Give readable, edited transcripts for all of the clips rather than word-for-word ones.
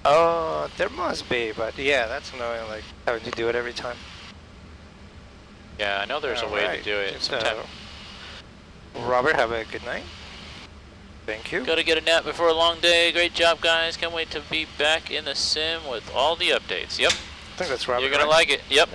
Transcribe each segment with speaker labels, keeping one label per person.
Speaker 1: Oh, there must be, but yeah, that's annoying, like having to do it every time.
Speaker 2: Yeah, I know there's a way to do it. Sometimes.
Speaker 1: Robert, have a good night. Thank you.
Speaker 2: Gotta get a nap before a long day. Great job, guys. Can't wait to be back in the sim with all the updates. Yep.
Speaker 1: I think that's Robert.
Speaker 2: You're gonna like it. Yep.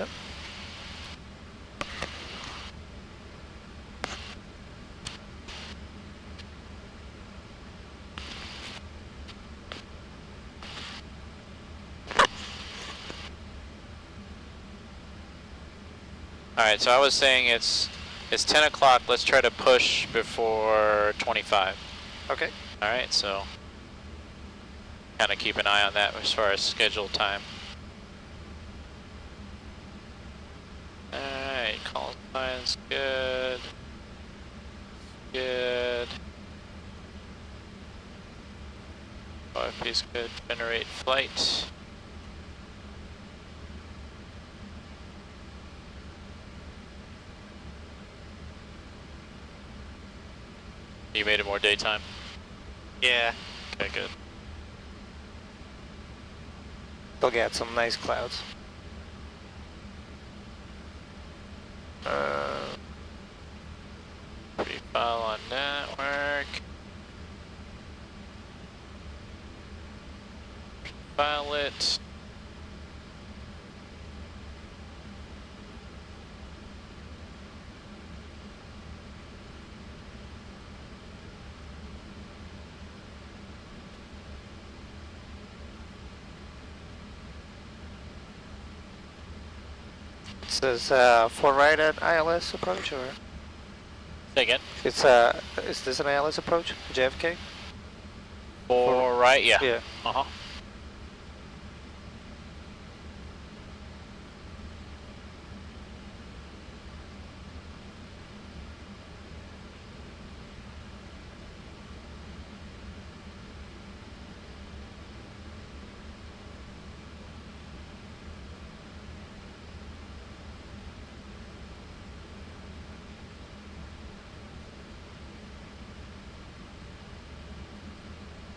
Speaker 2: Alright, so I was saying it's 10 o'clock. Let's try to push before 25.
Speaker 1: Okay.
Speaker 2: Alright, so kind of keep an eye on that as far as scheduled time. Alright, call signs good. Good. OFP's good. Generate flight. You made it more daytime?
Speaker 1: Yeah.
Speaker 2: Okay, good.
Speaker 1: They'll get some nice clouds.
Speaker 2: Pre-file on network. File it.
Speaker 1: It says for right at ILS approach, or?
Speaker 2: Say again?
Speaker 1: It's is this an ILS approach? JFK?
Speaker 2: For right, yeah.
Speaker 1: Yeah.
Speaker 2: Uh-huh.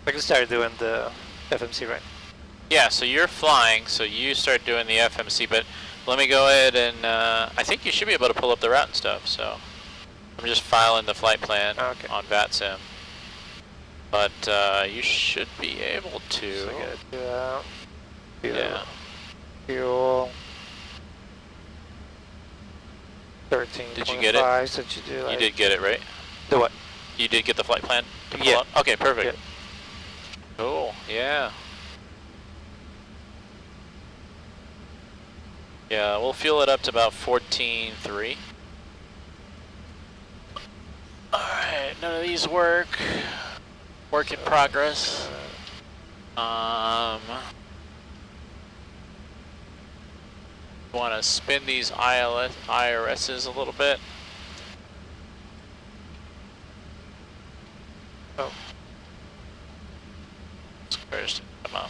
Speaker 1: I can start doing the FMC, right?
Speaker 2: Yeah, so you're flying, so you start doing the FMC, but let me go ahead and, I think you should be able to pull up the route and stuff, so I'm just filing the flight plan on VATSIM. But you should be able to.
Speaker 1: So I gotta do
Speaker 2: Yeah.
Speaker 1: Fuel. 13.
Speaker 2: Did you get it?
Speaker 1: So you do, like,
Speaker 2: You did get it, right?
Speaker 1: Do what?
Speaker 2: You did get the flight plan to pull
Speaker 1: Yeah.
Speaker 2: up? Okay, perfect.
Speaker 1: Yeah.
Speaker 2: Cool, yeah. Yeah, we'll fuel it up to about 14.3. Alright, none of these work. Work in progress. Want to spin these IRSs a little bit.
Speaker 1: Oh.
Speaker 2: Squares didn't come up.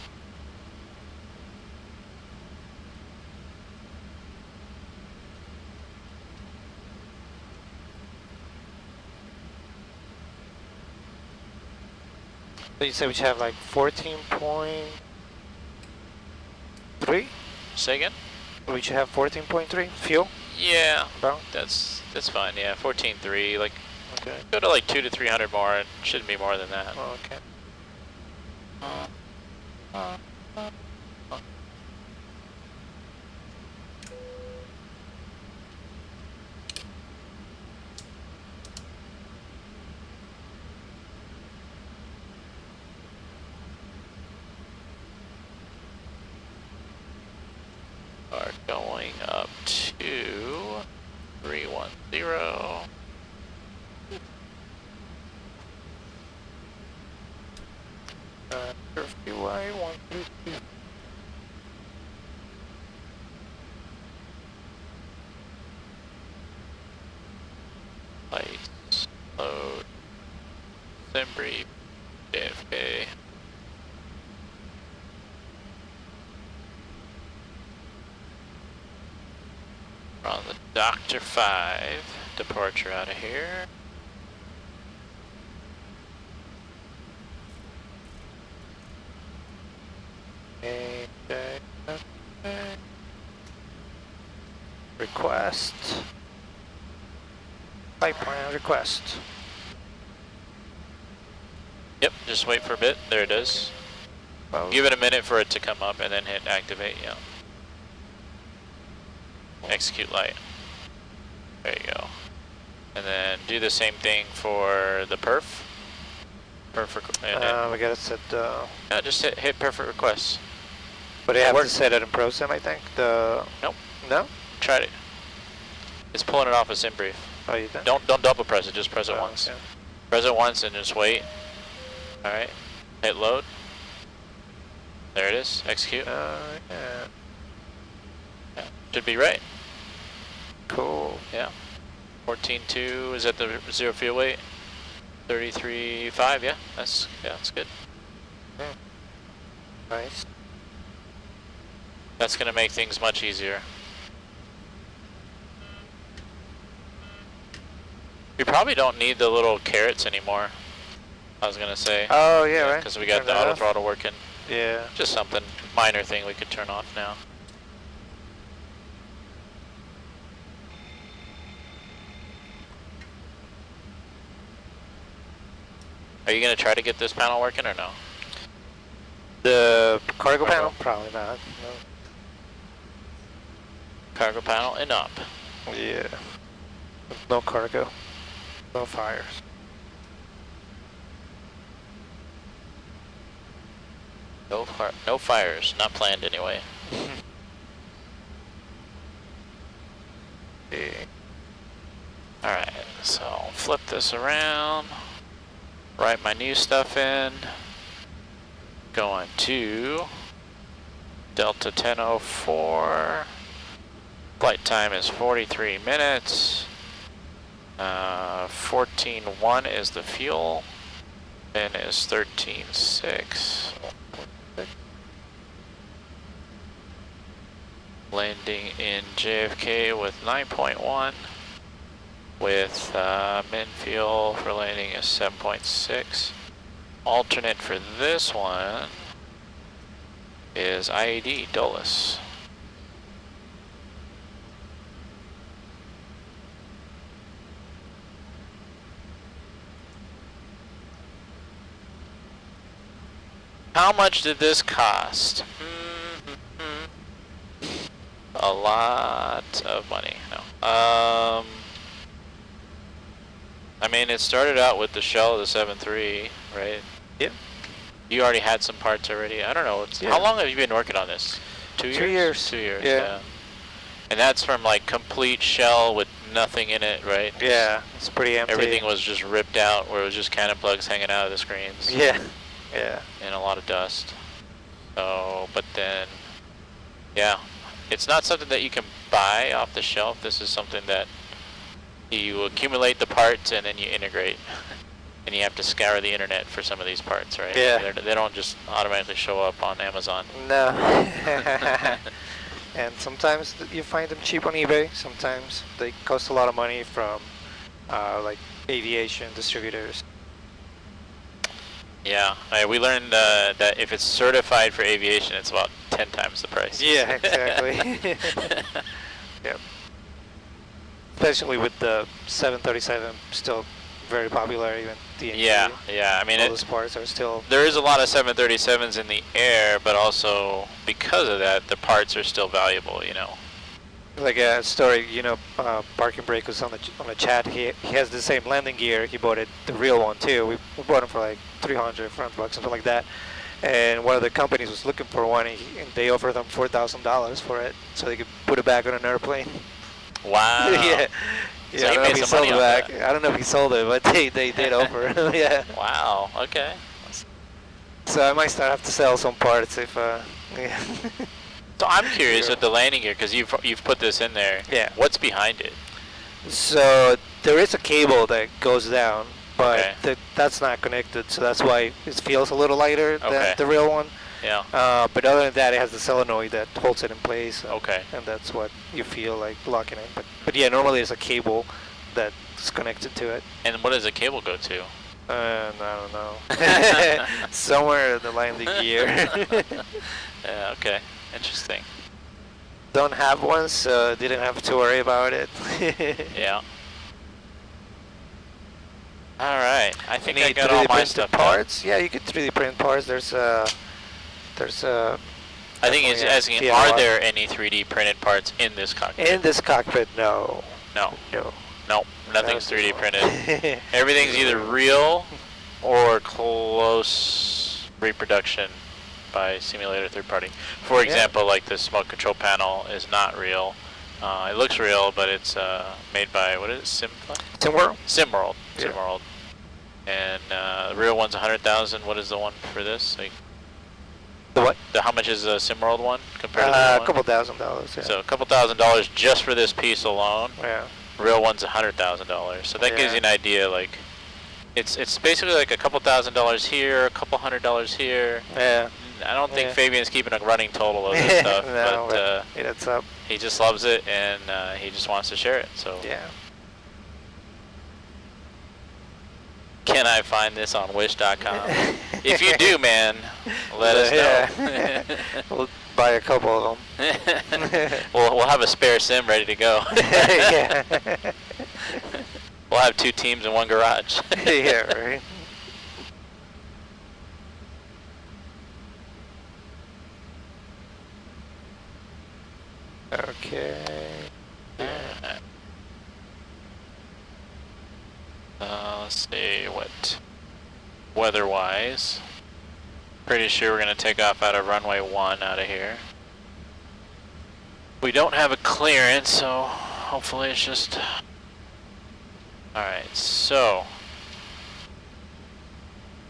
Speaker 1: So you said we should have like 14.3?
Speaker 2: Say again?
Speaker 1: We should have 14.3 fuel?
Speaker 2: Yeah,
Speaker 1: Bro?
Speaker 2: that's fine. Yeah, 14.3. Like,
Speaker 1: Okay.
Speaker 2: go to like 200 to 300 more. It shouldn't be more than that.
Speaker 1: Oh, okay.
Speaker 2: Are going up to 310.
Speaker 1: Curfew Y132.
Speaker 2: Lights, load, Sembri, JFK. We're on the Dr. 5 departure out of here.
Speaker 1: request. Flight plan request.
Speaker 2: Yep, just wait for a bit. There it is.
Speaker 1: Well,
Speaker 2: Give it a minute for it to come up and then hit activate, yeah. Execute light. There you go. And then do the same thing for the perf.
Speaker 1: we gotta set the...
Speaker 2: Yeah, just hit perfect request.
Speaker 1: But I have to set it in Prosim, I think.
Speaker 2: Nope.
Speaker 1: No?
Speaker 2: Tried it. It's pulling it off a sim brief.
Speaker 1: Oh, you think?
Speaker 2: Don't double press it, just press it once.
Speaker 1: Okay.
Speaker 2: Press it once and just wait. Alright. Hit load. There it is. Execute.
Speaker 1: Yeah.
Speaker 2: Should be right.
Speaker 1: Cool.
Speaker 2: Yeah. 14.2 is at the 0 fuel weight. 33.5, yeah. That's good.
Speaker 1: Nice.
Speaker 2: That's gonna make things much easier. We probably don't need the little carrots anymore. I was gonna say.
Speaker 1: Oh yeah, right.
Speaker 2: Because we got
Speaker 1: Turn
Speaker 2: the
Speaker 1: that
Speaker 2: auto
Speaker 1: off.
Speaker 2: throttle working.
Speaker 1: Yeah.
Speaker 2: Just something minor thing we could turn off now. Are you gonna try to get this panel working or no?
Speaker 1: The cargo panel? Probably not. No.
Speaker 2: Cargo panel and up.
Speaker 1: Yeah. No cargo. No fires.
Speaker 2: No fires, not planned anyway.
Speaker 1: Okay.
Speaker 2: Alright, so I'll flip this around. Write my new stuff in. Going to Delta 1004. Flight time is 43 minutes. 14.1 is the fuel. Then is 13.6. Landing in JFK with 9.1. With min fuel for landing is 7.6. Alternate for this one is IAD Dulles. How much did this cost? A lot of money. No. I mean, it started out with the shell of the 7.3, right?
Speaker 1: Yep.
Speaker 2: You already had some parts already. I don't know.
Speaker 1: Yeah.
Speaker 2: How long have you been working on this? 2 years?
Speaker 1: 2 years.
Speaker 2: 2 years.
Speaker 1: Yeah.
Speaker 2: And that's from like complete shell with nothing in it, right?
Speaker 1: Yeah, it's pretty empty.
Speaker 2: Everything was just ripped out, where it was just cannon plugs hanging out of the screens.
Speaker 1: Yeah. Yeah.
Speaker 2: And a lot of dust. So, but then, yeah, it's not something that you can buy off the shelf. This is something that you accumulate the parts and then you integrate. And you have to scour the internet for some of these parts, right?
Speaker 1: Yeah.
Speaker 2: They don't just automatically show up on Amazon.
Speaker 1: No. And sometimes you find them cheap on eBay. Sometimes they cost a lot of money from like aviation distributors.
Speaker 2: Yeah, we learned that if it's certified for aviation, it's about 10 times the price.
Speaker 1: Yeah, exactly. Yep. Especially with the 737 still very popular, even DNG.
Speaker 2: Yeah. I mean,
Speaker 1: all those parts are still.
Speaker 2: There is a lot of 737s in the air, but also because of that, the parts are still valuable. You know.
Speaker 1: Like a story, Parking Brake was on the chat. He has the same landing gear. He bought it, the real one too. We bought him for like $300 bucks, something like that. And one of the companies was looking for one, and they offered them $4,000 for it, so they could put it back on an airplane.
Speaker 2: Wow.
Speaker 1: Yeah.
Speaker 2: So
Speaker 1: I don't know if he sold it back. I don't know if he sold it, but they did offer. Yeah.
Speaker 2: Wow. Okay.
Speaker 1: So I might have to sell some parts if. Yeah.
Speaker 2: So I'm curious with the landing gear, because you've put this in there.
Speaker 1: Yeah.
Speaker 2: What's behind it?
Speaker 1: So there is a cable that goes down, but
Speaker 2: Okay.
Speaker 1: that's not connected, so that's why it feels a little lighter
Speaker 2: Okay.
Speaker 1: than the real one.
Speaker 2: Yeah.
Speaker 1: But other than that, it has the solenoid that holds it in place.
Speaker 2: Okay.
Speaker 1: And that's what you feel like locking it. But yeah, normally there's a cable that's connected to it.
Speaker 2: And what does the cable go to?
Speaker 1: I don't know. Somewhere in the landing gear.
Speaker 2: Yeah. Okay. Interesting.
Speaker 1: don't have one, so didn't have to worry about it.
Speaker 2: Yeah. All right, I think I got
Speaker 1: 3D
Speaker 2: all my
Speaker 1: printed
Speaker 2: stuff
Speaker 1: parts.
Speaker 2: done.
Speaker 1: Yeah, you can 3D print parts. There's a.
Speaker 2: I think it's asking,
Speaker 1: DLR.
Speaker 2: are there any 3D printed parts in this cockpit?
Speaker 1: In this cockpit, no.
Speaker 2: No.
Speaker 1: No.
Speaker 2: Nope, nothing's 3D printed. Everything's either real or close reproduction by simulator third party. For example, like the smoke control panel is not real. It looks real, but it's made by, what is it,
Speaker 1: SimWorld?
Speaker 2: SimWorld.
Speaker 1: Yeah.
Speaker 2: SimWorld. And the real one's 100,000. What is the one for this? Like,
Speaker 1: the what?
Speaker 2: how much is the SimWorld one compared to the
Speaker 1: a
Speaker 2: real
Speaker 1: couple
Speaker 2: one?
Speaker 1: $1,000. Yeah.
Speaker 2: So a couple $1,000 just for this piece alone.
Speaker 1: Yeah.
Speaker 2: Real one's $100,000. So that gives you an idea. Like, it's basically like a couple $1,000 here, a couple $100 here.
Speaker 1: Yeah.
Speaker 2: I don't think Fabian's keeping a running total of this stuff,
Speaker 1: no,
Speaker 2: but
Speaker 1: it's up.
Speaker 2: he just loves it and he just wants to share it. So
Speaker 1: Yeah.
Speaker 2: can I find this on Wish.com? If you do, man, let us know.
Speaker 1: We'll buy a couple of them.
Speaker 2: we'll have a spare sim ready to go.
Speaker 1: Yeah.
Speaker 2: We'll have 2 teams in one garage.
Speaker 1: Yeah, right. Okay.
Speaker 2: Let's see what weather-wise. Pretty sure we're gonna take off out of runway 1 out of here. We don't have a clearance, so hopefully it's just. All right, so.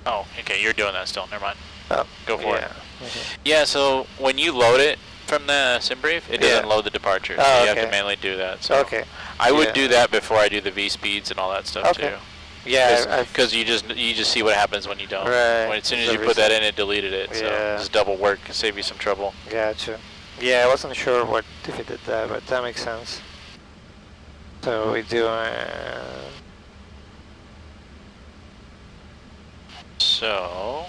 Speaker 2: Oh, okay, you're doing that still. Never mind.
Speaker 1: Oh,
Speaker 2: go for it.
Speaker 1: Mm-hmm.
Speaker 2: Yeah, so when you load it from the sim brief, it doesn't load the departure. So you have to manually do that. So I would do that before I do the V speeds and all that stuff too.
Speaker 1: Yeah,
Speaker 2: because you just see what happens when you don't.
Speaker 1: Right.
Speaker 2: As soon as you put that in, it deleted it. So just double work, save you some trouble.
Speaker 1: Gotcha. Yeah, I wasn't sure if it did that, but that makes sense. So we do.
Speaker 2: So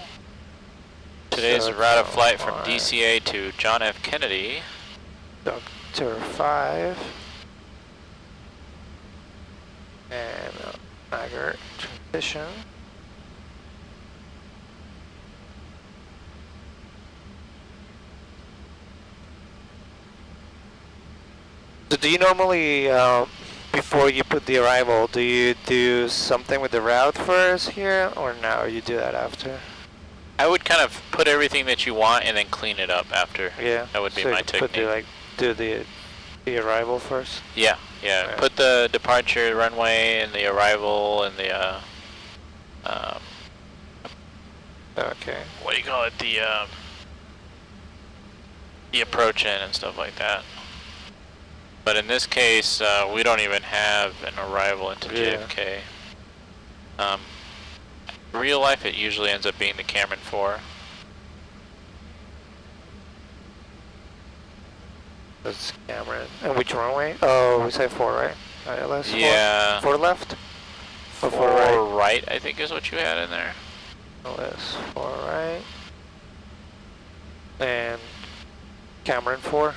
Speaker 2: today's route of flight from DCA to John F. Kennedy.
Speaker 1: Doctor 5. And Magger transition. So do you normally, before you put the arrival, do you do something with the route first here, or no, you do that after?
Speaker 2: I would kind of put everything that you want and then clean it up after.
Speaker 1: Yeah.
Speaker 2: That would be my technique.
Speaker 1: Do the arrival first?
Speaker 2: Yeah. Put the departure runway and the arrival and the
Speaker 1: okay.
Speaker 2: what do you call it? The approach in and stuff like that. But in this case, we don't even have an arrival into JFK. Real life, it usually ends up being the Cameron 4.
Speaker 1: That's Cameron. And which runway? Oh, we say 4, right? ILS 4?
Speaker 2: Yeah.
Speaker 1: 4 left? Or
Speaker 2: 4
Speaker 1: right?
Speaker 2: right, I think is what you had in there.
Speaker 1: ILS 4 right. And Cameron 4?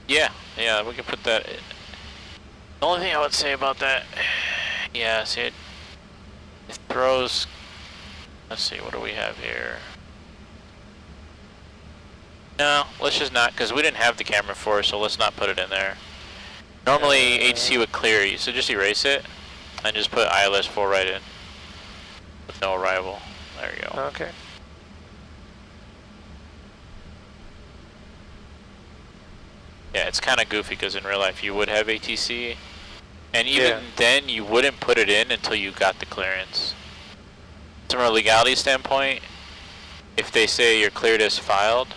Speaker 2: Yeah, we can put that in. The only thing I would say about that, see it throws, let's see, what do we have here? No, let's just not, because we didn't have the camera 4, so let's not put it in there. Normally, HC would clear you, so just erase it, and just put ILS 4 right in, with no arrival. There you go.
Speaker 1: Okay.
Speaker 2: Yeah, it's kind of goofy because in real life you would have ATC, and even then you wouldn't put it in until you got the clearance. So from a legality standpoint, if they say you're cleared as filed,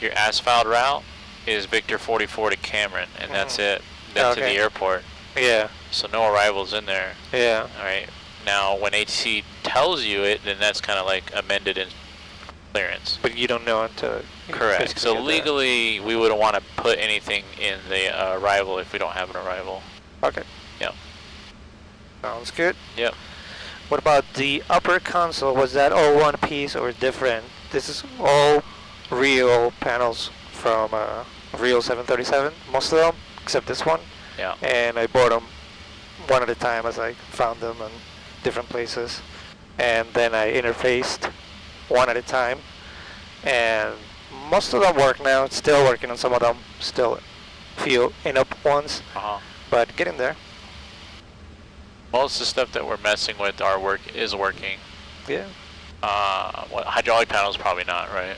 Speaker 2: your as filed route is Victor 44 to Cameron, and that's it. Then to the airport.
Speaker 1: Yeah.
Speaker 2: So no arrivals in there.
Speaker 1: Yeah.
Speaker 2: All right. Now when ATC tells you it, then that's kind of like amended in clearance.
Speaker 1: But you don't know until.
Speaker 2: Correct. So legally, we wouldn't want to put anything in the arrival if we don't have an arrival.
Speaker 1: Okay.
Speaker 2: Yep.
Speaker 1: Sounds good.
Speaker 2: Yep.
Speaker 1: What about the upper console? Was that all one piece or different this is all real panels from real 737, most of them, except this one.
Speaker 2: Yeah.
Speaker 1: And I bought them one at a time as I found them in different places. And then I interfaced one at a time. And most of them work now. It's still working on some of them. Still few in-up ones. But getting there.
Speaker 2: Most of the stuff that we're messing with is working.
Speaker 1: Yeah.
Speaker 2: Hydraulic panels probably not, right?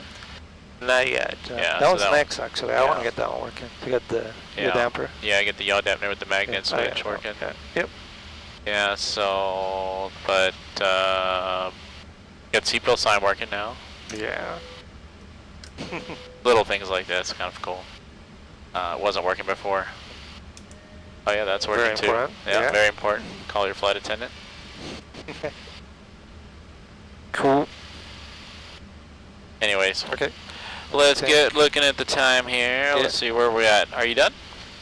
Speaker 1: Not yet.
Speaker 2: Yeah,
Speaker 1: that one's next, actually. I want to get that one working. To get the yaw damper.
Speaker 2: Yeah, I get the yaw damper with the magnet switch working.
Speaker 1: Yep.
Speaker 2: Yeah, so, but, got seatbelt sign working now.
Speaker 1: Yeah.
Speaker 2: Little things like that, it's kind of cool. It wasn't working before. Oh yeah, that's working too.
Speaker 1: Important.
Speaker 2: Yeah, very important. Call your flight attendant.
Speaker 1: Cool.
Speaker 2: Anyways.
Speaker 1: Okay.
Speaker 2: Let's get looking at the time here. Let's see where we're at. Are you done?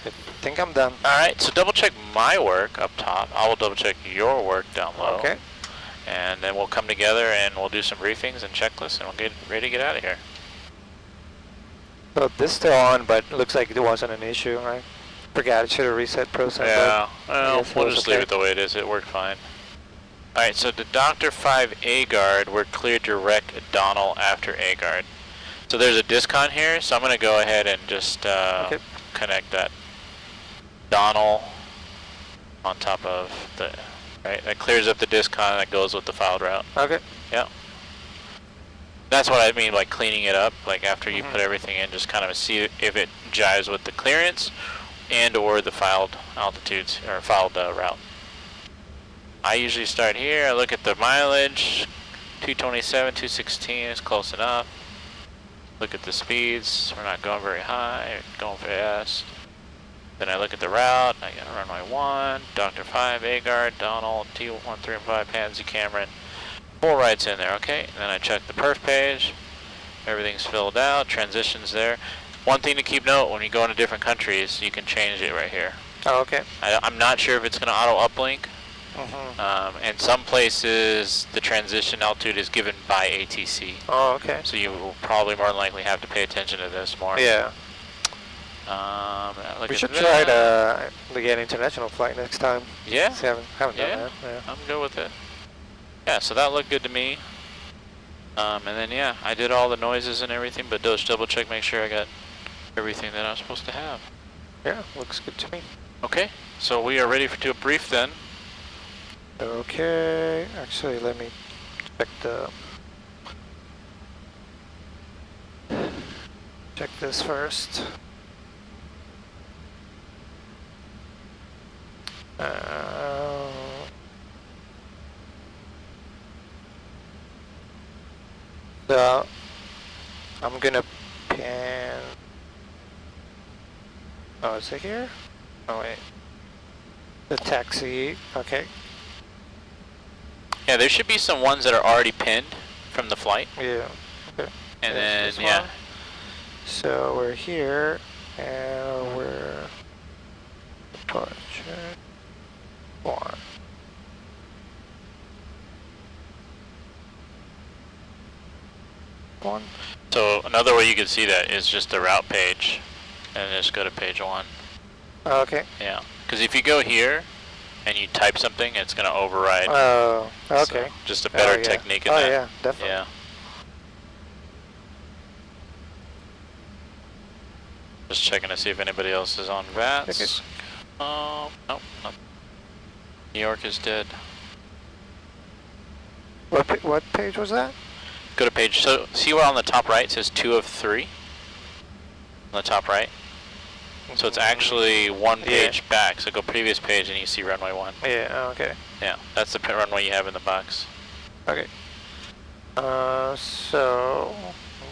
Speaker 1: I think I'm done.
Speaker 2: Alright, so double check my work up top. I will double check your work down low.
Speaker 1: Okay.
Speaker 2: And then we'll come together and we'll do some briefings and checklists and we'll get ready to get out of here.
Speaker 1: So this is still on, but it looks like it wasn't an issue, right? Forgot, it should have reset Prosim.
Speaker 2: Yeah, well, we'll just leave it the way it is. It worked fine. Alright, so the Dr. 5 A-guard, we're cleared to rec Donald after A-guard. So there's a discon here, so I'm going to go ahead and just connect that Donald on top of the, right? That clears up the discon that goes with the filed route.
Speaker 1: Okay.
Speaker 2: Yeah. That's what I mean by cleaning it up, like after you put everything in, just kind of see if it jives with the clearance and or the filed altitudes, or filed route. I usually start here, I look at the mileage, 227, 216 is close enough. Look at the speeds, we're not going very high, going fast. Then I look at the route, I got runway 1, Dr. 5, A-guard, Donald, T135, Pansy, Cameron. 4 rights in there, okay? And then I check the perf page, everything's filled out, transitions there. One thing to keep note, when you go into different countries, you can change it right here.
Speaker 1: Oh, okay.
Speaker 2: I'm not sure if it's going to auto uplink. And some places the transition altitude is given by ATC.
Speaker 1: Oh, okay.
Speaker 2: So you will probably more than likely have to pay attention to this more.
Speaker 1: Yeah. We should try to get an international flight next time.
Speaker 2: Yeah.
Speaker 1: See, haven't done that. Yeah.
Speaker 2: I'm good with it. Yeah, so that looked good to me. And then yeah, I did all the noises and everything, but just double check, make sure I got everything that I'm supposed to have.
Speaker 1: Yeah, looks good to me.
Speaker 2: Okay, so we are ready to brief then.
Speaker 1: Okay, actually let me check this first. So I'm gonna pan. Oh, is it here? Oh wait. The taxi. Okay.
Speaker 2: Yeah, there should be some ones that are already pinned from the flight.
Speaker 1: Yeah. Okay.
Speaker 2: And then yeah.
Speaker 1: So we're here, and we're departure 1.
Speaker 2: So another way you can see that is just the route page, and just go to page 1.
Speaker 1: Okay.
Speaker 2: Yeah, because if you go here and you type something, it's going to override.
Speaker 1: Oh, okay.
Speaker 2: So just a better technique in
Speaker 1: that.
Speaker 2: that.
Speaker 1: Oh yeah, definitely.
Speaker 2: Yeah. Just checking to see if anybody else is on VATS. Nope, nothing. New York is dead.
Speaker 1: What page was that?
Speaker 2: Go to page, so see where on the top right it says 2 of 3? On the top right? So it's actually 1 page back, so go previous page and you see runway 1.
Speaker 1: Yeah, okay.
Speaker 2: Yeah, that's the runway you have in the box.
Speaker 1: Okay. So,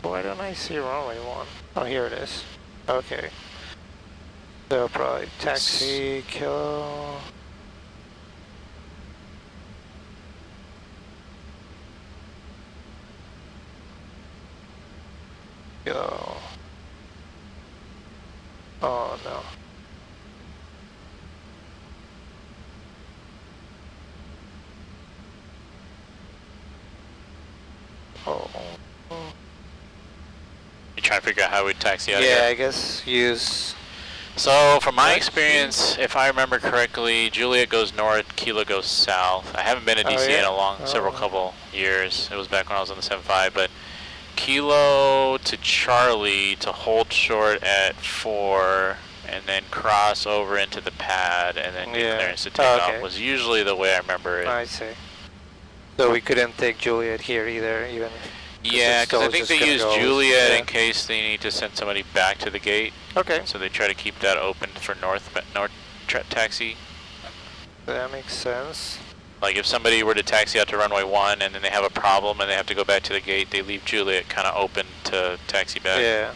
Speaker 1: why don't I see runway 1? Oh, here it is. Okay. So probably taxi, kilo. Kilo. Oh no. Oh.
Speaker 2: trying to figure out how we'd taxi out of
Speaker 1: Yeah,
Speaker 2: here.
Speaker 1: I guess use.
Speaker 2: So, from my experience, if I remember correctly, Juliet goes north, Kilo goes south. I haven't been to DC in a several couple years. It was back when I was on the 7.5, but Kilo to Charlie to hold short at 4, and then cross over into the pad, and then get clearance to take off was usually the way I remember it.
Speaker 1: I see. So we couldn't take Juliet here either, even.
Speaker 2: Yeah, because I think they use Juliet in case they need to send somebody back to the gate.
Speaker 1: Okay.
Speaker 2: So they try to keep that open for north taxi.
Speaker 1: That makes sense.
Speaker 2: Like if somebody were to taxi out to runway 1 and then they have a problem and they have to go back to the gate, they leave Juliet kind of open to taxi back.
Speaker 1: Yeah.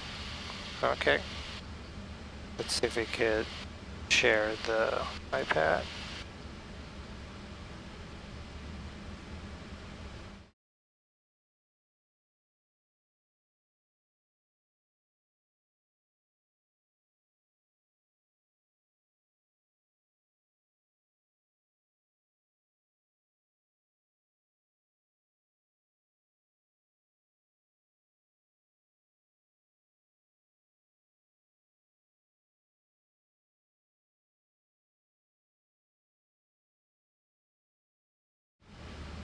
Speaker 1: Okay. Let's see if we could share the iPad.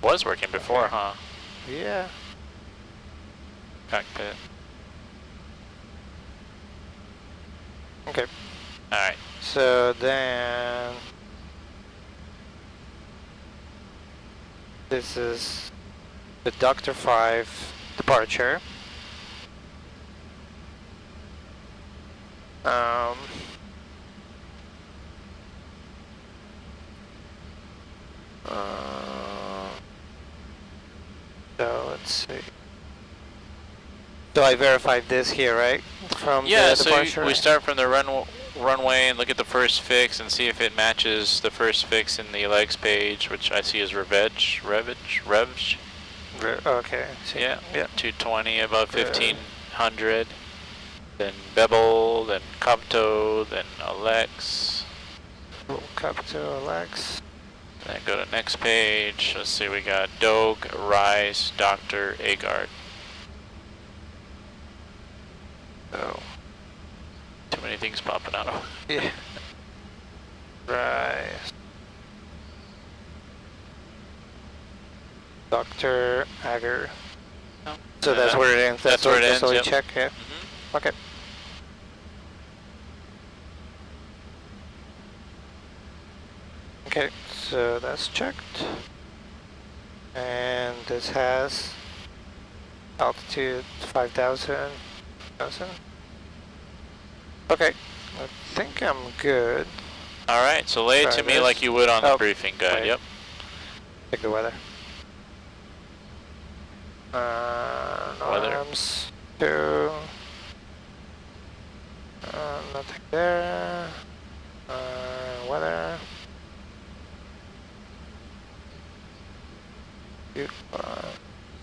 Speaker 2: Was working before, huh?
Speaker 1: Yeah.
Speaker 2: Cockpit.
Speaker 1: Okay.
Speaker 2: Alright.
Speaker 1: So then this is the Dr. 5 departure. So let's see. So I verified this here, right? From the departure?
Speaker 2: We start from the runway and look at the first fix and see if it matches the first fix in the legs page, which I see as revs.
Speaker 1: Okay.
Speaker 2: Yeah, 220 above 1500. Then bevel, then Copto, then Alex.
Speaker 1: Copto, Alex.
Speaker 2: Then go to next page. Let's see, we got Doge, Rice, Dr. Agard.
Speaker 1: Oh.
Speaker 2: Too many things popping out.
Speaker 1: Yeah. Rice. Dr. Agar.
Speaker 2: No.
Speaker 1: So that's where it ends.
Speaker 2: That's where it ends.
Speaker 1: So we
Speaker 2: yep.
Speaker 1: check, yeah. Okay. Okay, so that's checked. And this has altitude 5,000. Okay, I think I'm good.
Speaker 2: Alright, so lay it to me like you would on the briefing guide, yep.
Speaker 1: Check the weather.
Speaker 2: Weather.
Speaker 1: Arms, 2. Nothing there. Weather.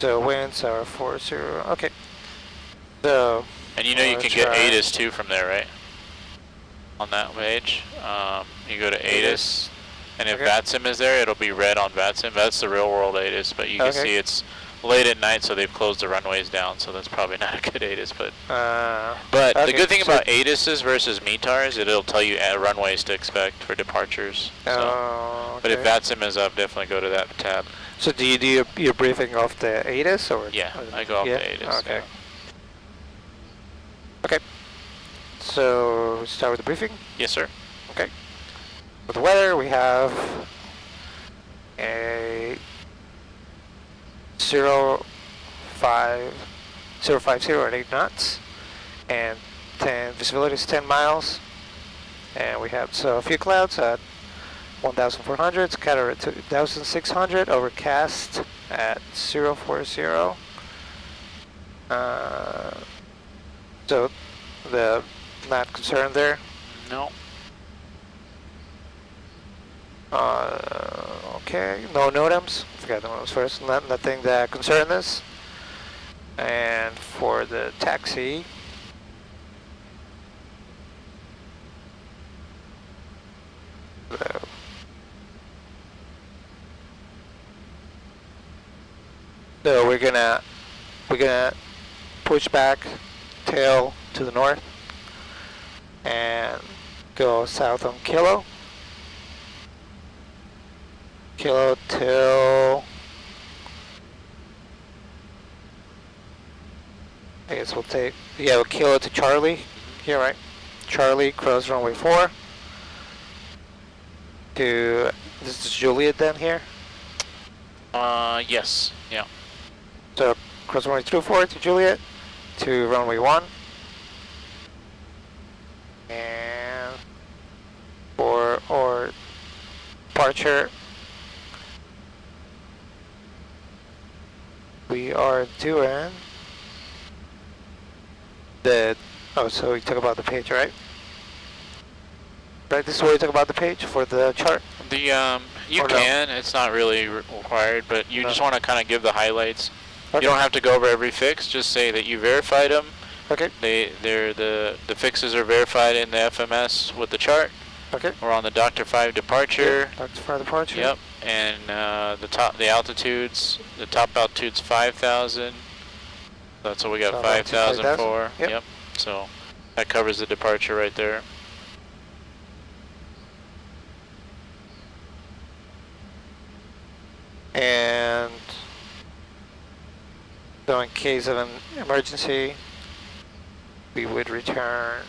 Speaker 1: So winds are 40. Okay. So.
Speaker 2: And you know you can get ATIS too from there, right? On that page. You go to ATIS, and if VATSIM is there, it'll be red on VATSIM. That's the real world ATIS, but you can see it's late at night, so they've closed the runways down, so that's probably not a good ATIS. But the good thing about ATISs versus METARs, it'll tell you runways to expect for departures. So. But if VATSIM is up, definitely go to that tab.
Speaker 1: So do you do your briefing off the ATIS or?
Speaker 2: Yeah, I go off the ATIS.
Speaker 1: Okay. Okay. So start with the briefing?
Speaker 2: Yes, sir.
Speaker 1: Okay. With the weather, we have a 050 at 8 knots, and visibility is 10 miles, and we have a few clouds at 1,400, scatter at 2,600, overcast at 040. So not concerned there.
Speaker 2: No.
Speaker 1: Okay, no NOTAMs. Forgot the NOTAMs first. Nothing that concern us. And for the taxi, so we're gonna push back tail to the north and go south on Kilo. Kilo till, I guess we'll take, yeah, we'll Kilo to Charlie here, right? Charlie, cross runway 4 to, this is Juliet then here?
Speaker 2: Yes, yeah.
Speaker 1: So cross runway 24 to Juliet to runway 1 and for our departure we are doing the, oh, so we talk about the page, right? Right, this is where we talk about the page for the chart?
Speaker 2: The, you can, it's not really required, but you just want to kind of give the highlights. Okay. You don't have to go over every fix, just say that you verified them. Okay. The fixes are verified in the FMS with the chart. Okay. We're on the Dr. 5 departure.
Speaker 1: Yep, Dr. 5 departure.
Speaker 2: Yep. And the altitudes, the top altitude's 5,000. That's what we got, 5,000 for. Yep. So that covers the departure right there.
Speaker 1: And so in case of an emergency, we would return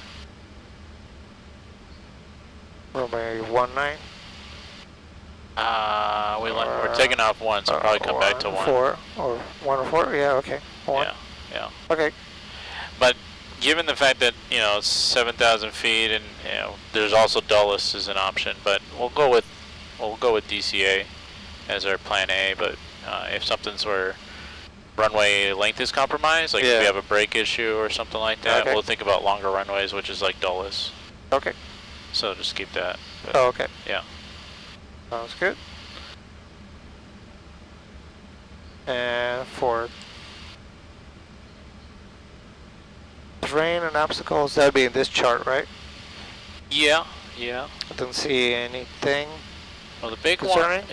Speaker 1: runway 19.
Speaker 2: We're taking off 1, so probably come back to 1.
Speaker 1: 4 or 1 or 4, yeah, okay. 1.
Speaker 2: Yeah.
Speaker 1: Okay.
Speaker 2: But given the fact that, you know, it's 7,000 feet and, you know, there's also Dulles as an option, but we'll go with DCA as our plan A, but if something's where runway length is compromised, like if we have a brake issue or something like that, we'll think about longer runways, which is like Dulles.
Speaker 1: Okay.
Speaker 2: So just keep that. But
Speaker 1: okay.
Speaker 2: Yeah.
Speaker 1: Sounds good. And for terrain and obstacles, that would be in this chart, right?
Speaker 2: Yeah.
Speaker 1: I don't see anything.
Speaker 2: Well, the big one,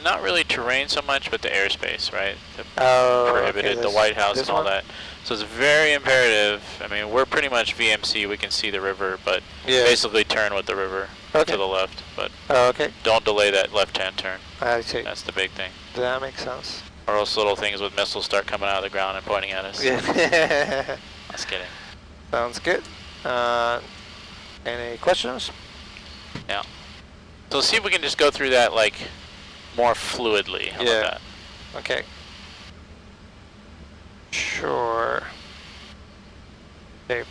Speaker 2: not really terrain so much, but the airspace, right? Prohibited, the White House and all that. So it's very imperative. I mean, we're pretty much VMC. We can see the river, but basically turn with the river to the left. But don't delay that left-hand turn.
Speaker 1: I see.
Speaker 2: That's the big thing.
Speaker 1: That makes sense.
Speaker 2: Or else little things with missiles start coming out of the ground and pointing at us.
Speaker 1: Yeah.
Speaker 2: Just kidding.
Speaker 1: Sounds good. Any questions?
Speaker 2: Yeah. So see if we can just go through that like more fluidly. How about that?
Speaker 1: Okay. Sure. Okay.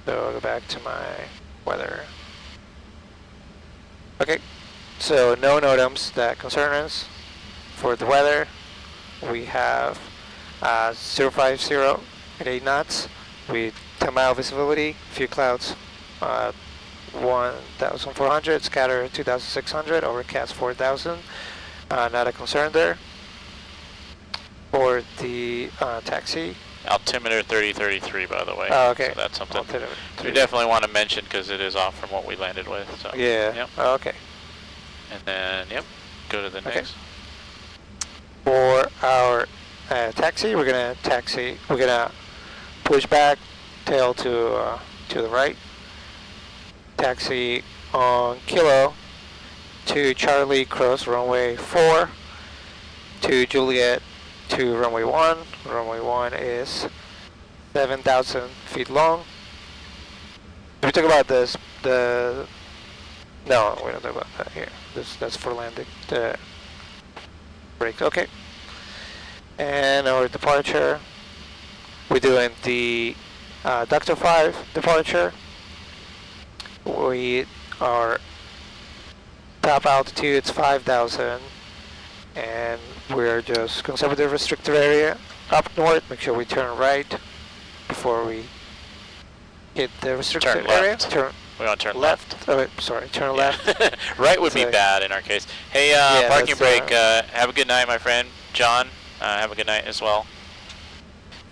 Speaker 1: So I'll go back to my weather. Okay. So no NOTAMs that concern us. For the weather, we have 050 at 8 knots with 10-mile visibility, few clouds. 1,400, scatter 2,600, overcast 4,000. Not a concern there. For the taxi.
Speaker 2: Altimeter 3033, by the way.
Speaker 1: Oh, okay.
Speaker 2: So that's something we definitely want to mention because it is off from what we landed with. So.
Speaker 1: Yeah.
Speaker 2: Yep.
Speaker 1: Oh, okay.
Speaker 2: And then, go to the next.
Speaker 1: For our taxi, we're gonna push back, tail to the right. Taxi on Kilo to Charlie, cross runway 4 to Juliet to runway 1. Runway 1 is 7,000 feet long. We talk about this. No, we don't talk about that here. That's for landing. The brakes. Okay. And our departure, we're doing the Dr. 5 departure. We are top altitude's 5,000, and we're just conservative restricted area up north. Make sure we turn right before we hit the restricted area.
Speaker 2: We want to turn left.
Speaker 1: Oh, wait, sorry, turn left.
Speaker 2: Right would be bad in our case. Hey, parking brake. Have a good night, my friend. John, have a good night as well.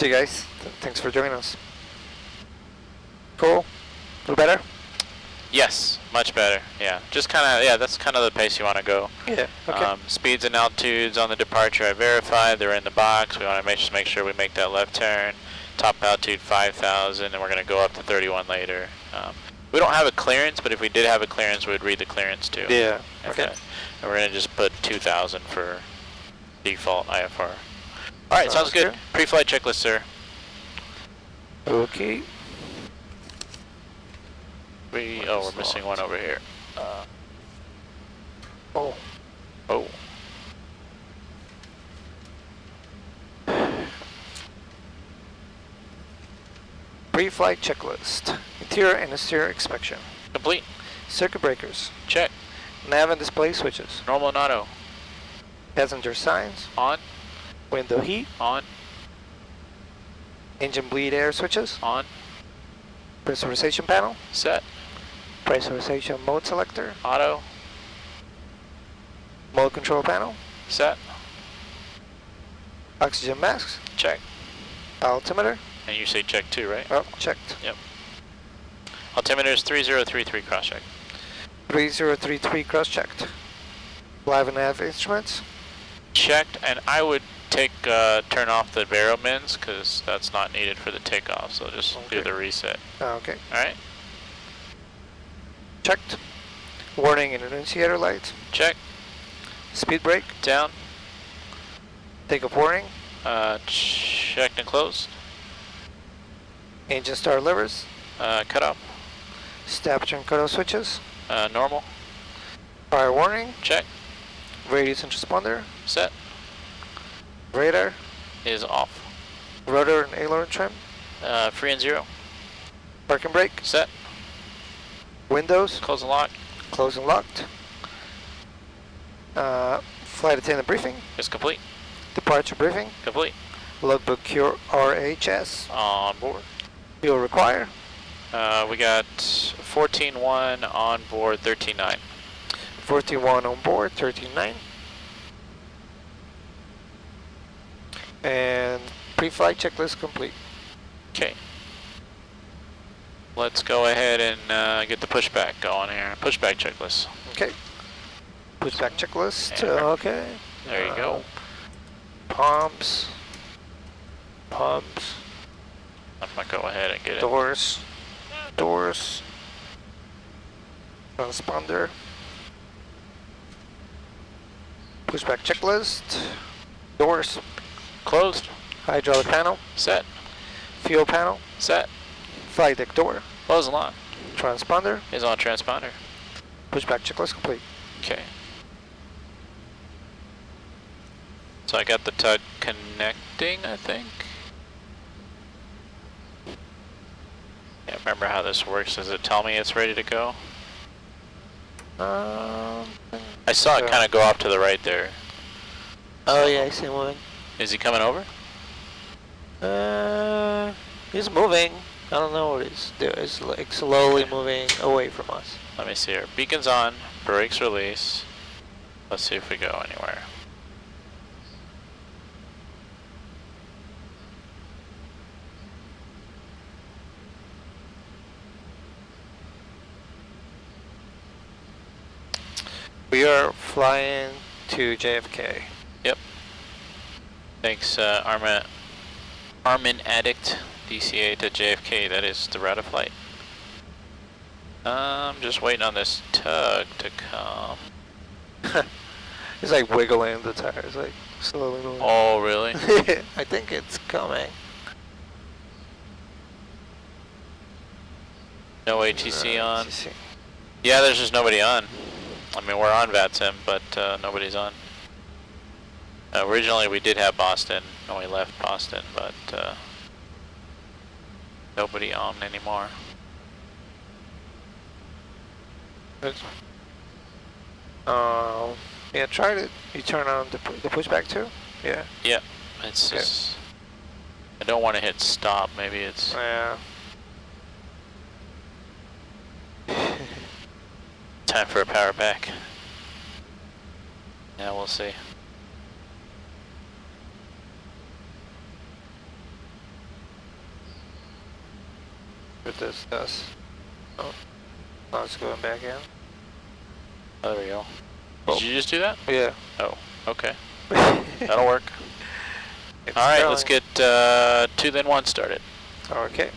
Speaker 1: See you guys. Thanks for joining us. Cool. A little better?
Speaker 2: Yes, much better. Yeah, just kind of, that's kind of the pace you want to go.
Speaker 1: Yeah, okay.
Speaker 2: Speeds and altitudes on the departure I verified. They're in the box. We want to just make sure we make that left turn. top altitude 5,000, and we're going to go up to 31 later. We don't have a clearance, but if we did have a clearance, we'd read the clearance too.
Speaker 1: Yeah.
Speaker 2: Okay. And we're going to just put 2,000 for default IFR. All right, sounds good. Pre-flight checklist, sir.
Speaker 1: Okay.
Speaker 2: We're missing one over here.
Speaker 1: Oh. Pre-flight checklist. Interior and exterior inspection.
Speaker 2: Complete.
Speaker 1: Circuit breakers.
Speaker 2: Check.
Speaker 1: Nav and display switches.
Speaker 2: Normal and auto.
Speaker 1: Passenger signs.
Speaker 2: On.
Speaker 1: Window heat.
Speaker 2: On.
Speaker 1: Engine bleed air switches.
Speaker 2: On.
Speaker 1: Pressurization panel.
Speaker 2: Set.
Speaker 1: Pressurization mode selector.
Speaker 2: Auto.
Speaker 1: Mode control panel.
Speaker 2: Set.
Speaker 1: Oxygen masks.
Speaker 2: Check.
Speaker 1: Altimeter.
Speaker 2: And you say check too, right?
Speaker 1: Oh, checked.
Speaker 2: Yep. Altimeter is 3033 cross check.
Speaker 1: 3033 cross checked. Live and nav instruments.
Speaker 2: Checked, and I would turn off the baro mins because that's not needed for the takeoff, so just do the reset.
Speaker 1: Okay.
Speaker 2: Alright.
Speaker 1: Checked. Warning and annunciator lights.
Speaker 2: Check.
Speaker 1: Speed brake.
Speaker 2: Down.
Speaker 1: Takeoff warning.
Speaker 2: Checked and closed.
Speaker 1: Engine start levers.
Speaker 2: Cut off.
Speaker 1: Stopper and cutoff switches.
Speaker 2: Normal.
Speaker 1: Fire warning.
Speaker 2: Check.
Speaker 1: Radius and transponder.
Speaker 2: Set.
Speaker 1: Radar.
Speaker 2: Is off.
Speaker 1: Rudder and aileron trim.
Speaker 2: Free and zero.
Speaker 1: Parking brake.
Speaker 2: Set.
Speaker 1: Windows.
Speaker 2: Close and lock.
Speaker 1: Closed and locked. Flight attendant briefing.
Speaker 2: Is complete.
Speaker 1: Departure briefing.
Speaker 2: Complete.
Speaker 1: Logbook RHS.
Speaker 2: On board.
Speaker 1: Fuel require.
Speaker 2: We got 14.1 on board, 13.9.
Speaker 1: 41 on board, 13.9. And pre-flight checklist complete.
Speaker 2: Okay. Let's go ahead and get the pushback going here. Pushback checklist.
Speaker 1: Okay. Pushback checklist. Okay.
Speaker 2: There you go.
Speaker 1: Pumps.
Speaker 2: I'm gonna go ahead and get
Speaker 1: Doors. Doors. Transponder. Pushback checklist. Doors.
Speaker 2: Closed.
Speaker 1: Hydraulic panel.
Speaker 2: Set.
Speaker 1: Fuel panel.
Speaker 2: Set.
Speaker 1: Flight deck door.
Speaker 2: Close and lock.
Speaker 1: Transponder.
Speaker 2: Is on transponder.
Speaker 1: Pushback checklist complete.
Speaker 2: Okay. So I got the tug connecting, I think. Can't remember how this works. Does it tell me it's ready to go? I saw it kind of go off to the right there.
Speaker 1: Oh yeah, I see him moving.
Speaker 2: Is he coming over?
Speaker 1: He's moving. I don't know what he's doing. It's like slowly moving away from us.
Speaker 2: Let me see here. Beacon's on. Brakes release. Let's see if we go anywhere.
Speaker 1: We are flying to JFK.
Speaker 2: Yep. Thanks, Armin Addict, DCA to JFK. That is the route of flight. I'm just waiting on this tug to come.
Speaker 1: It's like wiggling the tires, like slowly moving.
Speaker 2: Oh, really?
Speaker 1: I think it's coming.
Speaker 2: No ATC on?
Speaker 1: ATC.
Speaker 2: Yeah, there's just nobody on. I mean, we're on VATSIM, but nobody's on. Originally, we did have Boston, and we left Boston, but nobody on anymore.
Speaker 1: Yeah, tried it. You turn on the pushback too? Yeah.
Speaker 2: Yep. It's just, I don't want to hit stop. Maybe it's...
Speaker 1: Yeah.
Speaker 2: Time for a power back. Yeah, we'll see.
Speaker 1: What this does. Oh, it's going back in.
Speaker 2: Oh, there we go. Did you just do that?
Speaker 1: Yeah.
Speaker 2: Oh, okay. That'll work. Alright, let's get 2 then 1 started.
Speaker 1: Okay.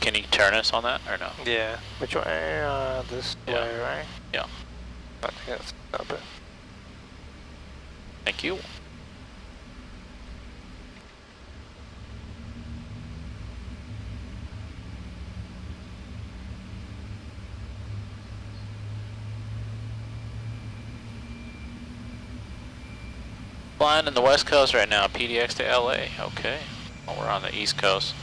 Speaker 2: Can you turn us on that or no?
Speaker 1: Yeah. Which way? This way, right?
Speaker 2: Yeah.
Speaker 1: I think that's up it.
Speaker 2: Thank you. Flying in the West Coast right now, PDX to LA. Okay. Well, we're on the East Coast.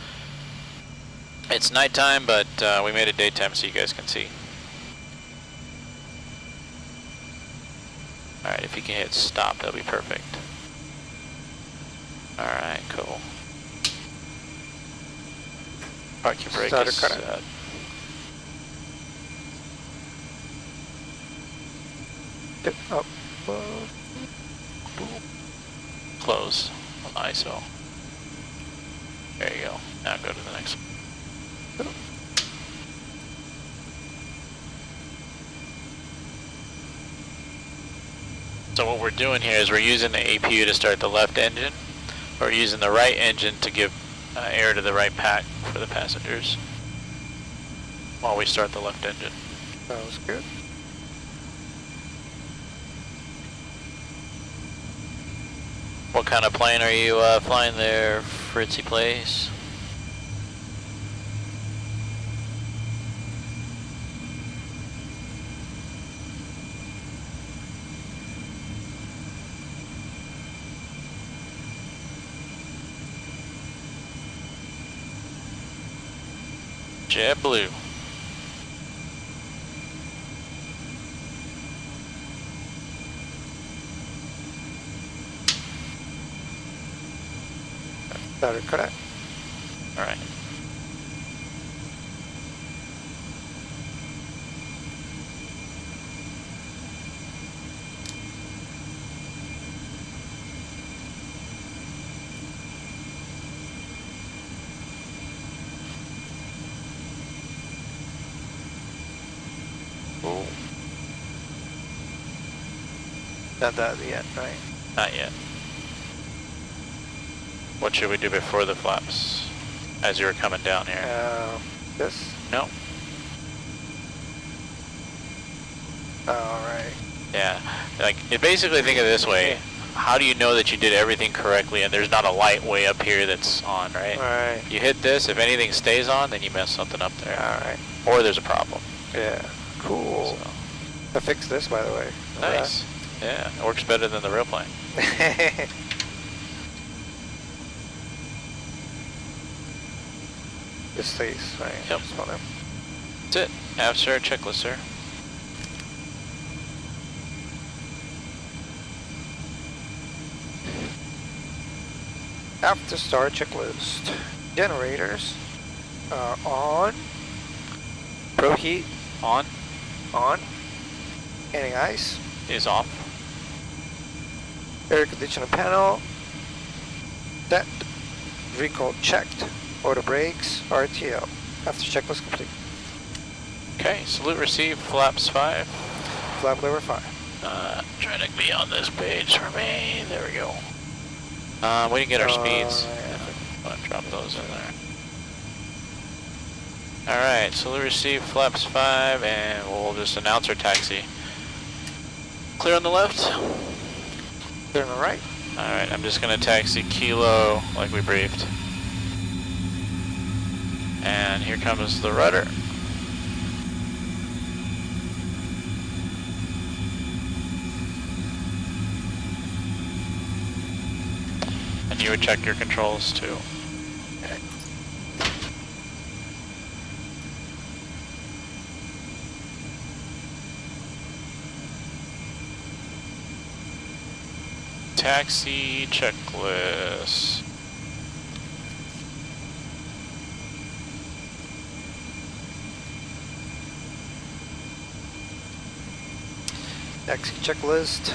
Speaker 2: It's nighttime, but we made it daytime so you guys can see. Alright, if you can hit stop, that'll be perfect. Alright, cool. Park your brake is set.
Speaker 1: Up.
Speaker 2: Close on the ISO. There you go. Now go to the next one. So what we're doing here is we're using the APU to start the left engine. We're using the right engine to give air to the right pack for the passengers while we start the left engine.
Speaker 1: Sounds good.
Speaker 2: What kind of plane are you flying there, Fritzy Place? JetBlue.
Speaker 1: That are correct.
Speaker 2: All right.
Speaker 1: Oh. Not that yet, right?
Speaker 2: Not yet. What should we do before the flaps? As you were coming down here.
Speaker 1: This?
Speaker 2: No.
Speaker 1: Alright.
Speaker 2: Yeah. Like, basically think of it this way. How do you know that you did everything correctly and there's not a light way up here that's on, right?
Speaker 1: Alright.
Speaker 2: You hit this, if anything stays on, then you mess something up there.
Speaker 1: Alright.
Speaker 2: Or there's a problem.
Speaker 1: Yeah. Cool.
Speaker 2: So.
Speaker 1: I fixed this, by the way.
Speaker 2: Nice. Yeah, it works better than the real plane.
Speaker 1: This stays, right?
Speaker 2: Yep. That's it. After checklist, sir.
Speaker 1: After start checklist. Generators are on. Proheat
Speaker 2: On.
Speaker 1: on. Anti-ice
Speaker 2: Is off.
Speaker 1: air conditioner panel set. Recall checked. Order brakes, RTO. After checklist complete.
Speaker 2: Okay, salute received, flaps 5.
Speaker 1: Flap lever 5.
Speaker 2: Try to be on this page for me. There we go. We didn't get our speeds.
Speaker 1: Yeah.
Speaker 2: I'm gonna drop those in there. Alright, salute received, flaps 5, and we'll just announce our taxi. Clear on the left.
Speaker 1: Clear on the right.
Speaker 2: Alright, I'm just gonna taxi Kilo like we briefed. And here comes the rudder. And you would check your controls too. Taxi checklist.
Speaker 1: Taxi checklist.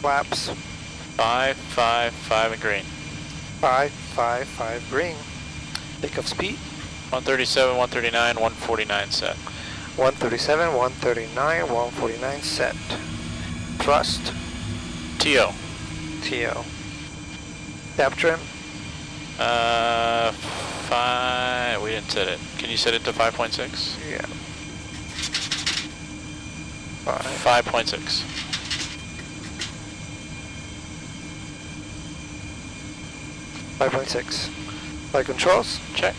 Speaker 1: Flaps.
Speaker 2: 5, 5, 5 and green.
Speaker 1: 555 green. Takeoff speed.
Speaker 2: 137, 139, 149 set.
Speaker 1: 137, 139, 149 set. Thrust.
Speaker 2: TO.
Speaker 1: TO. Tap trim.
Speaker 2: 5, we didn't set it. Can you set it to 5.6?
Speaker 1: Yeah.
Speaker 2: 5.6.
Speaker 1: 5.6. Flight controls.
Speaker 2: Check.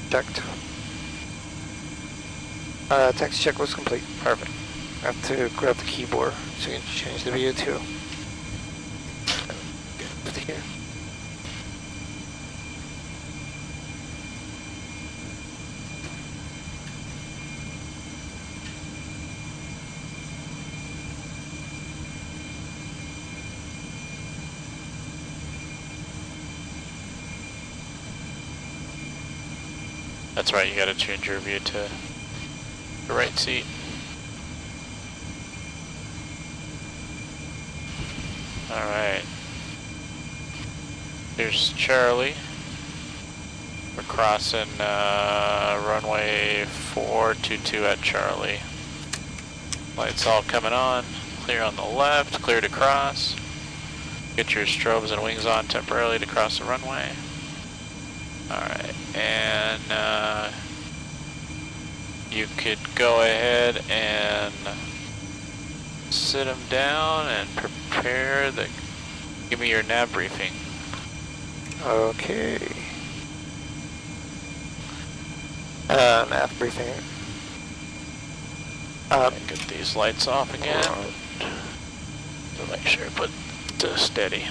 Speaker 1: Checked. Taxi check was complete.
Speaker 2: Perfect.
Speaker 1: I have to grab the keyboard so you can change the view too. Get here.
Speaker 2: That's right, you gotta change your view to the right seat. Alright. Here's Charlie. We're crossing runway 422 at Charlie. Lights all coming on. Clear on the left, clear to cross. Get your strobes and wings on temporarily to cross the runway. Alright, and you could go ahead and sit them down and prepare the, give me your nav briefing.
Speaker 1: Okay. Nav briefing.
Speaker 2: Get these lights off again. So make sure to put to steady.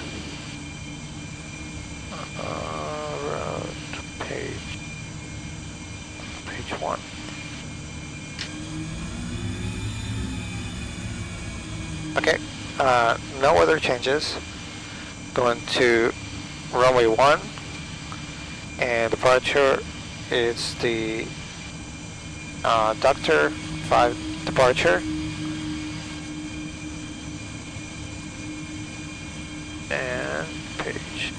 Speaker 1: Road page 1. Okay, no other changes. Going to runway 1, and departure is the Doctor 5 departure. And page.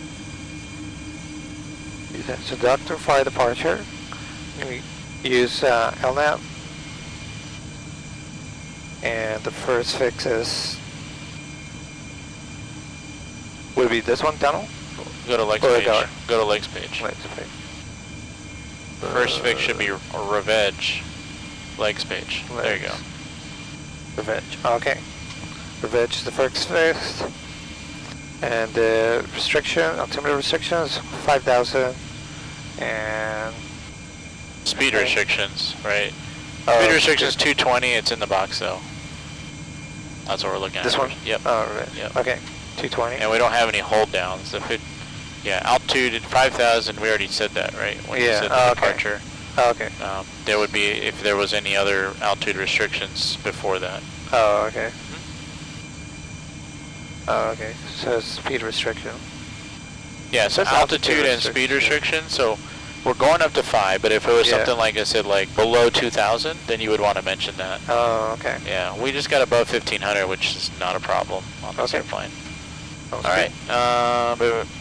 Speaker 1: So Doctor 5 departure. We use LNAV. And the first fix is would be this one, tunnel?
Speaker 2: Go to legs page. Go to legs page.
Speaker 1: Legs page.
Speaker 2: First fix should be revenge. Legs page.
Speaker 1: Legs.
Speaker 2: There you go.
Speaker 1: Revenge. Okay. Revenge is the first fix. And the restriction, altimeter restrictions, 5,000. And
Speaker 2: speed restrictions, right? Speed restrictions 220. It's in the box though. That's what we're looking at.
Speaker 1: This one?
Speaker 2: Yep.
Speaker 1: Oh, right.
Speaker 2: Yep.
Speaker 1: Okay. 220.
Speaker 2: And we don't have any hold downs. Yeah, altitude at 5,000. We already said that, right? When you said the departure.
Speaker 1: Oh, okay.
Speaker 2: There would be if there was any other altitude restrictions before that.
Speaker 1: Oh, okay. Oh, okay. So speed restriction.
Speaker 2: Yeah, so altitude and speed restriction. So we're going up to 5, but if it was something like I said, like below 2,000, then you would want to mention that.
Speaker 1: Oh, okay.
Speaker 2: Yeah, we just got above 1,500, which is not a problem on this airplane. All right,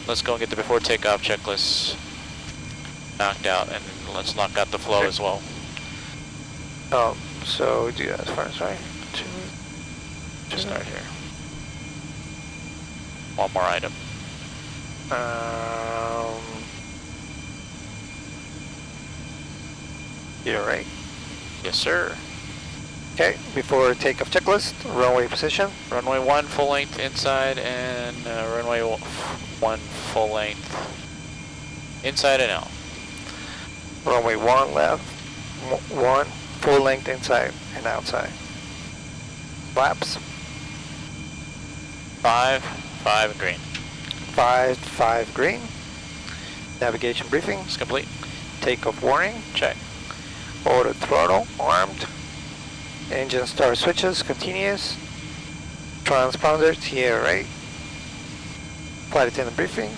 Speaker 2: let's go and get the before takeoff checklist knocked out, and let's knock out the flow as well.
Speaker 1: So we do that first, right?
Speaker 2: Just start here. One more item.
Speaker 1: You're right.
Speaker 2: Yes, sir.
Speaker 1: Okay, before takeoff checklist, runway position.
Speaker 2: Runway 1 full length inside, and runway 1 full length inside and out.
Speaker 1: Runway 1 left, 1 full length inside and outside. Flaps.
Speaker 2: 5 green.
Speaker 1: 5 green. Navigation briefing.
Speaker 2: It's complete.
Speaker 1: Takeoff warning.
Speaker 2: Check.
Speaker 1: Auto throttle armed. Engine start switches continuous. Transponder TRA. Flight attendant briefing.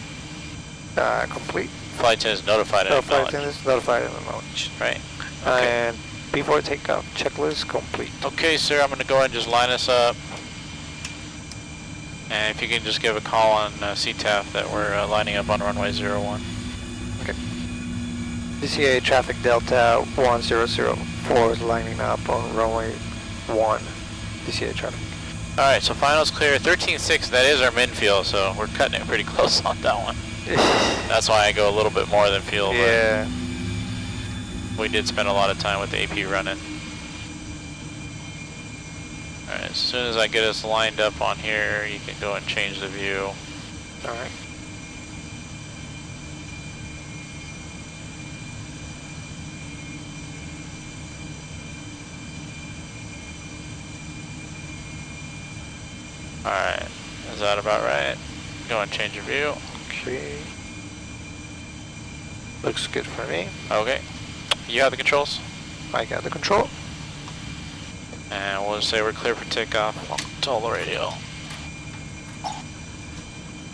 Speaker 1: Complete.
Speaker 2: Flight attendant is notified and
Speaker 1: Flight
Speaker 2: acknowledged.
Speaker 1: attendant is notified and acknowledged.
Speaker 2: Right. Okay.
Speaker 1: And before takeoff checklist complete.
Speaker 2: Okay, sir, I'm going to go ahead and just line us up. And if you can just give a call on CTAF that we're lining up on runway 01.
Speaker 1: Okay. DCA traffic Delta 1004 is lining up on runway 1. DCA traffic.
Speaker 2: Alright, so finals clear, 13.6, that is our min fuel, so we're cutting it pretty close on that one. That's why I go a little bit more than fuel.
Speaker 1: Yeah.
Speaker 2: We did spend a lot of time with the AP running. Alright, as soon as I get us lined up on here, you can go and change the view.
Speaker 1: Alright.
Speaker 2: Alright, is that about right? Go and change your view.
Speaker 1: Okay. Looks good for me.
Speaker 2: Okay. You have the controls?
Speaker 1: I got the control.
Speaker 2: And we'll just say we're clear for takeoff. Tell the radio.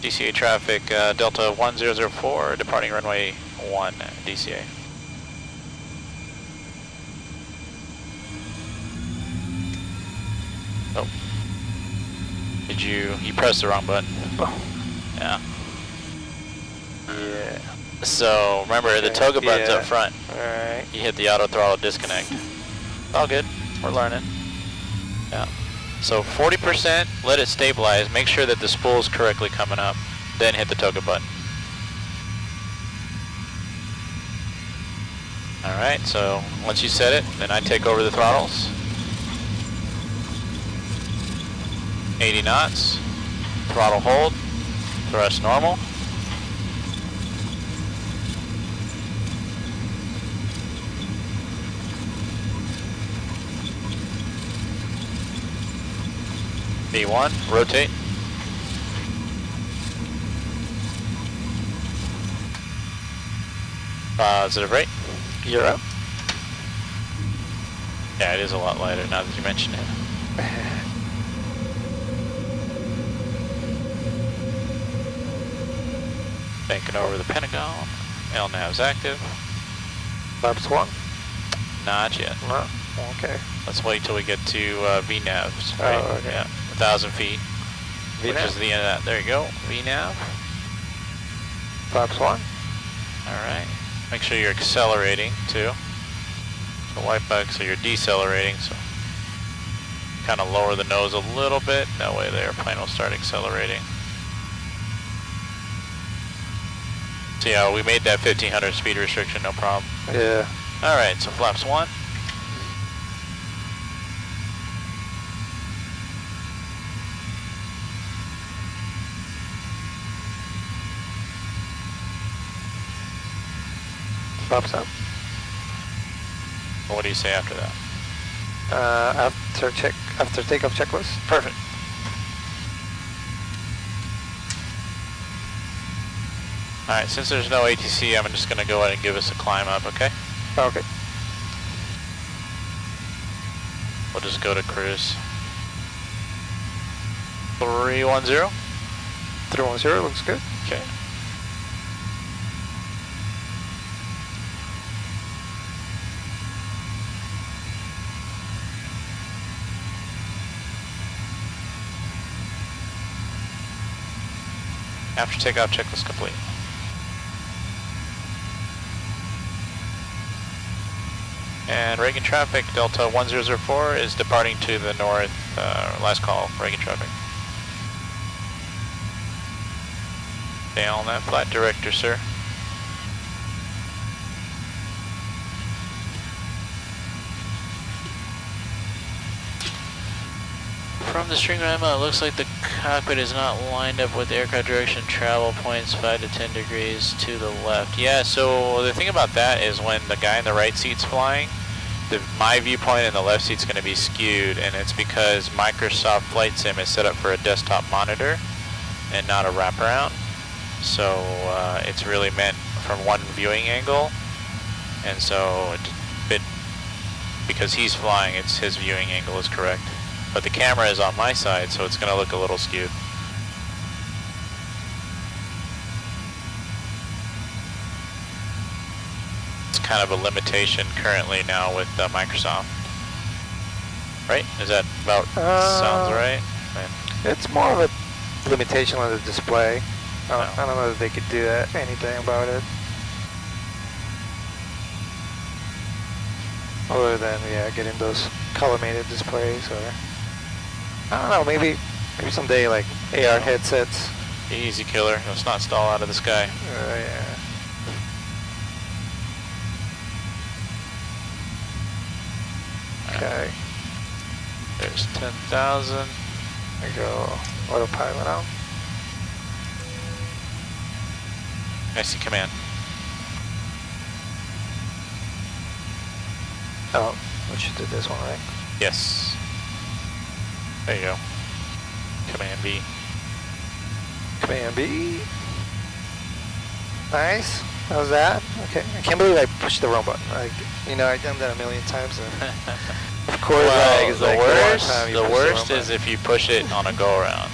Speaker 2: DCA traffic, Delta 1004, departing runway 1, DCA. Oh. Did you pressed the wrong button.
Speaker 1: Oh.
Speaker 2: Yeah.
Speaker 1: Yeah.
Speaker 2: So remember, the toga button's up front.
Speaker 1: Alright.
Speaker 2: You hit the auto throttle disconnect. All good, we're learning. Yeah. So 40%, let it stabilize, make sure that the spool's correctly coming up, then hit the toga button. Alright, so once you set it, then I take over the throttles. 80 knots, throttle hold, thrust normal. V1, rotate. Positive rate.
Speaker 1: You're up.
Speaker 2: Yeah, it is a lot lighter now that you mention it. Banking over the Pentagon. LNAV's active.
Speaker 1: Flaps 1?
Speaker 2: Not yet.
Speaker 1: No. Okay.
Speaker 2: Let's wait till we get to VNAVs. Right?
Speaker 1: Oh, okay.
Speaker 2: Yeah, 1,000 feet.
Speaker 1: VNAV.
Speaker 2: Which is the end of that. There you go. VNAV.
Speaker 1: Flaps 1?
Speaker 2: Alright. Make sure you're accelerating too. So white back, so you're decelerating, so kind of lower the nose a little bit. That way the airplane will start accelerating. So yeah, we made that 1500 speed restriction, no problem.
Speaker 1: Yeah.
Speaker 2: Alright, so flaps 1.
Speaker 1: Flaps up.
Speaker 2: What do you say after that?
Speaker 1: After takeoff checklist.
Speaker 2: Perfect. Alright, since there's no ATC, I'm just going to go ahead and give us a climb up, okay?
Speaker 1: Okay.
Speaker 2: We'll just go to cruise. 310?
Speaker 1: 310 looks good.
Speaker 2: Okay. After takeoff checklist complete. And Reagan traffic, Delta 1004 is departing to the north, last call, Reagan traffic. Stay on that flight director, sir. From the stringorama, it looks like the cockpit is not lined up with aircraft direction travel points 5 to 10 degrees to the left. Yeah, so the thing about that is when the guy in the right seat's flying, my viewpoint in the left seat's going to be skewed, and it's because Microsoft Flight Sim is set up for a desktop monitor and not a wraparound. So it's really meant from one viewing angle, and so because he's flying, his viewing angle is correct. But the camera is on my side, so it's going to look a little skewed. It's kind of a limitation currently now with Microsoft. Right? Is that about sounds right?
Speaker 1: It's more of a limitation on the display. I don't know if they could do that, anything about it. Other than, yeah, getting those collimated displays, or I don't know, maybe someday like AR headsets.
Speaker 2: Easy killer. Let's not stall out of the sky.
Speaker 1: Yeah. Okay.
Speaker 2: There's 10,000.
Speaker 1: There we go. Autopilot out.
Speaker 2: I see command.
Speaker 1: Oh, we should do this one, right?
Speaker 2: Yes. There you go. Command V.
Speaker 1: Command B. Nice. How's that? Okay. I can't believe I pushed the wrong button. Like, you know, I've done that a million times. And of course,
Speaker 2: well,
Speaker 1: the
Speaker 2: the worst is if you push it on a go around.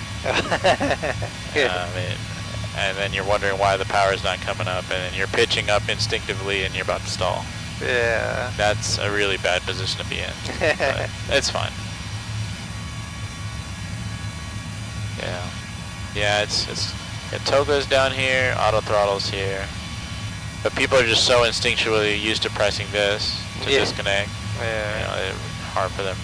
Speaker 2: And then you're wondering why the power's not coming up, and then you're pitching up instinctively, and you're about to stall.
Speaker 1: Yeah.
Speaker 2: That's a really bad position to be in. But it's fine. Yeah. Yeah, toe goes down here, auto throttle's here. But people are just so instinctually used to pressing this to disconnect.
Speaker 1: Yeah.
Speaker 2: You know, it's hard for them.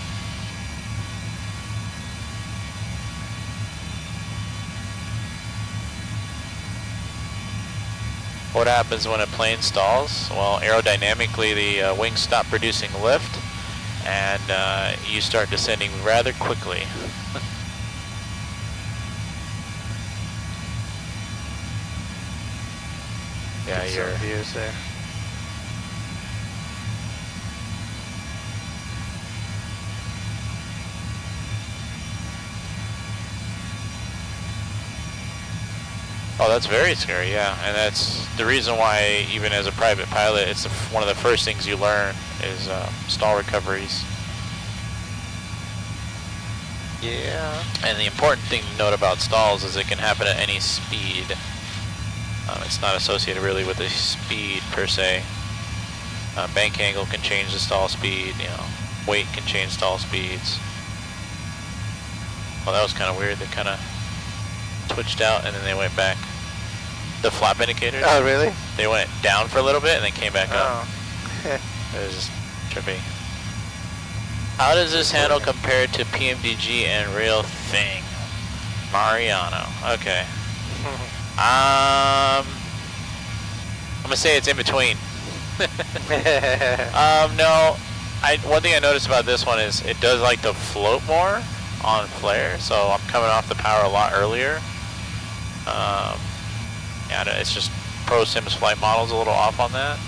Speaker 2: What happens when a plane stalls? Well, aerodynamically, the wings stop producing lift, and you start descending rather quickly. Yeah,
Speaker 1: your views there.
Speaker 2: Oh, that's very scary, yeah. And that's the reason why, even as a private pilot, it's one of the first things you learn is stall recoveries.
Speaker 1: Yeah.
Speaker 2: And the important thing to note about stalls is it can happen at any speed. It's not associated really with the speed per se. Bank angle can change the stall speed, you know, weight can change stall speeds. Well, that was kind of weird. They kind of twitched out and then they went back. The flap indicators.
Speaker 1: Oh, really?
Speaker 2: They went down for a little bit and then came back up.
Speaker 1: Oh.
Speaker 2: It was just trippy. How does this handle compare to PMDG and Real Thing? Mariano. Okay. I'm gonna say it's in between. No. One thing I noticed about this one is it does like to float more on flare, so I'm coming off the power a lot earlier. Yeah, it's just ProSim's flight model's a little off on that.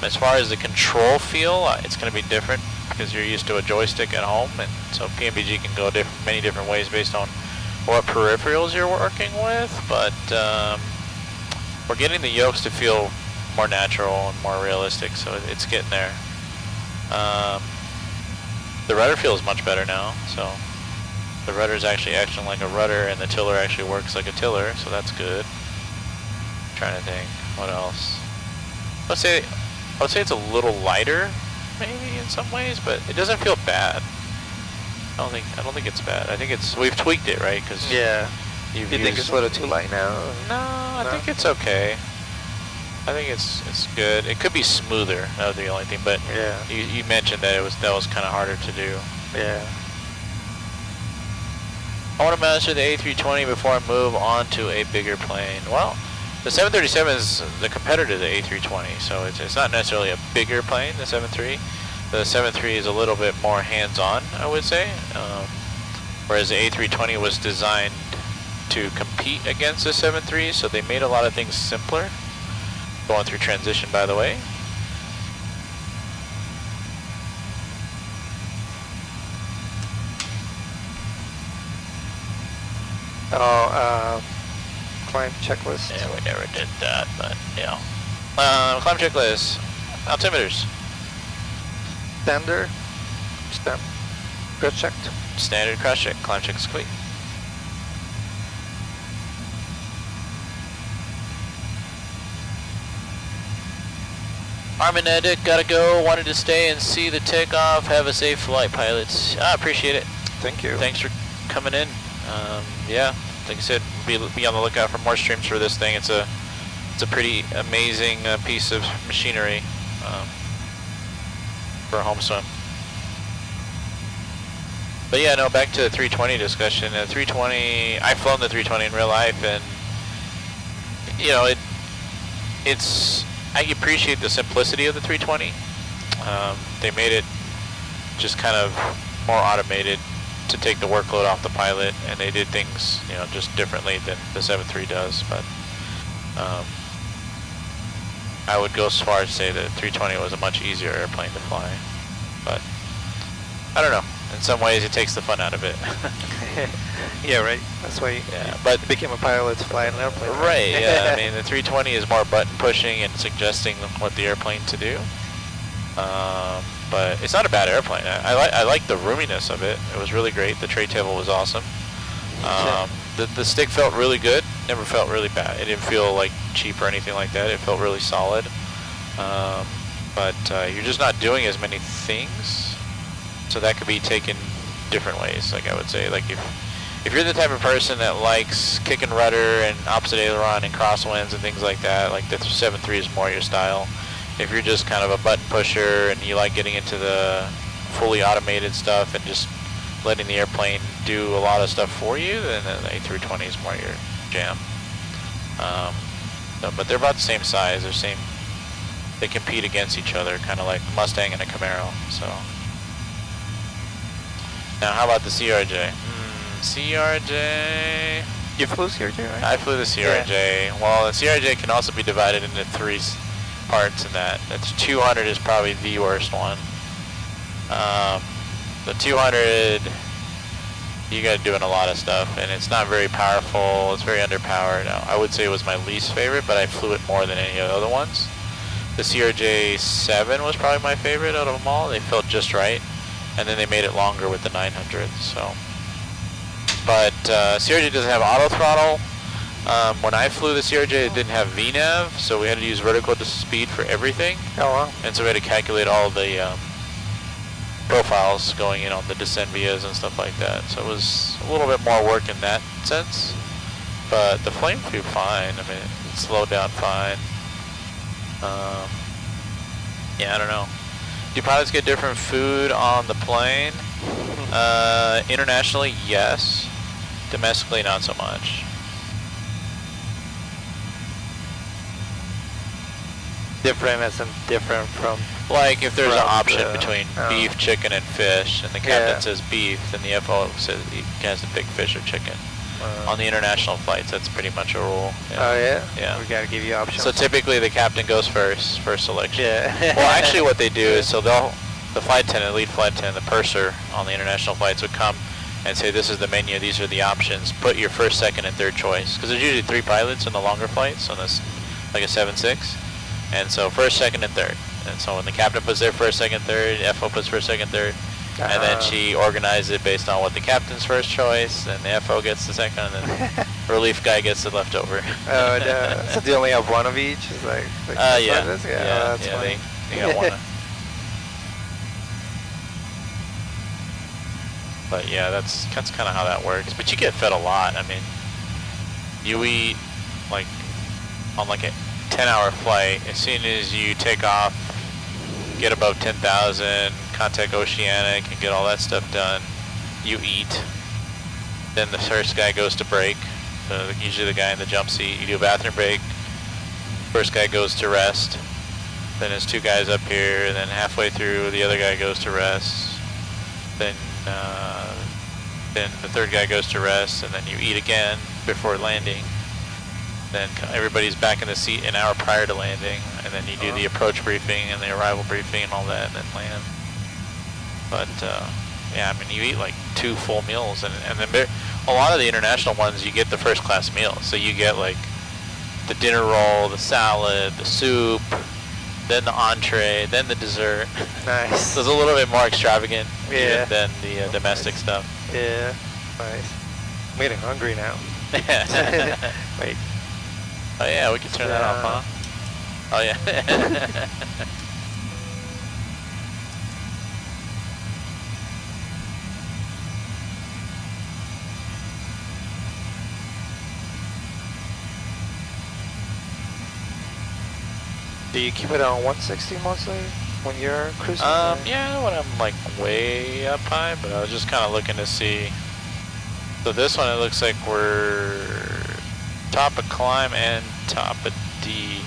Speaker 2: As far as the control feel, it's going to be different because you're used to a joystick at home, and so PMBG can go many different ways based on what peripherals you're working with, but we're getting the Yokes to feel more natural and more realistic, so it's getting there. The rudder feels much better now, so the rudder's actually acting like a rudder, and the tiller actually works like a tiller, so that's good. I'm trying to think, what else? I would say it's a little lighter, maybe in some ways, but it doesn't feel bad. I don't think it's bad. I think we've tweaked it, right? Cause
Speaker 1: yeah. You think it's a little too light now?
Speaker 2: No, I think it's okay. I think it's good. It could be smoother. That was the only thing. But
Speaker 1: yeah,
Speaker 2: you mentioned that that was kind of harder to do.
Speaker 1: Yeah.
Speaker 2: I want to master the A320 before I move on to a bigger plane. Well, the 737 is the competitor to the A320, so it's not necessarily a bigger plane, the 737. The 737 is a little bit more hands-on, I would say, whereas the A320 was designed to compete against the 737, so they made a lot of things simpler. Going through transition, by the way.
Speaker 1: Oh, climb checklist.
Speaker 2: Yeah, we never did that, but yeah. Climb checklist. Altimeters.
Speaker 1: Standard. Cross checked.
Speaker 2: Standard cross check. Climb check is complete. Arminedic, gotta go. Wanted to stay and see the takeoff. Have a safe flight, pilots. I appreciate it.
Speaker 1: Thank you.
Speaker 2: Thanks for coming in. Yeah, like I said, be on the lookout for more streams for this thing. It's a pretty amazing piece of machinery for a home swim. But yeah, no, back to the 320 discussion. 320, I've flown the 320 in real life, and you know, I appreciate the simplicity of the 320. They made it just kind of more automated to take the workload off the pilot, and they did things, you know, just differently than the 7.3 does. But I would go as far as to say that 320 was a much easier airplane to fly. But I don't know. In some ways, it takes the fun out of it.
Speaker 1: Yeah, right. That's why you became a pilot to fly an airplane.
Speaker 2: Right, yeah. I mean, the 320 is more button pushing and suggesting what the airplane to do. But it's not a bad airplane. I like the roominess of it. It was really great. The tray table was awesome. The stick felt really good. Never felt really bad. It didn't feel like cheap or anything like that. It felt really solid. But you're just not doing as many things. So that could be taken different ways, like I would say. Like if you're the type of person that likes kick and rudder and opposite aileron and crosswinds and things like that, like the 7.3 is more your style. If you're just kind of a button pusher and you like getting into the fully automated stuff and just letting the airplane do a lot of stuff for you, then the A320 is more your jam. But they're about the same size. They compete against each other, kind of like Mustang and a Camaro. So now, how about the CRJ? CRJ.
Speaker 1: You flew CRJ, right?
Speaker 2: I flew the CRJ. Yeah. Well, the CRJ can also be divided into 3 parts in that. The 200 is probably the worst one. The 200, you got doing a lot of stuff, and it's not very powerful. It's very underpowered. Now, I would say it was my least favorite, but I flew it more than any of the other ones. The CRJ-7 was probably my favorite out of them all. They felt just right, and then they made it longer with the 900. So, but CRJ doesn't have auto throttle. When I flew the CRJ, it didn't have VNAV, so we had to use vertical speed for everything.
Speaker 1: Oh, wow.
Speaker 2: And so we had to calculate all the profiles going in on the descent vias and stuff like that. So it was a little bit more work in that sense. But the flame flew fine. I mean, it slowed down fine. Yeah, I don't know. Do pilots get different food on the plane? Internationally, yes. Domestically, not so much.
Speaker 1: Different as in different from...
Speaker 2: Like if there's an option between beef, chicken, and fish, and the captain says beef, then the FO says he has to pick fish or chicken. On the international flights, that's pretty much a rule. Yeah.
Speaker 1: Oh yeah?
Speaker 2: Yeah.
Speaker 1: We gotta give you options.
Speaker 2: So typically the captain goes first selection.
Speaker 1: Yeah.
Speaker 2: Well, actually what they do is, so the flight attendant, lead flight attendant, the purser on the international flights would come and say, this is the menu, these are the options, put your first, second, and third choice. Because there's usually 3 pilots in the longer flights on this, like a 7.6. And so first, second, and third. And so when the captain puts their first, second, third, FO puts first, second, third, and then she organizes it based on what the captain's first choice, and the FO gets the second, and then relief guy gets the leftover.
Speaker 1: Oh, no. So they only have one of each? It's like
Speaker 2: yeah.
Speaker 1: Yeah,
Speaker 2: That's funny. They got one. But yeah, that's kind of how that works. But you get fed a lot. I mean, you eat like on like a 10-hour flight. As soon as you take off, get above 10,000, contact Oceanic, and get all that stuff done, you eat. Then the first guy goes to break. Usually the guy in the jump seat. You do a bathroom break. First guy goes to rest. Then there's 2 guys up here. And then halfway through, the other guy goes to rest. Then the third guy goes to rest, and then you eat again before landing. Then everybody's back in the seat an hour prior to landing, and then you do the approach briefing and the arrival briefing and all that, and then land. But yeah, I mean, you eat like 2 full meals, and then a lot of the international ones, you get the first class meal. So you get like the dinner roll, the salad, the soup, then the entree, then the dessert.
Speaker 1: Nice.
Speaker 2: So it's a little bit more extravagant than the domestic
Speaker 1: nice.
Speaker 2: stuff.
Speaker 1: Yeah, nice. I'm getting hungry now. Wait.
Speaker 2: Oh yeah, we can turn that off, huh? Oh yeah.
Speaker 1: Do you keep it on 160 mostly when you're cruising?
Speaker 2: Yeah, when I'm like way up high, but I was just kind of looking to see. So this one, it looks like we're top of climb and top of D.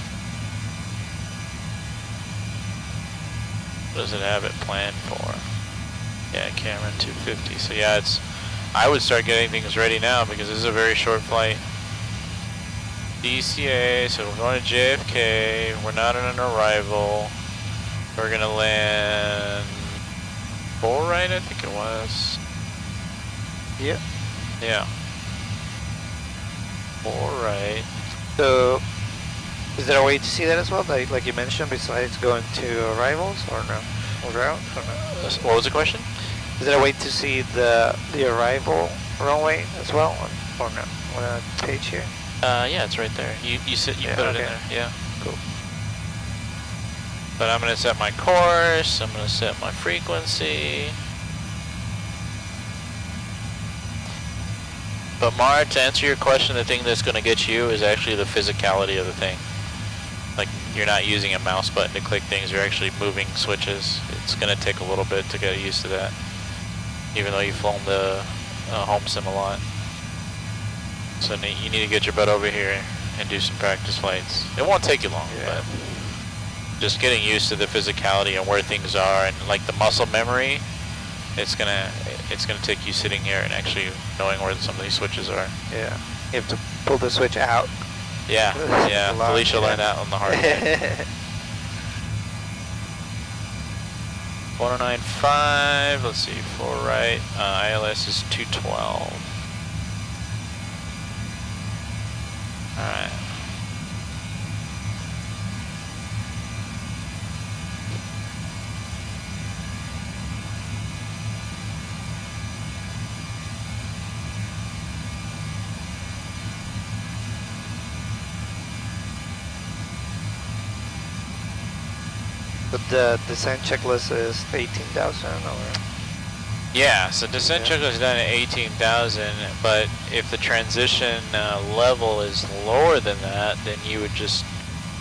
Speaker 2: What does it have it planned for? Yeah, Cameron 250. So yeah, I would start getting things ready now because this is a very short flight. DCA, so we're going to JFK. We're not on an arrival. We're gonna land 4 right, I think it was.
Speaker 1: Yeah.
Speaker 2: Yeah. 4 right.
Speaker 1: So, is there a way to see that as well, like you mentioned, besides going to arrivals or no? Or route or no?
Speaker 2: What was the question?
Speaker 1: Is there a way to see the arrival runway as well, or no? On a page here?
Speaker 2: Yeah, it's right there. You put it in there. Yeah.
Speaker 1: Cool.
Speaker 2: But I'm gonna set my course. I'm gonna set my frequency. But Mar, to answer your question, the thing that's gonna get you is actually the physicality of the thing. Like, you're not using a mouse button to click things, you're actually moving switches. It's gonna take a little bit to get used to that, even though you've flown the home sim a lot. So you need to get your butt over here and do some practice flights. It won't take you long, but just getting used to the physicality and where things are and like the muscle memory, it's gonna take you sitting here and actually knowing where some of these switches are.
Speaker 1: Yeah, you have to pull the switch out.
Speaker 2: Yeah, yeah. Felicia learned that on the hard way. 1095. Let's see, 4 right. ILS is 212. All right.
Speaker 1: But the descent checklist is 18,000 or?
Speaker 2: Yeah, so descent checklist is done at 18,000, but if the transition level is lower than that, then you would just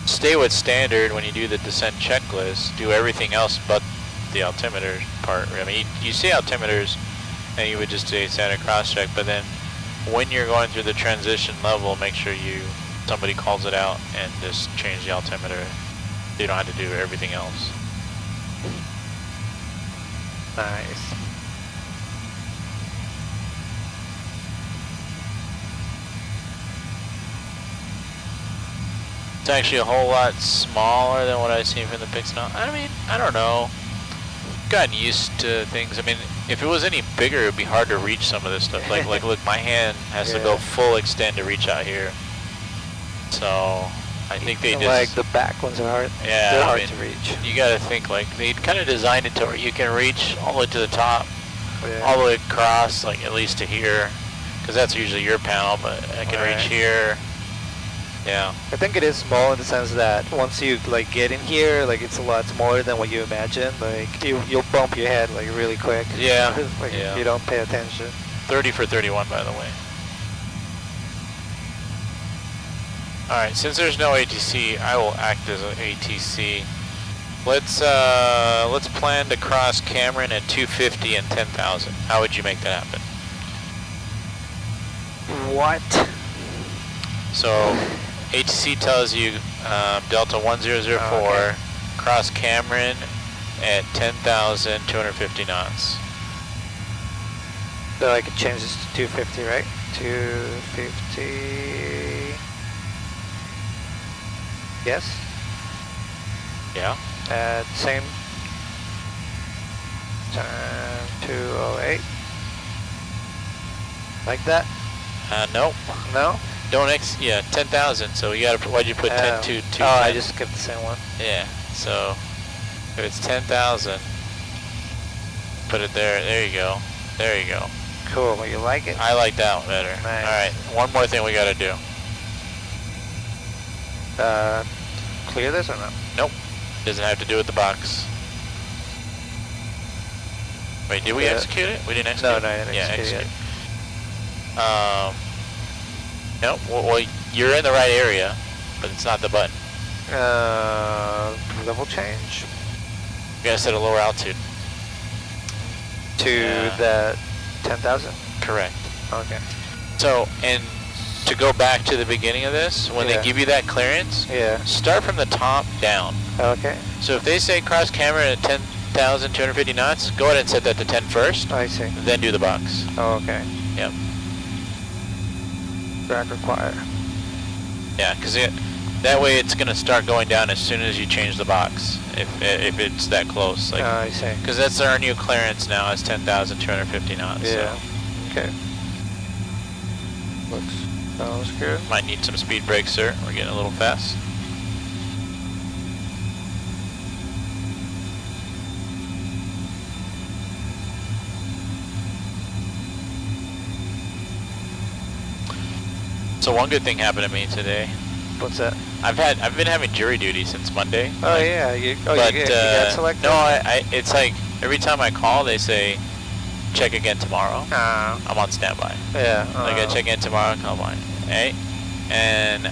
Speaker 2: stay with standard when you do the descent checklist, do everything else but the altimeter part. I mean, you see altimeters and you would just do standard cross check, but then when you're going through the transition level, make sure somebody calls it out and just change the altimeter. You don't have to do everything else.
Speaker 1: Nice.
Speaker 2: It's actually a whole lot smaller than what I've seen from the pics now. I mean, I don't know. Gotten used to things. I mean, if it was any bigger, it would be hard to reach some of this stuff. Like look, my hand has to go full extend to reach out here. So I think they just
Speaker 1: like the back ones are hard.
Speaker 2: Yeah,
Speaker 1: they're hard to reach.
Speaker 2: You got to think like they kind of designed it to where you can reach all the way to the top, all the way across, like at least to here, because that's usually your panel. But I can reach here. Yeah.
Speaker 1: I think it is small in the sense that once you like get in here, like it's a lot smaller than what you imagine. Like you'll bump your head like really quick.
Speaker 2: Yeah.
Speaker 1: Like you don't pay attention.
Speaker 2: 30 for 31, by the way. All right, since there's no ATC, I will act as an ATC. Let's plan to cross Cameron at 250 and 10,000. How would you make that happen?
Speaker 1: What?
Speaker 2: So ATC tells you Delta 1004, cross Cameron at 10,250 knots.
Speaker 1: So I could change this to 250, right? 250. Yes?
Speaker 2: Yeah.
Speaker 1: Same time, 208. Like that?
Speaker 2: Nope.
Speaker 1: No?
Speaker 2: Don't yeah, 10,000. So you gotta, why'd you put 10 to
Speaker 1: Oh, I just kept the same one.
Speaker 2: Yeah, so if it's 10,000, put it there. There you go. There you go.
Speaker 1: Cool. Well, you like it?
Speaker 2: I like that one better.
Speaker 1: Nice.
Speaker 2: All right, one more thing we gotta do.
Speaker 1: Clear this or not?
Speaker 2: Nope. Doesn't have to do with the box. Wait, did we execute it? We didn't execute it?
Speaker 1: No, I didn't execute it.
Speaker 2: Nope. Well, you're in the right area, but it's not the button.
Speaker 1: level change?
Speaker 2: You gotta set a lower altitude.
Speaker 1: To the 10,000?
Speaker 2: Correct.
Speaker 1: Okay.
Speaker 2: So, and to go back to the beginning of this, when they give you that clearance, start from the top down.
Speaker 1: Okay.
Speaker 2: So if they say cross camera at 10,250 knots, go ahead and set that to 10 first.
Speaker 1: I see.
Speaker 2: Then do the box.
Speaker 1: Oh, okay.
Speaker 2: Yep.
Speaker 1: Drag require.
Speaker 2: Yeah, because that way it's going to start going down as soon as you change the box, if it's that close. Like,
Speaker 1: I see. Because
Speaker 2: that's our new clearance now, is 10,250 knots.
Speaker 1: Yeah.
Speaker 2: So.
Speaker 1: Okay. Sounds good.
Speaker 2: Might need some speed brakes, sir. We're getting a little fast. So one good thing happened to me today.
Speaker 1: What's that?
Speaker 2: I've been having jury duty since Monday.
Speaker 1: Oh yeah, you got selected?
Speaker 2: No, it's like every time I call, they say, check again tomorrow. I'm on standby.
Speaker 1: Yeah.
Speaker 2: Like I check in tomorrow, come on. Hey, and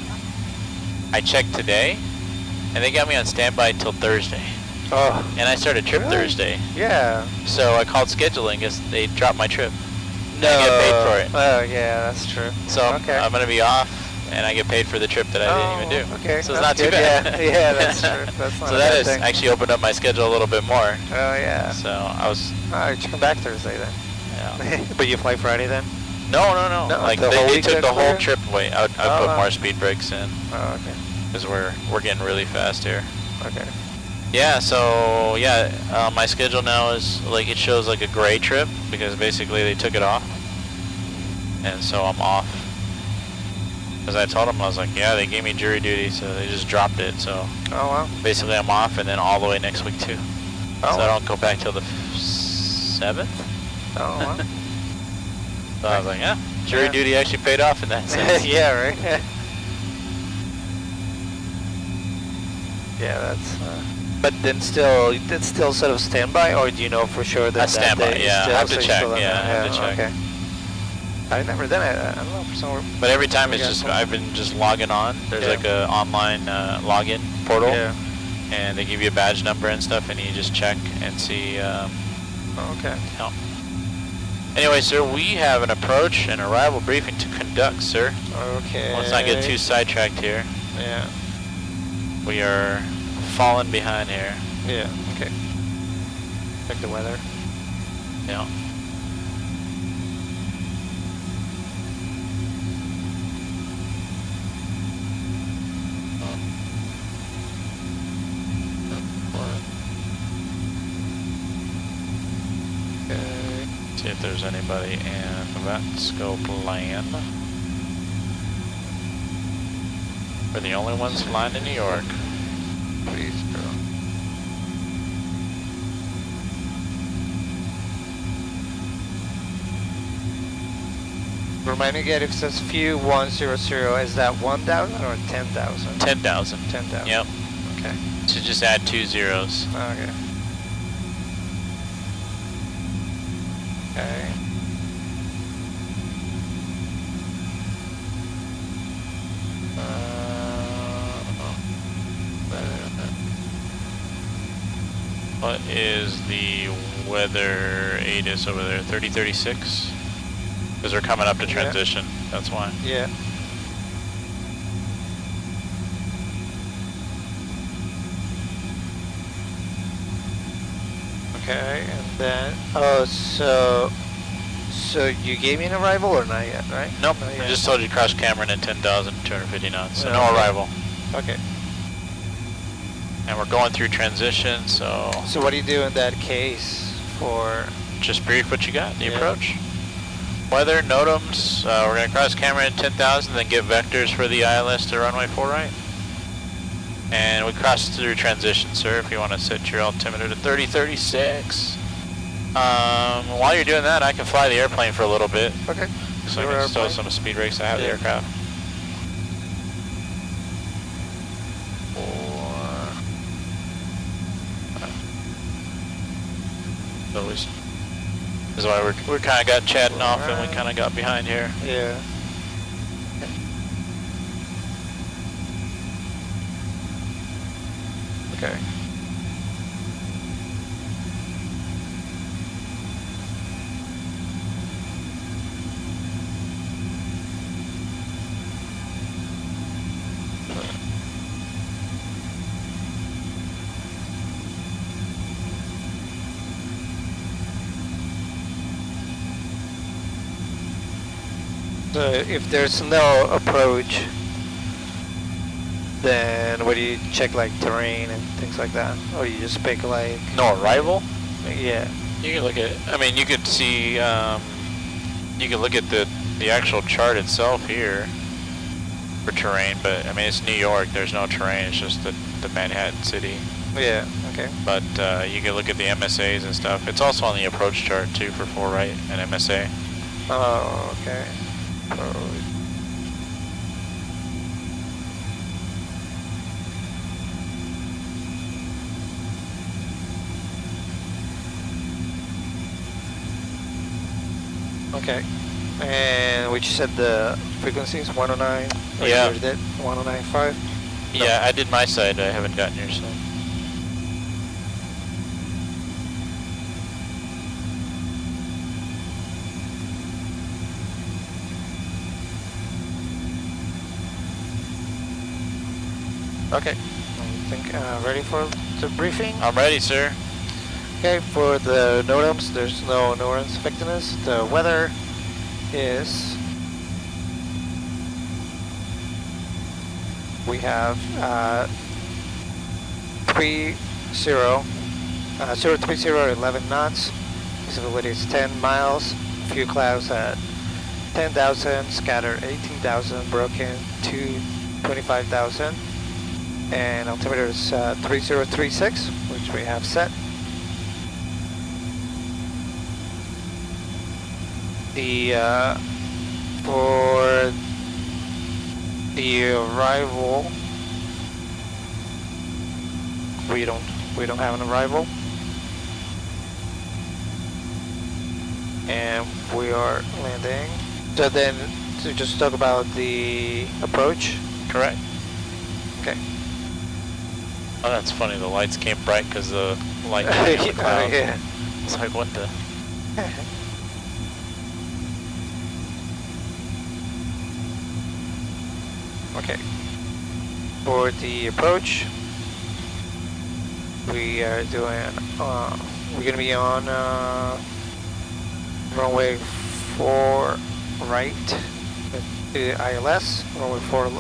Speaker 2: I checked today, and they got me on standby till Thursday.
Speaker 1: Oh.
Speaker 2: And I started trip Thursday.
Speaker 1: Yeah.
Speaker 2: So I called scheduling, because they dropped my trip. No. I get paid for it.
Speaker 1: Oh yeah, that's true.
Speaker 2: So I'm gonna be off, and I get paid for the trip that I didn't even do.
Speaker 1: Okay.
Speaker 2: So it's not too bad.
Speaker 1: Yeah, that's true. That's not
Speaker 2: so that has actually opened up my schedule a little bit more.
Speaker 1: Oh yeah.
Speaker 2: So I was.
Speaker 1: Oh, you should come back Thursday then.
Speaker 2: Yeah.
Speaker 1: But you fly Friday then?
Speaker 2: No. Like they took the whole trip away. I put more speed brakes in.
Speaker 1: Oh, okay.
Speaker 2: Because we're getting really fast here.
Speaker 1: Okay.
Speaker 2: Yeah. So my schedule now is like it shows like a gray trip because basically they took it off, and so I'm off. Because I told them, I was like, yeah, they gave me jury duty, so they just dropped it. So basically I'm off, and then all the way next week too. So I don't go back till the 7th.
Speaker 1: Oh wow.
Speaker 2: So I was like, yeah, jury duty actually paid off in that sense.
Speaker 1: Yeah, right. Yeah, that's. But then it's still sort of standby, or do you know for sure that
Speaker 2: standby?
Speaker 1: Yeah,
Speaker 2: I have to check. Yeah, I have to check.
Speaker 1: Okay. I've never done it. I don't know for somewhere.
Speaker 2: But every time it's just I've been just logging on. There's like a online login portal, and they give you a badge number and stuff, and you just check and see.
Speaker 1: Okay.
Speaker 2: Anyway, sir, we have an approach and arrival briefing to conduct, sir.
Speaker 1: Okay.
Speaker 2: Let's not get too sidetracked here.
Speaker 1: Yeah.
Speaker 2: We are falling behind here.
Speaker 1: Yeah. Okay. Check the weather.
Speaker 2: Yeah. See if there's anybody in that scope land. We're the only ones flying to New York.
Speaker 1: Please, girl. Remind me again, if it says few 100, is that 1,000 or 10,000?
Speaker 2: 10,000.
Speaker 1: 10,000.
Speaker 2: Yep.
Speaker 1: Okay.
Speaker 2: So just add 2 zeros.
Speaker 1: Okay. Okay.
Speaker 2: What is the weather ATIS over there? 3036? Because they're coming up to transition. That's why.
Speaker 1: Yeah. Okay, and then so you gave me an arrival or not yet, right?
Speaker 2: Nope. I just told you to cross Cameron at 10,250 knots. So no arrival.
Speaker 1: Okay.
Speaker 2: And we're going through transition, so.
Speaker 1: So what do you do in that case for?
Speaker 2: Just brief what you got. The approach. Weather, NOTAMs. We're gonna cross Cameron at 10,000, then get vectors for the ILS to runway 4 right. And we cross through transition, sir, if you want to set your altimeter to 3036. While you're doing that, I can fly the airplane for a little bit.
Speaker 1: Okay.
Speaker 2: So I can stow some speed brakes I have the aircraft. So this is why we're kind of got chatting off and we kind of got behind here.
Speaker 1: Yeah. Okay. So if there's no approach, then what do you check, like terrain and things like that? Or you just pick like...
Speaker 2: No arrival?
Speaker 1: Yeah.
Speaker 2: You can look at, I mean, you could see, you can look at the actual chart itself here for terrain, but I mean, it's New York, there's no terrain, it's just the Manhattan city.
Speaker 1: Yeah, okay.
Speaker 2: But you can look at the MSAs and stuff. It's also on the approach chart too for 4 right and MSA.
Speaker 1: Oh, okay. Okay. And which said the frequencies 109?
Speaker 2: Yeah.
Speaker 1: You did 109.5?
Speaker 2: Yeah, no. I did my side. I haven't gotten your side.
Speaker 1: Okay. I think ready for the briefing?
Speaker 2: I'm ready, sir.
Speaker 1: Okay, for the NOTAMs, there's no NOTAMs affecting us. The weather is... We have 030 at 11 knots. Visibility is 10 miles. Few clouds at 10,000. Scattered 18,000. Broken to 25,000. And altimeter is 3036, which we have set. The for the arrival, we don't have an arrival, and we are landing. So then, to just talk about the approach.
Speaker 2: Correct.
Speaker 1: Okay.
Speaker 2: Oh, that's funny. The lights came bright because the light came from the cloud.
Speaker 1: Yeah.
Speaker 2: It's like, what the?
Speaker 1: Okay. For the approach, we are doing. We're gonna be on runway 4 right to the ILS. Runway 4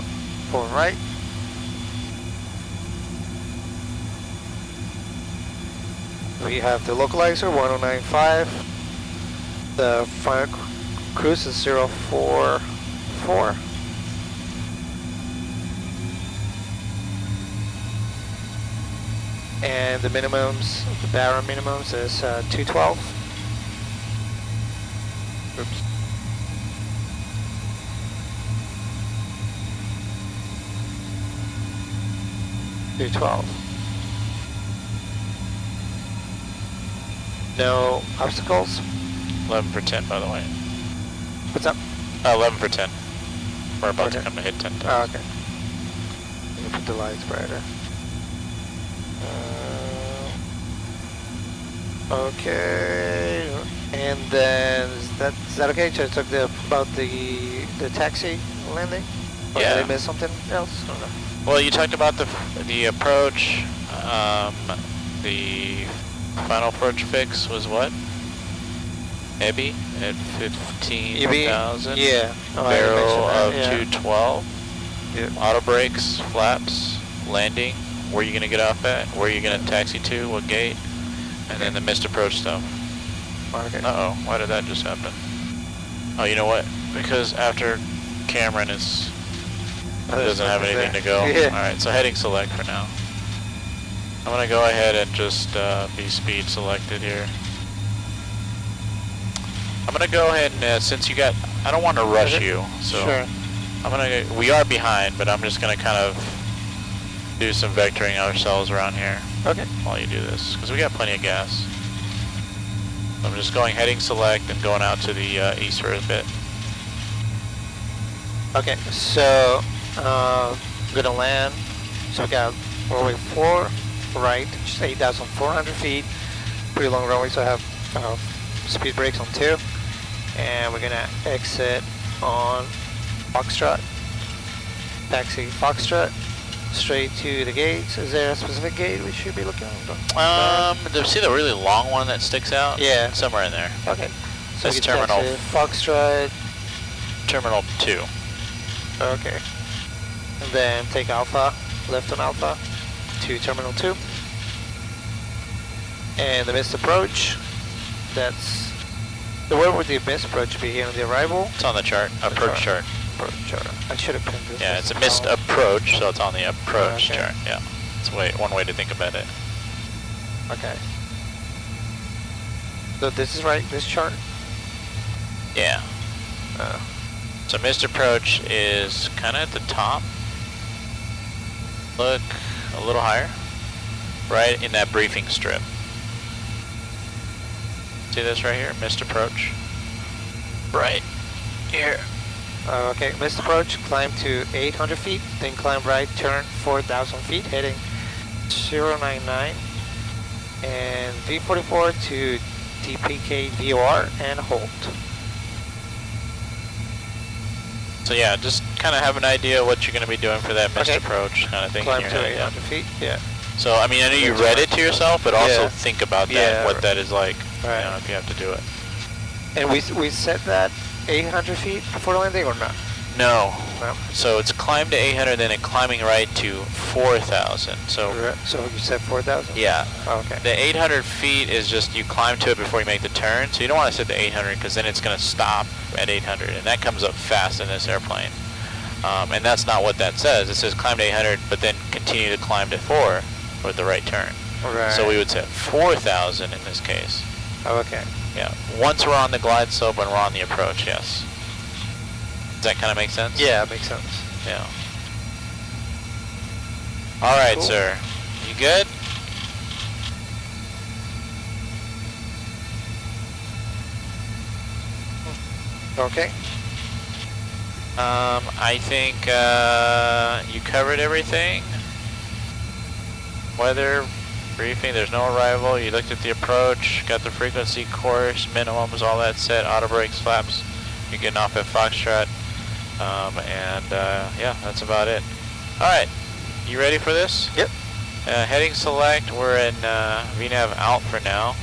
Speaker 1: right. We have the localizer 1095. The final cruise is 044. And the minimums, the barrel minimums is 212. Oops. No obstacles.
Speaker 2: 11 for 10, by the way.
Speaker 1: What's up?
Speaker 2: 11 for 10. We're about to come to hit 10 times.
Speaker 1: Oh, okay. Let me put the lights brighter. Okay, and then is that okay? So I talk about the taxi landing. Or
Speaker 2: Yeah.
Speaker 1: did I miss something else? Or no?
Speaker 2: Well, you talked about the approach. The final approach fix was what? EBI at 15,000.
Speaker 1: Yeah. Oh,
Speaker 2: Barrel of
Speaker 1: yeah.
Speaker 2: 212.
Speaker 1: Yeah.
Speaker 2: Auto brakes, flaps, landing. Where are you gonna get off at? Where are you gonna taxi to? What gate? And then the missed approach stuff.
Speaker 1: Okay.
Speaker 2: Uh-oh, why did that just happen? Oh, you know what? Because after Cameron doesn't have anything to go.
Speaker 1: Yeah.
Speaker 2: Alright, so heading select for now. I'm gonna go ahead and just be speed selected here. I'm gonna go ahead and since you got, I don't want to rush you, so
Speaker 1: sure.
Speaker 2: we are behind, but I'm just gonna kind of do some vectoring ourselves around here.
Speaker 1: Okay.
Speaker 2: While you do this, because we got plenty of gas. I'm just going heading select and going out to the east for a bit.
Speaker 1: Okay, so I'm gonna land. So we got runway 4 right, just 8,400 feet. Pretty long runway, so I have speed brakes on 2. And we're gonna exit on Foxtrot. Taxi Foxtrot. Straight to the gates. Is there a specific gate we should be looking at?
Speaker 2: See the really long one that sticks out?
Speaker 1: Yeah.
Speaker 2: Somewhere in there.
Speaker 1: Okay. So
Speaker 2: This
Speaker 1: we can
Speaker 2: terminal.
Speaker 1: Foxtrot.
Speaker 2: terminal 2.
Speaker 1: Okay. And then take alpha, left on alpha, to terminal 2. And the missed approach, that's... Where would the missed approach be? Here on the arrival?
Speaker 2: It's on the chart, approach chart.
Speaker 1: Approach chart. I should have pinned this.
Speaker 2: Yeah, it's a missed approach, so it's on the approach chart, yeah. It's one way to think about it.
Speaker 1: Okay. So this is right, this chart?
Speaker 2: Yeah. So missed approach is kind of at the top. Look a little higher. Right in that briefing strip. See this right here? Missed approach. Right here.
Speaker 1: Okay, missed approach, climb to 800 feet, then climb right, turn 4,000 feet, heading 099, and V44 to TPK VOR and hold.
Speaker 2: So yeah, just kind of have an idea what you're going to be doing for that missed approach kind of thing.
Speaker 1: Climb to 800 feet, yeah.
Speaker 2: So I mean, I know you read it to yourself, but also think about that, what that is like, you know, if you have to do it.
Speaker 1: And we set that 800 feet before landing or not?
Speaker 2: No. So it's climb to 800, then it climbing right to 4,000. So
Speaker 1: you said 4,000?
Speaker 2: Yeah.
Speaker 1: Okay.
Speaker 2: The 800 feet is just you climb to it before you make the turn. So you don't want to set the 800 because then it's going to stop at 800, and that comes up fast in this airplane. And that's not what that says. It says climb to 800, but then continue to climb to 4 with the right turn.
Speaker 1: Right.
Speaker 2: So we would set 4,000 in this case.
Speaker 1: Oh, okay.
Speaker 2: Yeah. Once we're on the glide slope and we're on the approach, yes. Does that kind of make sense?
Speaker 1: Yeah, it makes sense.
Speaker 2: Yeah. All right,
Speaker 1: Cool.
Speaker 2: sir. You good?
Speaker 1: Okay.
Speaker 2: I think you covered everything. Weather briefing, there's no arrival. You looked at the approach, got the frequency, course, minimums, all that set, auto brakes, flaps. You're getting off at Foxtrot. Yeah, that's about it. All right, you ready for this?
Speaker 1: Yep.
Speaker 2: Heading select, we're in VNAV out for now.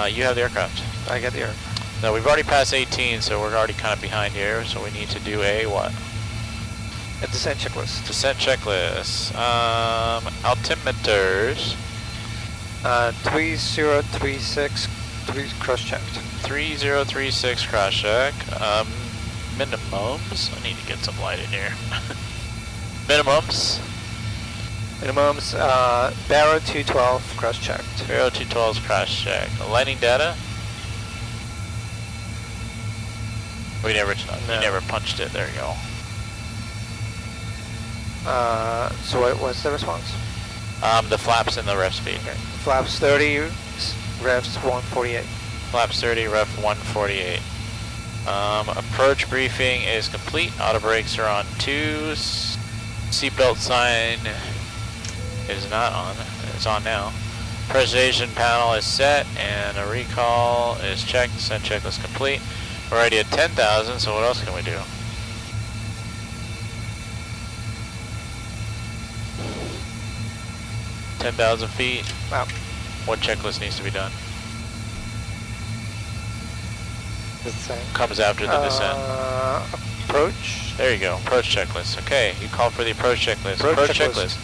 Speaker 2: You have the aircraft.
Speaker 1: I got the aircraft.
Speaker 2: No, we've already passed 18, so we're already kind of behind here, so we need to do a what?
Speaker 1: A descent checklist.
Speaker 2: Descent checklist. Altimeters.
Speaker 1: 3036 cross-checked.
Speaker 2: 3036 cross-check. Minimums. I need to get some light in here. Minimums.
Speaker 1: Minimums, Barrow 212 cross-checked.
Speaker 2: Barrow 212 cross-checked. Lightning data. We never, you never punched it. There you go.
Speaker 1: So what's the response?
Speaker 2: The flaps and the ref speed.
Speaker 1: Okay. Flaps 30, revs 148.
Speaker 2: Flaps 30, ref 148. Approach briefing is complete. Auto brakes are on 2. Seatbelt sign is not on. It's on now. Pressurization panel is set, and a recall is checked. Descent checklist complete. We're already at 10,000, so what else can we do? $10,000 feet.
Speaker 1: Wow.
Speaker 2: What checklist needs to be done?
Speaker 1: Descent.
Speaker 2: Comes after the descent.
Speaker 1: Approach.
Speaker 2: There you go. Approach checklist. Okay, you call for the approach checklist.
Speaker 1: Approach checklist.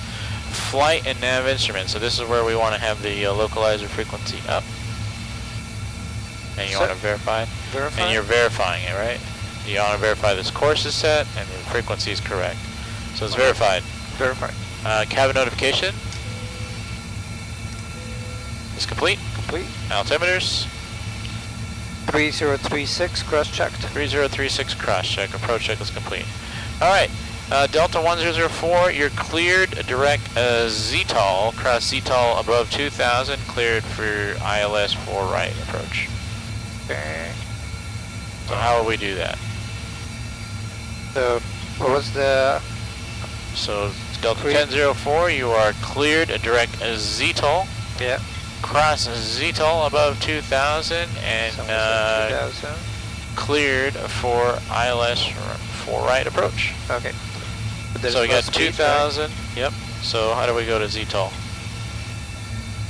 Speaker 2: Flight and nav instruments. So this is where we want to have the localizer frequency up. And you want to verify?
Speaker 1: Verify.
Speaker 2: And you're verifying it, right? You want to verify this course is set and the frequency is correct. So it's verified.
Speaker 1: Verified.
Speaker 2: Cabin notification is complete.
Speaker 1: Complete.
Speaker 2: Altimeters.
Speaker 1: 3036 cross-checked.
Speaker 2: 3036 cross-check. Approach check is complete. All right. Delta 1004, you're cleared direct ZTOL, cross ZTOL above 2000, cleared for ILS for right approach.
Speaker 1: Okay.
Speaker 2: So how will we do that?
Speaker 1: So what was the...
Speaker 2: So Delta 1004, you are cleared direct ZTOL.
Speaker 1: Yeah.
Speaker 2: Cross ZTOL above 2000 and
Speaker 1: 2000.
Speaker 2: Cleared for ILS for right approach.
Speaker 1: Okay.
Speaker 2: So we got 2000. Yep. So how do we go to ZTOL?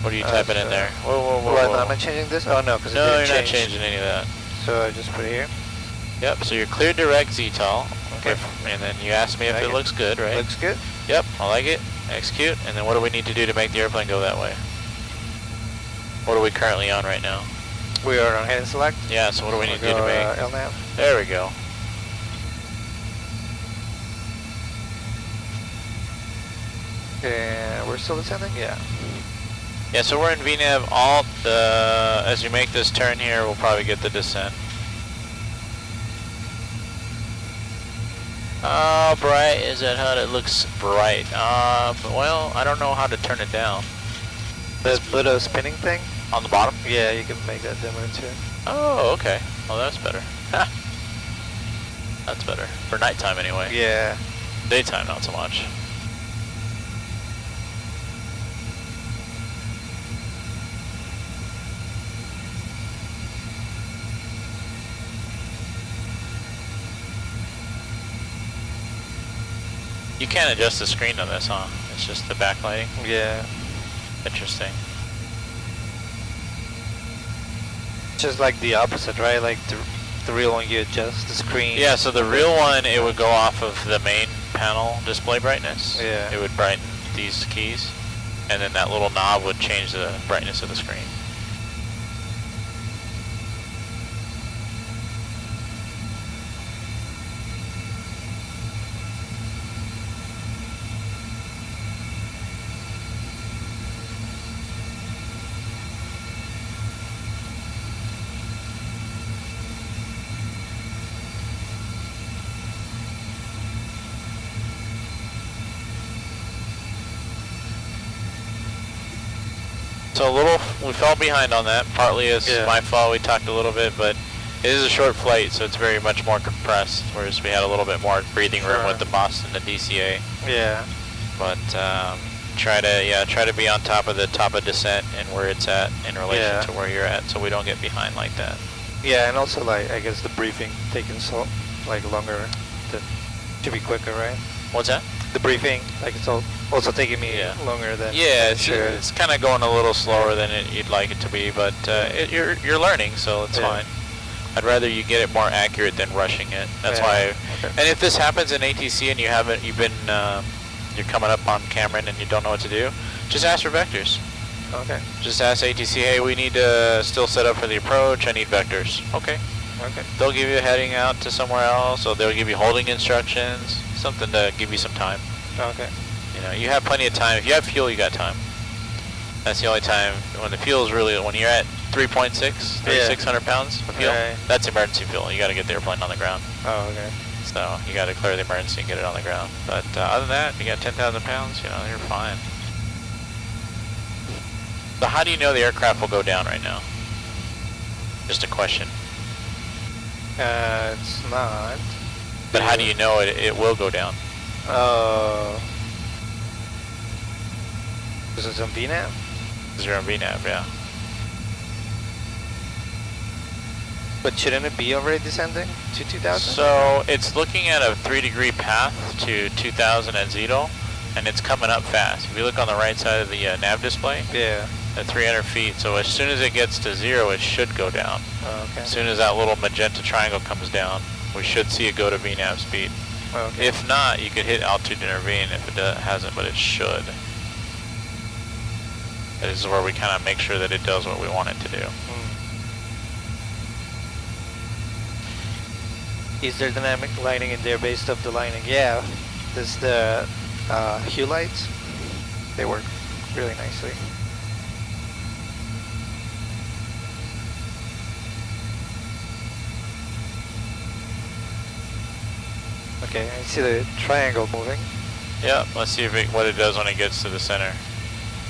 Speaker 2: What are you typing in there? Whoa, whoa, whoa,
Speaker 1: Well,
Speaker 2: whoa.
Speaker 1: am I changing this? Oh no, because
Speaker 2: no, you're not changing any of that.
Speaker 1: So I just put it here.
Speaker 2: Yep, so you're cleared direct ZTOL.
Speaker 1: Okay.
Speaker 2: And then you asked me if it looks good, right?
Speaker 1: Looks good.
Speaker 2: Yep, I like it. Execute. And then what do we need to do to make the airplane go that way? What are we currently on right now?
Speaker 1: We are on heading select.
Speaker 2: Yeah, so what do we need to do to make?
Speaker 1: LNAV.
Speaker 2: There we go.
Speaker 1: And we're still descending? Yeah.
Speaker 2: Yeah, so we're in VNAV Alt. As you make this turn here, we'll probably get the descent. How bright is that HUD? It looks bright. Well, I don't know how to turn it down.
Speaker 1: The little spinning thing?
Speaker 2: On the bottom?
Speaker 1: Yeah, you can make that dimmer too.
Speaker 2: Oh, okay. Oh, that's better. That's better. For nighttime anyway.
Speaker 1: Yeah.
Speaker 2: Daytime, not so much. You can't adjust the screen on this, huh? It's just the backlighting?
Speaker 1: Yeah.
Speaker 2: Interesting.
Speaker 1: Just like the opposite, right? Like the real one, you adjust the screen.
Speaker 2: Yeah, so the real one, it would go off of the main panel display brightness.
Speaker 1: Yeah.
Speaker 2: It would brighten these keys, and then that little knob would change the brightness of the screen. So we fell behind on that. Partly it's my fault, we talked a little bit, but it is a short flight, so it's very much more compressed, whereas we had a little bit more breathing room with the Boston, the DCA.
Speaker 1: Yeah.
Speaker 2: But try to be on top of descent and where it's at in relation to where you're at, so we don't get behind like that.
Speaker 1: Yeah, and also like I guess the briefing taking so like longer than to be quicker, right?
Speaker 2: What's that?
Speaker 1: The briefing, like it's also taking me longer than.
Speaker 2: Yeah, it's kind of going a little slower than you'd like it to be, but you're learning, so it's fine. I'd rather you get it more accurate than rushing it. That's why. Okay. And if this happens in ATC and you're coming up on Cameron and you don't know what to do, just ask for vectors.
Speaker 1: Okay.
Speaker 2: Just ask ATC, hey, we need to still set up for the approach. I need vectors. Okay.
Speaker 1: Okay.
Speaker 2: They'll give you a heading out to somewhere else, or they'll give you holding instructions, something to give you some time.
Speaker 1: Okay.
Speaker 2: You know, you have plenty of time. If you have fuel, you got time. That's the only time when the fuel is really, when you're at 3.6, 3,600 pounds of fuel, that's emergency fuel. You got to get the airplane on the ground.
Speaker 1: Oh, okay.
Speaker 2: So you got to clear the emergency and get it on the ground. But other than that, you got 10,000 pounds, you know, you're fine. So how do you know the aircraft will go down right now? Just a question.
Speaker 1: It's not.
Speaker 2: But how do you know it will go down?
Speaker 1: Is it on VNAV?
Speaker 2: Is it on VNAV, yeah.
Speaker 1: But shouldn't it be already descending to 2000?
Speaker 2: So it's looking at a 3-degree path to 2000 at ZTOL, and it's coming up fast. If you look on the right side of the nav display, at 300 feet, so as soon as it gets to 0, it should go down.
Speaker 1: Okay.
Speaker 2: As soon as that little magenta triangle comes down, we should see it go to VNAV speed.
Speaker 1: Okay.
Speaker 2: If not, you could hit altitude intervene if it hasn't, but it should. This is where we kind of make sure that it does what we want it to do.
Speaker 1: Is there dynamic lighting in there based off the lighting? Yeah. There's the hue lights. They work really nicely. Okay, I see the triangle moving.
Speaker 2: Yeah, let's see if what it does when it gets to the center.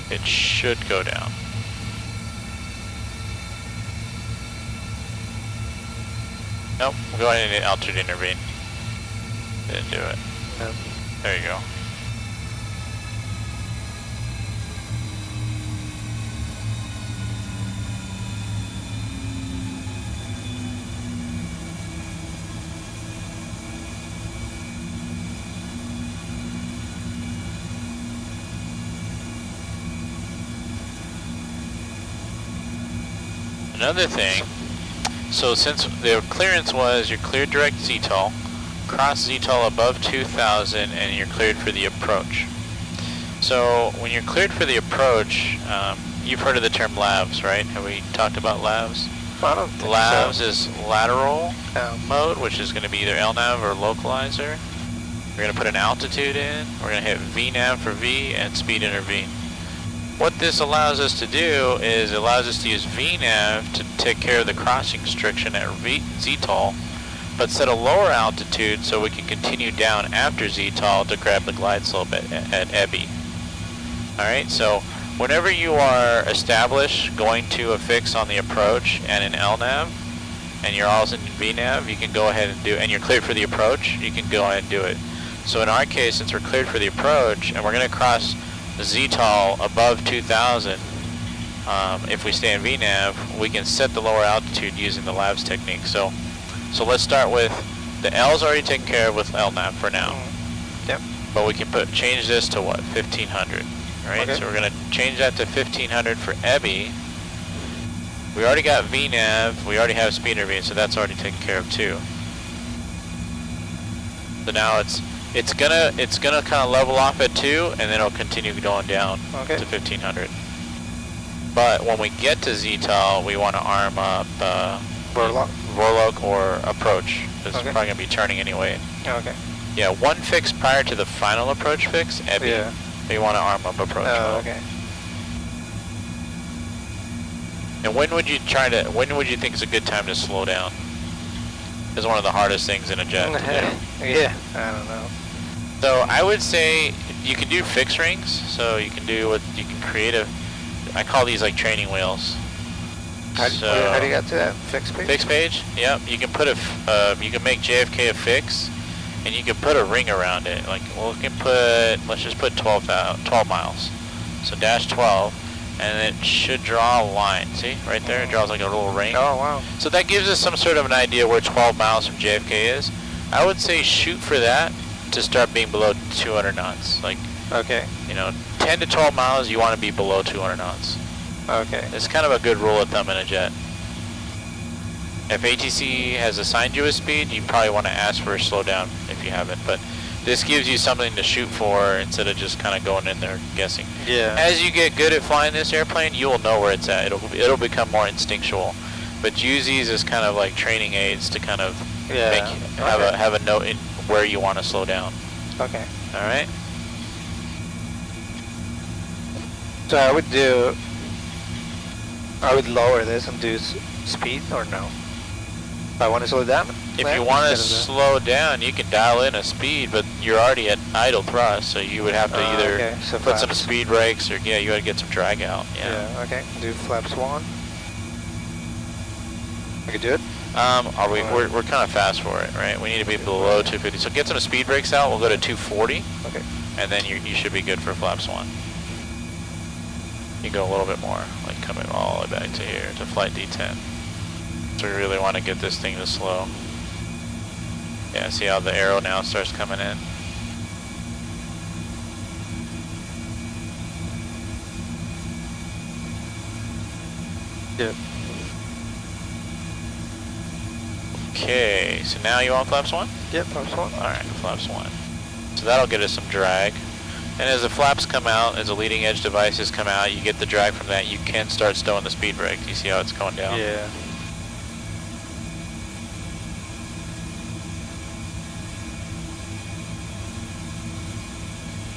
Speaker 2: It should go down. Nope, we'll go ahead and hit altitude intervene. Didn't do it.
Speaker 1: No.
Speaker 2: There you go. Another thing, So since the clearance was your cleared direct ZTOL, cross ZTOL above 2000, and you're cleared for the approach. So when you're cleared for the approach, you've heard of the term lavs, right? Have we talked about lavs?
Speaker 1: I don't think
Speaker 2: lavs
Speaker 1: so.
Speaker 2: is lateral mode, which is going to be either LNAV or localizer. We're going to put an altitude in. We're going to hit VNAV for V and speed intervene. What this allows us to do is it allows us to use VNAV to take care of the crossing restriction at ZTOL, but set a lower altitude so we can continue down after ZTOL to grab the glide slope at EBI. Alright, so whenever you are established going to a fix on the approach and an LNAV, and you're also in VNAV, you can go ahead and do, and you're cleared for the approach, you can go ahead and do it. So in our case, since we're cleared for the approach, and we're going to cross the ZTOL above 2000, if we stay in VNAV, we can set the lower altitude using the lavs technique. So let's start with the L's already taken care of with LNAV for now.
Speaker 1: Yep.
Speaker 2: But we can change this to what? 1500. Right?
Speaker 1: Okay.
Speaker 2: So we're going to change that to 1500 for EBI. We already got VNAV, we already have speed intervene, so that's already taken care of too. So now it's gonna kind of level off at 2, and then it'll continue going down to 1500. But when we get to ZTOL, we want to arm up Vorlok or approach. It's probably gonna be turning anyway.
Speaker 1: Okay.
Speaker 2: Yeah, one fix prior to the final approach fix, EBI.
Speaker 1: Yeah.
Speaker 2: You want to arm up approach.
Speaker 1: Oh, okay.
Speaker 2: And when would you think is a good time to slow down? It's one of the hardest things in a jet to do.
Speaker 1: Yeah, I don't know.
Speaker 2: So I would say you can do fix rings. So you can create I call these like training wheels.
Speaker 1: How do you get to that fix page?
Speaker 2: Fix page? Yep. You can put you can make JFK a fix, and you can put a ring around it. Like, well, let's just put 12 miles. So dash 12. And it should draw a line. See, right there, it draws like a little ring.
Speaker 1: Oh, wow.
Speaker 2: So that gives us some sort of an idea where 12 miles from JFK is. I would say shoot for that to start being below 200 knots. Like,
Speaker 1: okay.
Speaker 2: 10 to 12 miles, you want to be below 200 knots.
Speaker 1: Okay.
Speaker 2: It's kind of a good rule of thumb in a jet. If ATC has assigned you a speed, you probably want to ask for a slowdown if you haven't. But this gives you something to shoot for instead of just kind of going in there guessing.
Speaker 1: Yeah.
Speaker 2: As you get good at flying this airplane, you will know where it's at. It'll become more instinctual. But use these as kind of like training aids to kind of have a note in where you want to slow down.
Speaker 1: Okay.
Speaker 2: All right.
Speaker 1: So I would lower this and do speed, or no? If I want to slow down?
Speaker 2: If you want to slow down, you can dial in a speed, but you're already at idle thrust, so you would have to either put some speed brakes or you got to get some drag out.
Speaker 1: Yeah. Okay. Do flaps 1. I could do it.
Speaker 2: We're kind of fast for it, right? We need to be below 250. So get some speed brakes out. We'll go to 240.
Speaker 1: Okay.
Speaker 2: And then you should be good for flaps 1. You go a little bit more, like coming all the way back to here to flight D10. So we really want to get this thing to slow. Yeah, see how the arrow now starts coming in?
Speaker 1: Yeah.
Speaker 2: Okay, so now you want flaps 1?
Speaker 1: Yep, flaps 1.
Speaker 2: Alright, flaps 1. So that'll get us some drag. And as the flaps come out, as the leading edge devices come out, you get the drag from that, you can start stowing the speed brake. You see how it's going down?
Speaker 1: Yeah.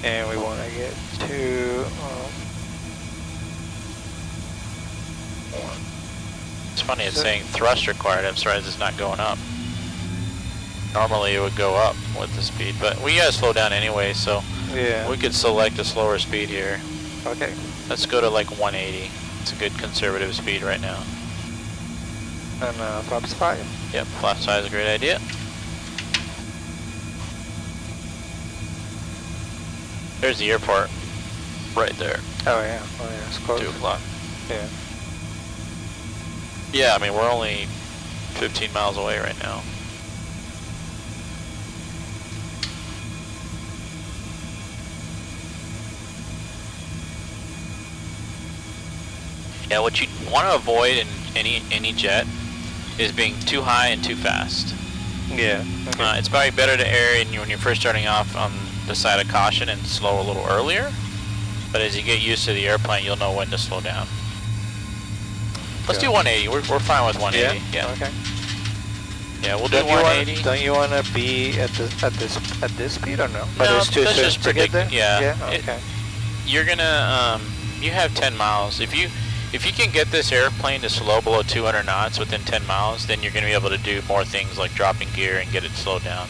Speaker 1: And we want to get to...
Speaker 2: It's funny, it's saying thrust required. I'm surprised it's not going up. Normally it would go up with the speed, but we gotta slow down anyway, so we could select a slower speed here.
Speaker 1: Okay.
Speaker 2: Let's go to like 180. It's a good conservative speed right now.
Speaker 1: And flaps 5.
Speaker 2: Yep, flaps 5 is a great idea. There's the airport, right there.
Speaker 1: Oh yeah, it's close.
Speaker 2: 2 o'clock.
Speaker 1: Yeah.
Speaker 2: Yeah, I mean, we're only 15 miles away right now. Yeah, what you want to avoid in any jet is being too high and too fast.
Speaker 1: Yeah. Okay.
Speaker 2: It's probably better to err when you're first starting off on the side of caution and slow a little earlier. But as you get used to the airplane, you'll know when to slow down. Let's do 180. We're fine with 180. Yeah.
Speaker 1: Okay.
Speaker 2: Yeah, we'll do 180.
Speaker 1: Don't you want to be at this speed or no? But
Speaker 2: No,
Speaker 1: it's too
Speaker 2: that's
Speaker 1: soon
Speaker 2: just
Speaker 1: to get there.
Speaker 2: Yeah.
Speaker 1: Okay.
Speaker 2: You're gonna you have 10 miles. If you can get this airplane to slow below 200 knots within 10 miles, then you're gonna be able to do more things like dropping gear and get it slowed down.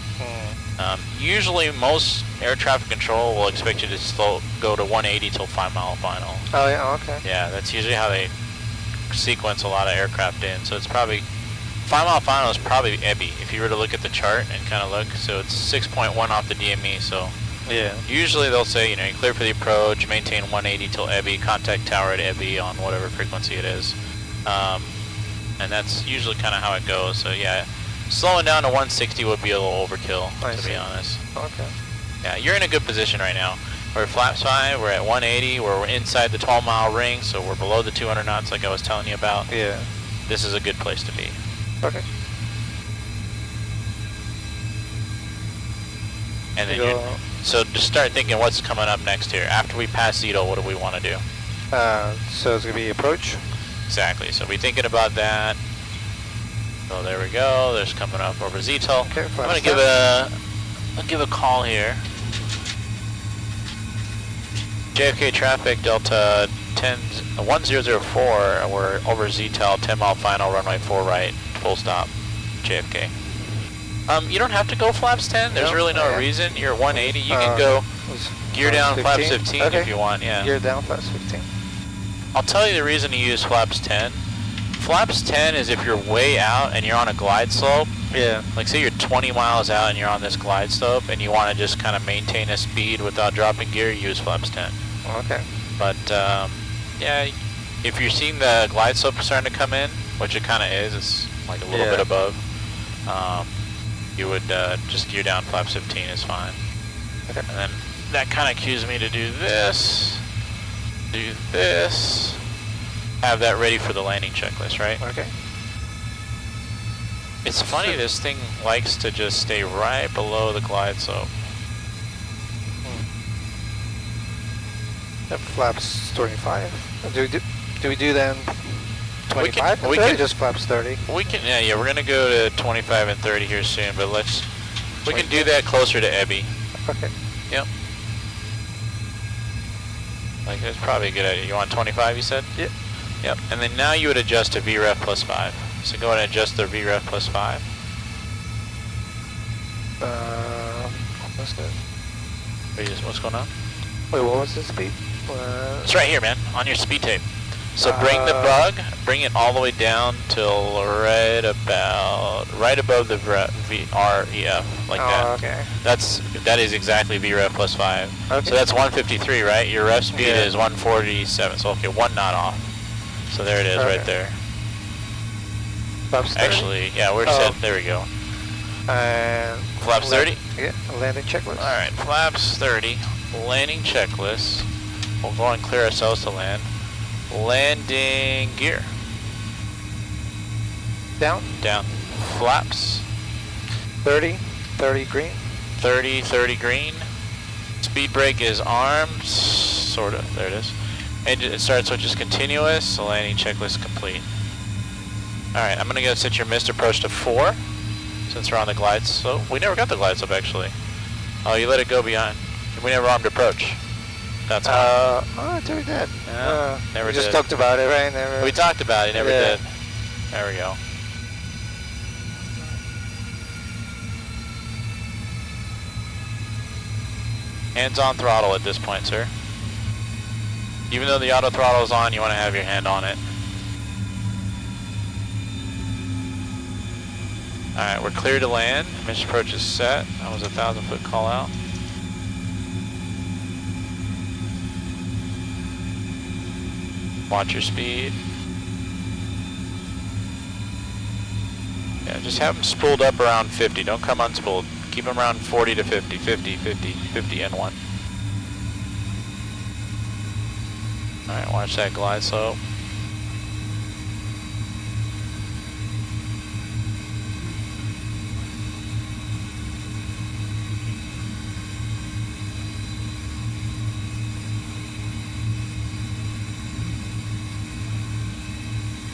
Speaker 2: Usually, most air traffic control will expect you to go to 180 till 5 mile final.
Speaker 1: Oh yeah. Okay.
Speaker 2: Yeah, that's usually how they sequence a lot of aircraft in. So it's probably 5 mile final is probably EBI if you were to look at the chart and kind of look. So it's 6.1 off the DME. So
Speaker 1: yeah. Usually
Speaker 2: they'll say, you know, you clear for the approach, maintain 180 till EBI, contact tower at EBI on whatever frequency it is, and that's usually kind of how it goes. So yeah, slowing down to 160 would be a little overkill, to be honest.
Speaker 1: Okay.
Speaker 2: Yeah, you're in a good position right now. We're at flaps 5, we're at 180, we're inside the 12 mile ring, so we're below the 200 knots like I was telling you about.
Speaker 1: Yeah.
Speaker 2: This is a good place to be.
Speaker 1: Okay.
Speaker 2: And then so just start thinking what's coming up next here. After we pass Zito, what do we want to do?
Speaker 1: So it's going to be approach?
Speaker 2: Exactly, so we're thinking about that. So there we go, there's coming up over Zito.
Speaker 1: Okay,
Speaker 2: I'm going to give a call here. JFK traffic, Delta 1004, we're over ZTEL, 10 mile final, runway 4 right, full stop, JFK. You don't have to go flaps 10, there's really no reason, you're at 180, you can go gear down 15? Flaps 15 if you want, yeah.
Speaker 1: Gear down flaps 15.
Speaker 2: I'll tell you the reason to use flaps 10. Flaps 10 is if you're way out and you're on a glide slope.
Speaker 1: Yeah.
Speaker 2: Like say you're 20 miles out and you're on this glide slope and you want to just kind of maintain a speed without dropping gear, use flaps 10.
Speaker 1: Okay.
Speaker 2: But yeah, if you're seeing the glide slope starting to come in, which it kind of is, it's like a little bit above, you would just gear down flaps 15 is fine.
Speaker 1: Okay.
Speaker 2: And then that kind of cues me to do this, have that ready for the landing checklist, right?
Speaker 1: Okay.
Speaker 2: It's funny, this thing likes to just stay right below the glide slope.
Speaker 1: That flaps 25. Do we do then 25
Speaker 2: we can
Speaker 1: just flaps 30?
Speaker 2: We can, yeah, we're gonna go to 25 and 30 here soon, but we can do that closer to EBI.
Speaker 1: Okay.
Speaker 2: Yep. Like that's probably a good idea. You want 25, you said?
Speaker 1: Yep.
Speaker 2: Yep. And then now you would adjust to VREF plus 5. So go ahead and adjust the VREF plus 5.
Speaker 1: What's that?
Speaker 2: What's going on?
Speaker 1: Wait, what was the speed?
Speaker 2: It's right here, man, on your speed tape. So bring the bug, bring it all the way down till right above the REF, like that.
Speaker 1: Okay.
Speaker 2: That is exactly VREF plus 5.
Speaker 1: Okay.
Speaker 2: So that's 153, right? Your ref speed is 147. So okay, 1 knot off. So there it is, right there.
Speaker 1: Flaps 30?
Speaker 2: Actually, yeah, we're set. There we go. Flaps 30?
Speaker 1: Yeah, landing checklist.
Speaker 2: All right, flaps 30, landing checklist. We'll go and clear ourselves to land. Landing gear.
Speaker 1: Down?
Speaker 2: Down. Flaps.
Speaker 1: 30 green.
Speaker 2: 30 green. Speed brake is armed, sort of, there it is. Engine start switch is continuous, so landing checklist complete. Alright, I'm gonna go set your missed approach to 4, since we're on the glide slope. We never got the glide slope actually. Oh, you let it go beyond. We never armed approach. That's
Speaker 1: oh, I thought we did.
Speaker 2: Never
Speaker 1: we
Speaker 2: did.
Speaker 1: just talked about it, right? Never.
Speaker 2: We talked about it, never did. There we go. Hands on throttle at this point, sir. Even though the auto throttle is on, you want to have your hand on it. Alright, we're clear to land. Mission approach is set. That was a 1,000-foot call out. Watch your speed. Yeah, just have them spooled up around 50. Don't come unspooled. Keep them around 40 to 50, 50, 50, 50, and 1. Alright, watch that glide slope.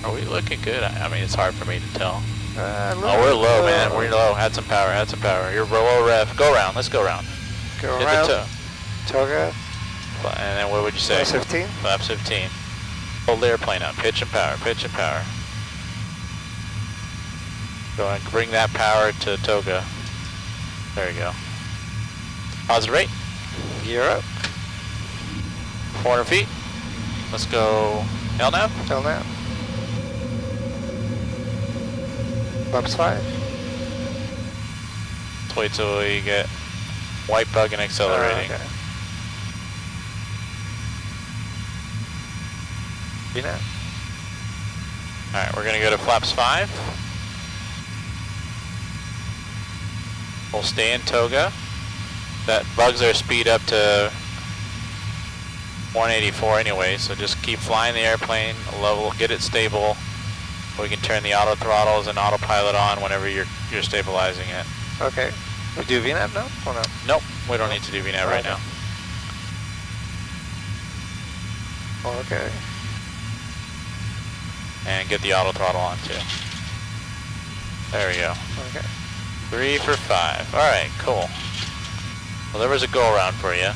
Speaker 2: Are we looking good? I mean, it's hard for me to tell.
Speaker 1: Oh,
Speaker 2: we're low, man. We're low. Add some power. Add some power. You're low rev. Go around. Let's go around.
Speaker 1: Go
Speaker 2: Hit
Speaker 1: around.
Speaker 2: the
Speaker 1: Toga.
Speaker 2: And then what would you say?
Speaker 1: Flaps 15.
Speaker 2: Flaps 15. Hold the airplane up. Pitch and power. Pitch and power. Go and bring that power to Toga. There you go. Positive rate.
Speaker 1: Gear up.
Speaker 2: 400 feet. Let's go LNAV.
Speaker 1: LNAV. Flaps 5.
Speaker 2: Let's wait till we get white bug and accelerating.
Speaker 1: Okay. VNAV.
Speaker 2: Alright, we're gonna go to flaps 5. We'll stay in Toga. That bugs our speed up to 184 anyway, so just keep flying the airplane, level, get it stable. We can turn the auto throttles and autopilot on whenever you're stabilizing it.
Speaker 1: Okay. We do VNAV now or no?
Speaker 2: Nope, we don't need to do VNAV right now.
Speaker 1: Okay.
Speaker 2: And get the auto throttle on too. There we go.
Speaker 1: Okay.
Speaker 2: 3 for 5. Alright, cool. Well, there was a go around for you.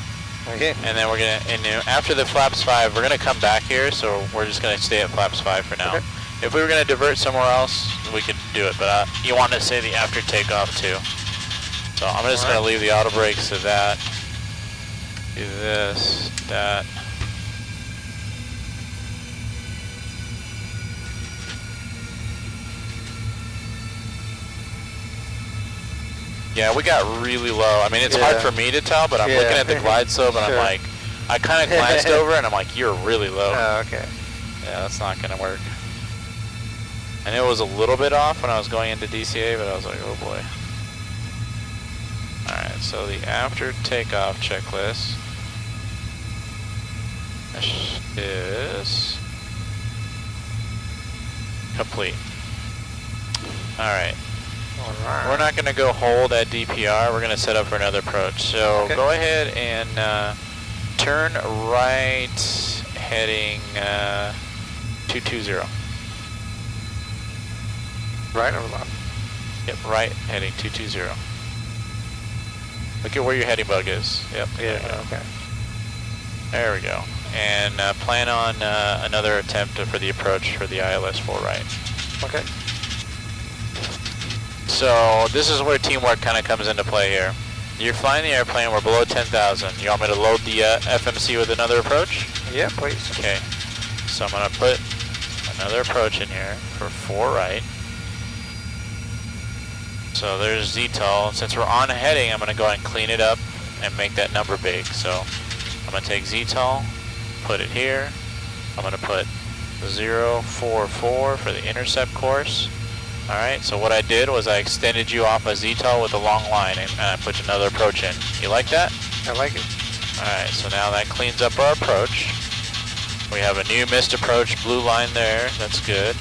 Speaker 1: Okay.
Speaker 2: And then we're gonna, after the flaps 5, we're gonna come back here, so we're just gonna stay at flaps 5 for now.
Speaker 1: Okay.
Speaker 2: If we were gonna divert somewhere else, we could do it, but you want to say the after takeoff too. So I'm just gonna leave the auto brakes to that. Do this, that. Yeah, we got really low. I mean, it's hard for me to tell, but I'm looking at the glide slope and I'm like, I kind of glanced over and I'm like, you're really low.
Speaker 1: Oh, okay.
Speaker 2: Yeah, that's not gonna work. I knew it was a little bit off when I was going into DCA, but I was like, oh boy. Alright, so the after takeoff checklist is complete. Alright. We're not going to go hold at DPR, we're going to set up for another approach. So go ahead and turn right heading 220.
Speaker 1: Right or left?
Speaker 2: Yep, right heading 220. Look at where your heading bug is. Yep.
Speaker 1: Yeah, okay.
Speaker 2: There we go. And plan on another attempt for the approach for the ILS 4 right.
Speaker 1: Okay.
Speaker 2: So this is where teamwork kind of comes into play here. You're flying the airplane, we're below 10,000. You want me to load the FMC with another approach?
Speaker 1: Yeah, please.
Speaker 2: Okay. So I'm going to put another approach in here for 4 right. So there's ZTOL. Since we're on heading, I'm going to go ahead and clean it up and make that number big. So I'm going to take ZTOL, put it here. I'm going to put 044 for the intercept course. Alright, so what I did was I extended you off a ZTOL with a long line and I put another approach in. You like that?
Speaker 1: I like it.
Speaker 2: Alright, so now that cleans up our approach. We have a new missed approach, blue line there, that's good.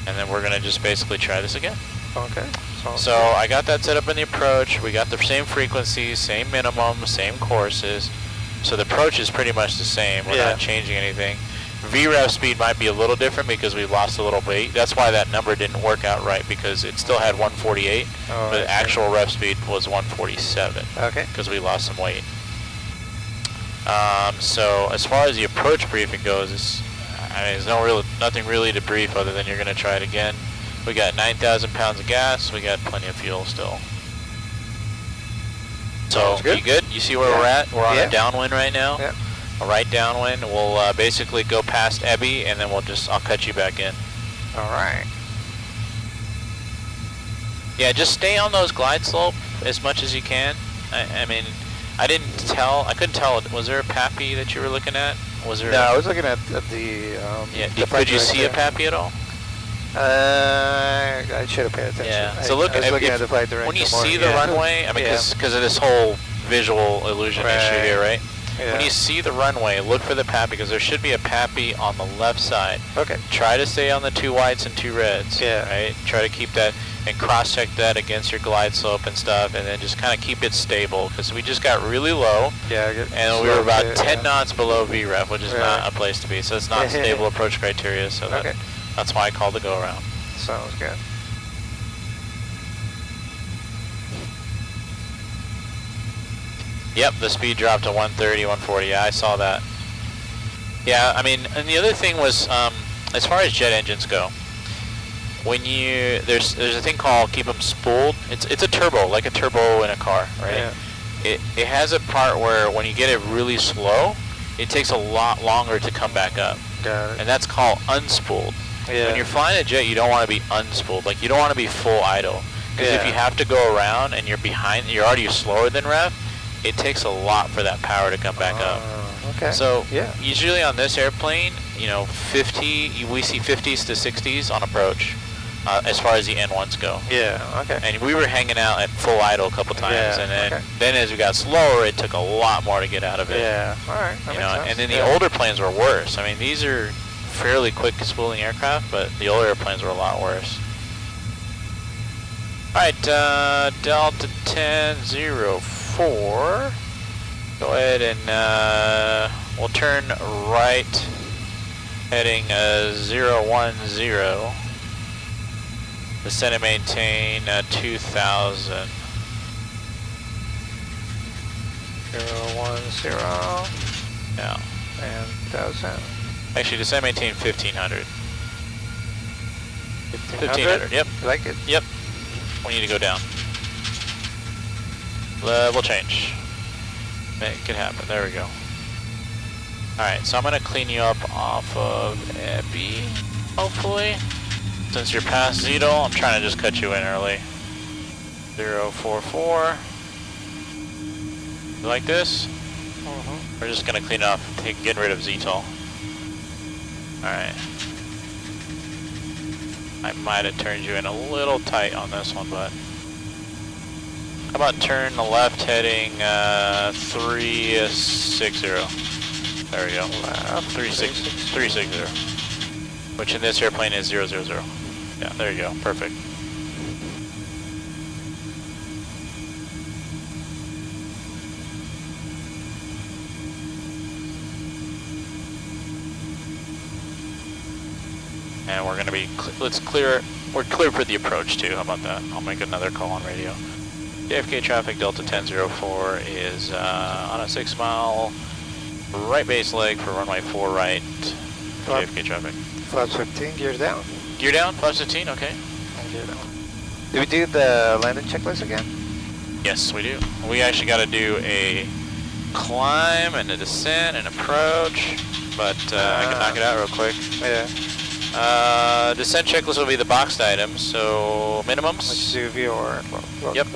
Speaker 2: And then we're going to just basically try this again.
Speaker 1: Okay.
Speaker 2: So I got that set up in the approach, we got the same frequencies, same minimum, same courses. So the approach is pretty much the same, we're not changing anything. VREF speed might be a little different because we lost a little weight. That's why that number didn't work out right, because it still had 148, but the actual ref speed was 147.
Speaker 1: Okay.
Speaker 2: Because we lost some weight. So as far as the approach briefing goes, I mean, there's nothing really to brief other than you're going to try it again. We got 9,000 pounds of gas. We got plenty of fuel still. So you good? You see where we're at? We're on a downwind right now.
Speaker 1: Yeah.
Speaker 2: A right downwind. We'll basically go past Ebby, and then I'll cut you back in.
Speaker 1: All right.
Speaker 2: Yeah, just stay on those glide slope as much as you can. I mean, I couldn't tell. Was there a PAPI that you were looking at? Was there?
Speaker 1: No, I was looking at the.
Speaker 2: Could you see a PAPI at all?
Speaker 1: I should have paid attention.
Speaker 2: Yeah. So
Speaker 1: I was looking at the flight director.
Speaker 2: When you see the runway, I mean, because of this whole visual illusion issue here, right?
Speaker 1: Yeah.
Speaker 2: When you see the runway, look for the PAPI, because there should be a PAPI on the left side.
Speaker 1: Okay.
Speaker 2: Try to stay on the 2 whites and 2 reds.
Speaker 1: Yeah.
Speaker 2: Right. Try to keep that and cross-check that against your glide slope and stuff, and then just kind of keep it stable, because we just got really low.
Speaker 1: Yeah.
Speaker 2: And we were about 10 knots below VREF, which is not a place to be. So it's not stable approach criteria. So That's why I called the go around.
Speaker 1: Sounds good.
Speaker 2: Yep, the speed dropped to 130, 140. Yeah, I saw that. Yeah, I mean, and the other thing was, as far as jet engines go, when you there's a thing called keep them spooled. It's a turbo, like a turbo in a car, right?
Speaker 1: Yeah.
Speaker 2: It has a part where when you get it really slow, it takes a lot longer to come back up.
Speaker 1: Got it.
Speaker 2: And that's called unspooled.
Speaker 1: Yeah.
Speaker 2: When you're flying a jet, you don't want to be unspooled. Like, you don't want to be full idle. Because if
Speaker 1: Yeah.
Speaker 2: you have to go around and you're behind, you're already slower than rev, it takes a lot for that power to come back up.
Speaker 1: Okay.
Speaker 2: So
Speaker 1: yeah.
Speaker 2: usually on this airplane, you know, we see 50s to 60s on approach, as far as the N1s go.
Speaker 1: Yeah. Okay.
Speaker 2: And we were hanging out at full idle a couple times,
Speaker 1: Yeah,
Speaker 2: and then as we got slower, it took a lot more to get out of it.
Speaker 1: Yeah. All right. That
Speaker 2: You
Speaker 1: makes
Speaker 2: know,
Speaker 1: sense.
Speaker 2: and then the older planes were worse. I mean, these are fairly quick spooling aircraft, but the older airplanes were a lot worse. All right, Delta 1004. Go ahead and we'll turn right, heading 010. Descend and maintain 2000.
Speaker 1: 010.
Speaker 2: Yeah.
Speaker 1: And 1000.
Speaker 2: Actually, descend and maintain 1500.
Speaker 1: 1500.
Speaker 2: Yep.
Speaker 1: Like it.
Speaker 2: Yep. We need to go down. We'll change. Make it happen. There we go. Alright, so I'm going to clean you up off of Epi, hopefully. Since you're past Zito, I'm trying to just cut you in early. 044. You like this? We're just going to clean up, getting rid of ZTOL. Alright. I might have turned you in a little tight on this one, but... How about turn the left heading 360. There we go. 360. Which in this airplane is 000. Yeah, there you go. Perfect. And we're going to be, we're clear for the approach too. How about that? I'll make another call on radio. JFK traffic, Delta 1004 is on a 6 mile right base leg for runway 4 right. JFK traffic.
Speaker 1: Flaps 15, gears down.
Speaker 2: Gear down, flaps 15, okay.
Speaker 1: Gear down. Do we do the landing checklist again?
Speaker 2: Yes, we do. We actually got to do a climb and a descent and approach, but I can knock it out real quick.
Speaker 1: Yeah.
Speaker 2: Descent checklist will be the boxed items, so minimums.
Speaker 1: Which UV or
Speaker 2: Yep.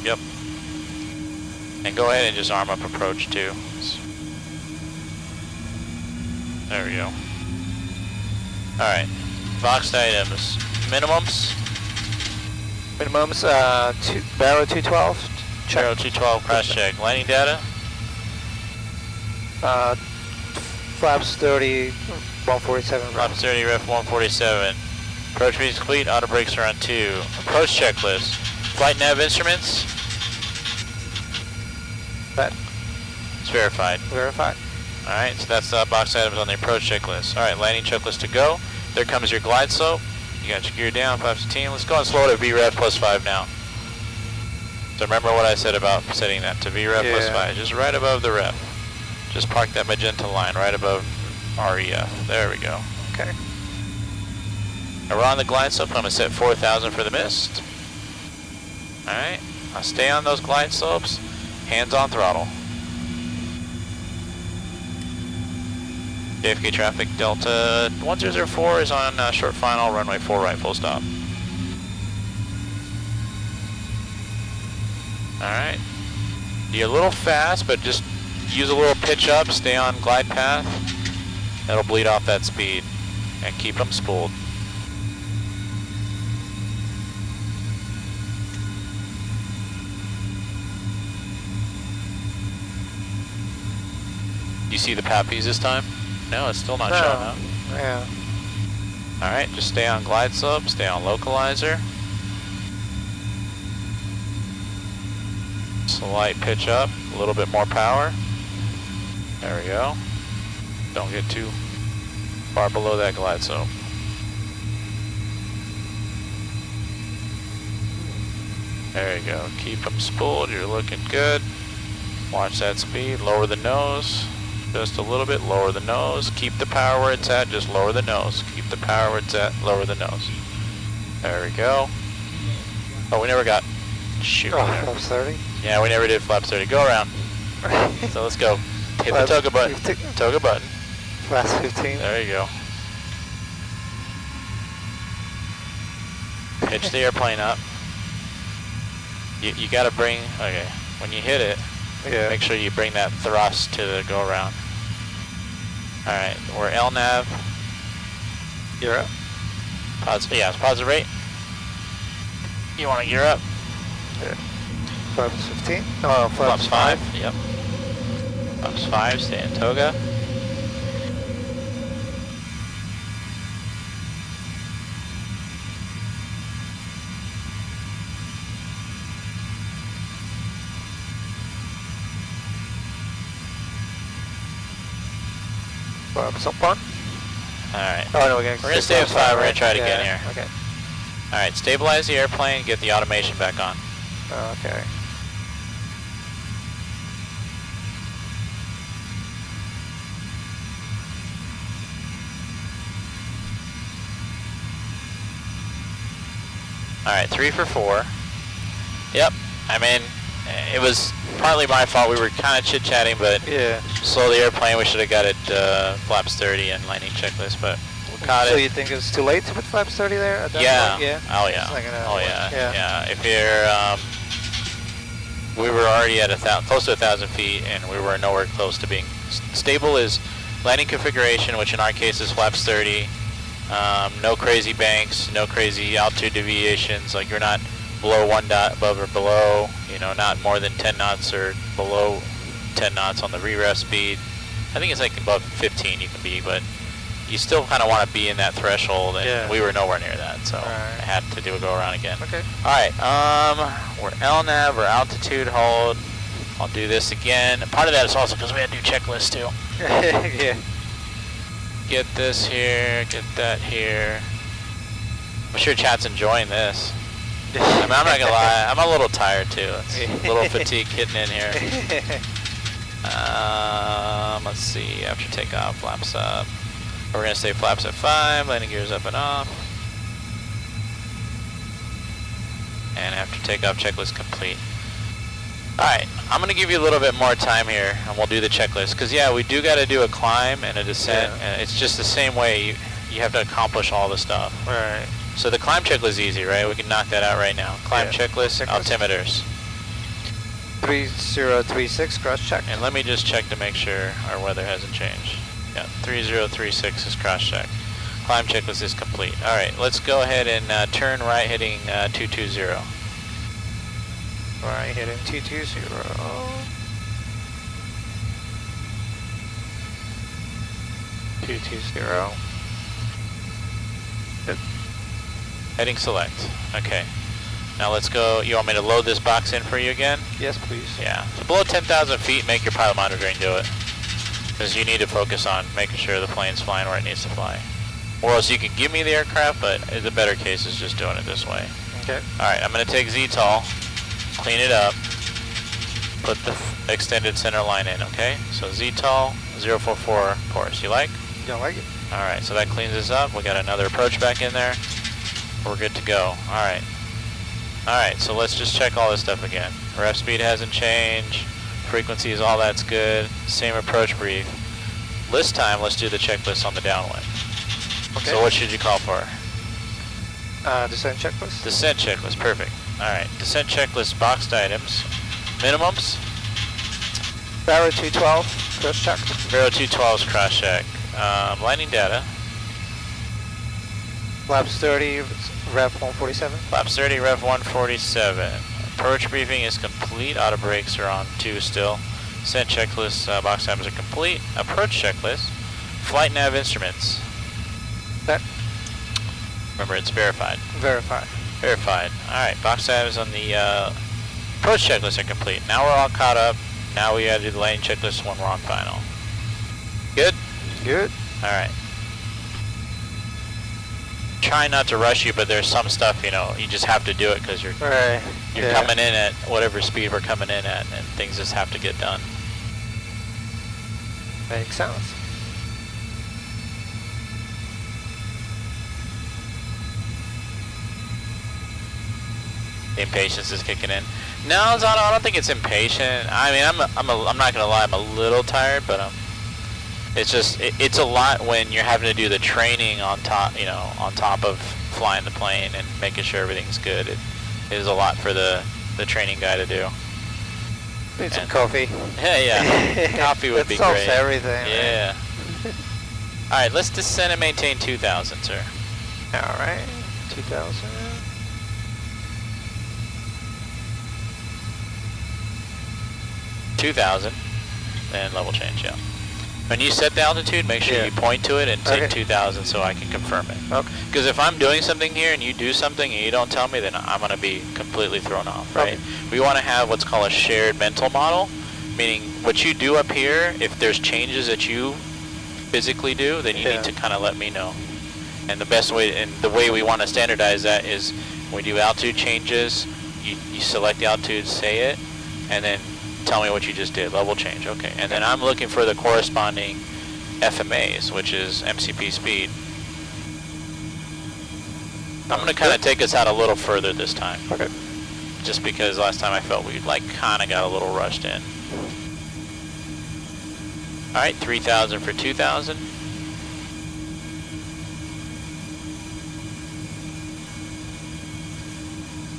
Speaker 2: Yep. And go ahead and just arm up approach too. There we go. Alright. Boxed items. Minimums.
Speaker 1: Minimums, barrel 212. Check.
Speaker 2: Barrel 212 crash check. Landing data.
Speaker 1: Flaps 30, 147.
Speaker 2: Flaps 30, ref 147. Approach means complete. Auto brakes are on 2. Approach checklist. Flight nav instruments.
Speaker 1: That.
Speaker 2: It's verified.
Speaker 1: Verified.
Speaker 2: Alright, so that's the box items on the approach checklist. Alright, landing checklist to go. There comes your glide slope. You got your gear down, 515. Let's go and slow to VREF +5 now. So remember what I said about setting that to VREF +5. Just right above the ref. Just park that magenta line right above REF. There we go.
Speaker 1: Okay.
Speaker 2: Now we're on the glide slope. I'm going to set 4,000 for the mist. Alright, now stay on those glide slopes. Hands on throttle. JFK traffic, Delta 1004 is on short final, runway 4 right, full stop. Alright. You're a little fast, but just use a little pitch up, stay on glide path. That'll bleed off that speed. And keep them spooled. You see the pappies this time? No, it's still not showing up.
Speaker 1: Yeah.
Speaker 2: Alright, just stay on glide slope, stay on localizer. Slight pitch up, a little bit more power. There we go. Don't get too far below that glide slope. There you go. Keep them spooled. You're looking good. Watch that speed. Lower the nose. Just a little bit. Lower the nose. Keep the power where it's at. Just lower the nose. Keep the power where it's at. Lower the nose. There we go. Oh, we never got... Shoot.
Speaker 1: Oh, flaps 30?
Speaker 2: Yeah, we never did flaps 30. Go around. So let's go. Hit the toggle button. Toggle button.
Speaker 1: Flaps 15.
Speaker 2: There you go. Pitch the airplane up. You gotta bring, okay, when you hit it, make sure you bring that thrust to the go around. Alright, we're LNAV.
Speaker 1: You're up.
Speaker 2: Yeah, it's positive rate. You wanna gear up?
Speaker 1: Yeah. Flaps 15? Oh,
Speaker 2: flaps 5. Yep. Flaps 5, stay in toga.
Speaker 1: Flaps up on.
Speaker 2: Alright.
Speaker 1: Oh no, we're gonna
Speaker 2: stay at 5, we're gonna try it again here.
Speaker 1: Okay.
Speaker 2: Alright, stabilize the airplane, get the automation back on.
Speaker 1: Okay.
Speaker 2: Alright, 3 for 4. Yep, I mean, it was partly my fault. We were kind of chit-chatting, but slow the airplane. We should have got it flaps 30 and landing checklist, but we caught it.
Speaker 1: So you think it's too late to put flaps 30 there at that point? Yeah.
Speaker 2: Oh yeah. Yeah. If you're, we were already at close to 1,000 feet, and we were nowhere close to being stable. Is landing configuration, which in our case is flaps 30. No crazy banks, no crazy altitude deviations. Like you're not below 1 dot above or below, you know, not more than 10 knots or below 10 knots on the re-ref speed. I think it's like above 15 you can be, but you still kind of want to be in that threshold, and we were nowhere near that, so I had to do a go around again.
Speaker 1: Okay.
Speaker 2: Alright, we're LNAV, we're altitude hold. I'll do this again. And part of that is also because we had to do checklists too.
Speaker 1: Yeah.
Speaker 2: Get this here, get that here. I'm sure chat's enjoying this. I mean, I'm not gonna lie, I'm a little tired too. It's a little fatigue hitting in here. Let's see, after takeoff, flaps up. We're gonna stay flaps at 5, landing gears up and off. And after takeoff, checklist complete. Alright, I'm gonna give you a little bit more time here, and we'll do the checklist. Because yeah, we do gotta do a climb and a descent, and it's just the same way. You have to accomplish all the stuff.
Speaker 1: Right.
Speaker 2: So the climb checklist is easy, right? We can knock that out right now. Climb checklist, altimeters.
Speaker 1: 3036 cross check.
Speaker 2: And let me just check to make sure our weather hasn't changed. Yeah, 3036 is cross check. Climb checklist is complete. All right, let's go ahead and turn right heading 220.
Speaker 1: Right heading 220. 220. Good.
Speaker 2: Heading select. Okay. Now let's go. You want me to load this box in for you again?
Speaker 1: Yes, please.
Speaker 2: Yeah. So below 10,000 feet, make your pilot monitoring do it. Because you need to focus on making sure the plane's flying where it needs to fly. Or else you can give me the aircraft, but the better case is just doing it this way.
Speaker 1: Okay.
Speaker 2: Alright, I'm going to take ZTOL, clean it up, put the extended center line in, okay? So ZTOL 044 course. You like?
Speaker 1: Don't like it.
Speaker 2: Alright, so that cleans this up. We got another approach back in there. We're good to go. Alright. Alright, so let's just check all this stuff again. Ref speed hasn't changed. Frequencies, all that's good. Same approach brief. List time, let's do the checklist on the downwind. Okay. So what should you call for?
Speaker 1: Descent checklist.
Speaker 2: Descent checklist, perfect. Alright, descent checklist, boxed items. Minimums?
Speaker 1: Barrow 212, cross check.
Speaker 2: Barrow 212 is cross check. Landing data.
Speaker 1: Flaps 30, Rev 147.
Speaker 2: Flaps 30, Rev 147. Approach briefing is complete. Auto brakes are on 2 still. Descent checklist, box items are complete. Approach checklist. Flight nav instruments.
Speaker 1: That.
Speaker 2: Remember, it's verified.
Speaker 1: Verified.
Speaker 2: Verified. Alright, box items on the approach checklist are complete. Now we're all caught up. Now we gotta do the landing checklist when we're on final. Good?
Speaker 1: Good.
Speaker 2: Alright. trying not to rush you, but there's some stuff, you know, you just have to do it because you're coming in at whatever speed we're coming in at, and things just have to get done.
Speaker 1: Makes sense.
Speaker 2: The impatience is kicking in. No, Zano, I don't think it's impatient. I mean, I'm not gonna lie, I'm a little tired, but it's just it's a lot when you're having to do the training on top, you know, on top of flying the plane and making sure everything's good. It is a lot for the training guy to do.
Speaker 1: Need some coffee.
Speaker 2: Yeah, coffee would be great.
Speaker 1: That solves everything.
Speaker 2: Yeah. All right, let's descend and maintain 2,000, sir.
Speaker 1: All right, 2,000.
Speaker 2: 2,000, and level change, yeah. When you set the altitude, make sure you point to it and take 2,000 so I can confirm it. Okay. Because if I'm doing something here and you do something and you don't tell me, then I'm going to be completely thrown off, right? Okay. We want to have what's called a shared mental model, meaning what you do up here, if there's changes that you physically do, then you need to kind of let me know. And the best way, and the way we want to standardize that is when we do altitude changes, you select the altitude, say it, and then tell me what you just did, level change, okay. And then I'm looking for the corresponding FMAs, which is MCP speed. I'm going to kind of take us out a little further this time. Okay. Just because last time I felt we like kind of got a little rushed in. All right, 3,000 for 2,000.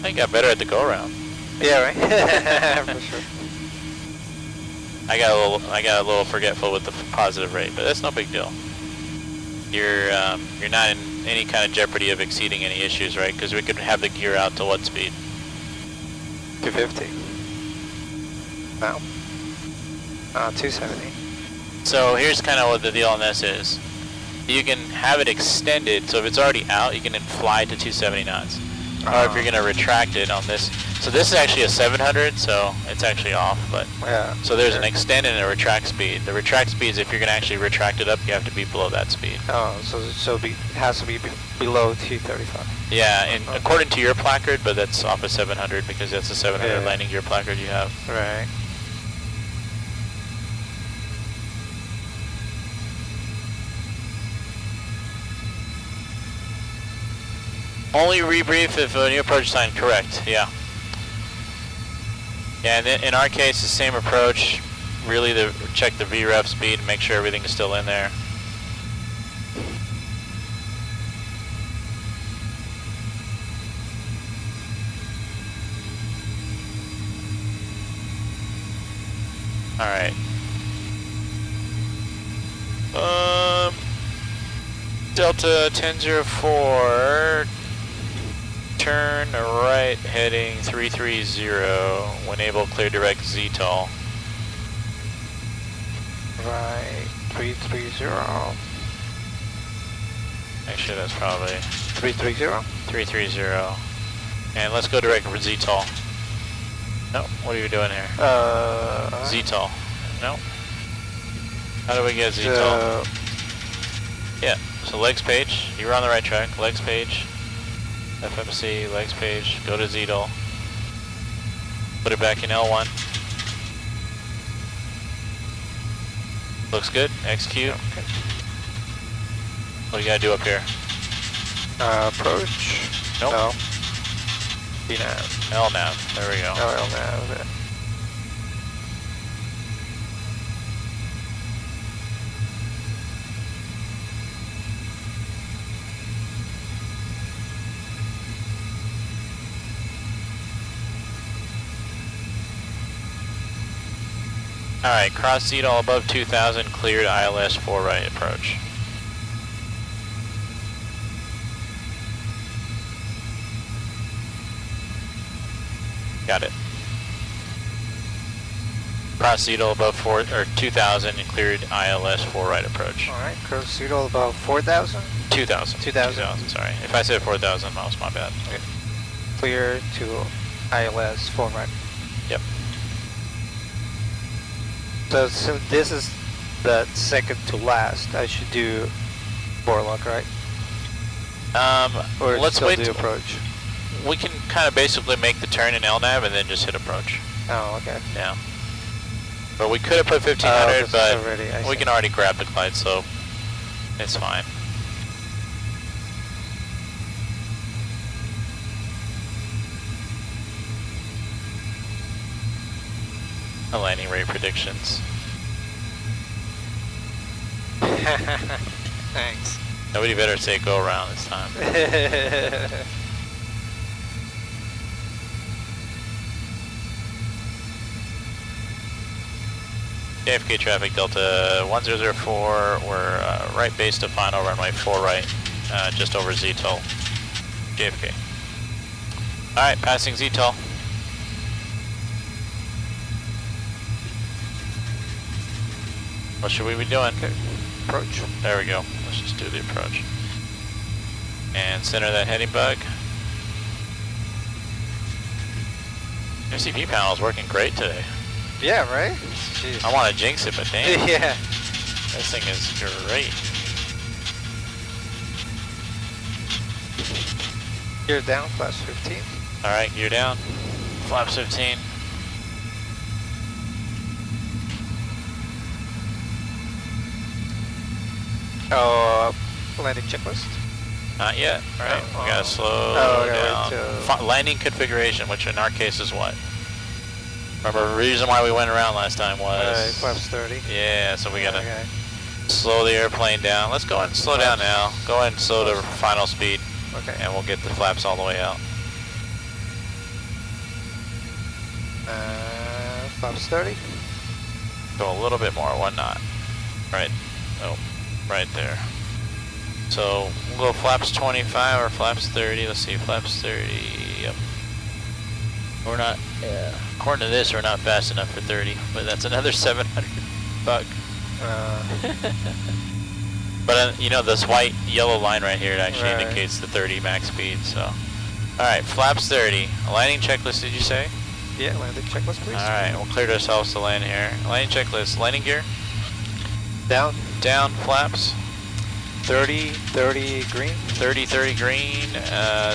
Speaker 2: I got better at the go-around.
Speaker 1: Yeah, right? For sure.
Speaker 2: I got a little forgetful with the positive rate, but that's no big deal. You're not in any kind of jeopardy of exceeding any issues, right? Because we could have the gear out to what speed?
Speaker 1: 250. Wow. 270.
Speaker 2: So here's kind of what the deal on this is. You can have it extended, so if it's already out, you can then fly to 270 knots. Or if you're going to retract it on this. So this is actually a 700, so it's actually off. But so there's an extend and a retract speed. The retract speed is if you're going to actually retract it up, you have to be below that speed.
Speaker 1: Oh, so it has to be below 235.
Speaker 2: Yeah, and according to your placard, but that's off of 700 because that's a 700 landing gear placard you have.
Speaker 1: Right.
Speaker 2: Only rebrief if a new approach sign, correct, yeah. Yeah, and in our case, the same approach, really check the VREF speed and make sure everything is still in there. All right. Delta 1004. Turn right heading 330 when able clear direct ZTOL.
Speaker 1: Right, 330.
Speaker 2: Actually that's probably
Speaker 1: 330?
Speaker 2: 330. And let's go direct for ZTOL. No, what are you doing here? ZTOL. No. How do we get ZTOL? Yeah, so legs page, you were on the right track, legs page. FMC, legs page, go to ZTOL. Put it back in L1. Looks good, execute.
Speaker 1: Okay.
Speaker 2: What do you gotta do up here?
Speaker 1: Approach.
Speaker 2: Nope.
Speaker 1: No. DNAV.
Speaker 2: LNAV, there we go.
Speaker 1: Oh, LNAV. Yeah.
Speaker 2: Alright, cross ZTOL above 2,000, cleared ILS 4 right approach. Got it. Cross ZTOL above 2,000 and cleared ILS 4 right approach.
Speaker 1: Alright, cross ZTOL above 4,000?
Speaker 2: 2,000.
Speaker 1: 2,000,
Speaker 2: sorry. If I said 4,000, that was my bad.
Speaker 1: Okay. Clear to ILS 4 right.
Speaker 2: Yep.
Speaker 1: So since this is the second to last, I should do Borlock, right? Or
Speaker 2: let's
Speaker 1: still
Speaker 2: wait.
Speaker 1: do approach?
Speaker 2: We can kind of basically make the turn in LNAV and then just hit approach.
Speaker 1: Oh, okay.
Speaker 2: Yeah. But we could have put 1500, but we can already grab the glide slope. It's fine. The landing rate predictions.
Speaker 1: Thanks.
Speaker 2: Nobody better say go around this time. JFK traffic Delta 1004, we're right base to final runway 4 right, just over ZTOL, JFK. Alright, passing ZTOL. What should we be doing?
Speaker 1: Okay. Approach.
Speaker 2: There we go. Let's just do the approach. And center that heading bug. MCP panel is working great today.
Speaker 1: Yeah, right? Jeez.
Speaker 2: I want to jinx it, but damn.
Speaker 1: Yeah.
Speaker 2: This thing is great.
Speaker 1: Gear down, flaps 15.
Speaker 2: Alright, gear down. Flaps 15.
Speaker 1: Oh, landing checklist?
Speaker 2: Not yet, right?
Speaker 1: Oh,
Speaker 2: we gotta slow down. Landing configuration, which in our case is what? Remember, the reason why we went around last time was...
Speaker 1: flaps 30.
Speaker 2: Yeah, so we gotta slow the airplane down. Let's go ahead and slow down now. Go ahead and slow to final speed.
Speaker 1: Okay.
Speaker 2: And we'll get the flaps all the way out.
Speaker 1: Flaps 30.
Speaker 2: Go a little bit more, why not? Right. Oh, right there. So we'll go flaps 25 or flaps 30. Let's see, flaps 30. Yep. We're not, according to this, we're not fast enough for 30, but that's another 700 buck. But you know, this white yellow line right here, it actually indicates the 30 max speed. So, all right, flaps 30. A landing checklist, did you say?
Speaker 1: Yeah, landing checklist, please.
Speaker 2: All right, we'll clear ourselves to land here. Landing checklist, landing gear.
Speaker 1: Down.
Speaker 2: Down, flaps.
Speaker 1: 30, 30 green.
Speaker 2: 30, 30 green.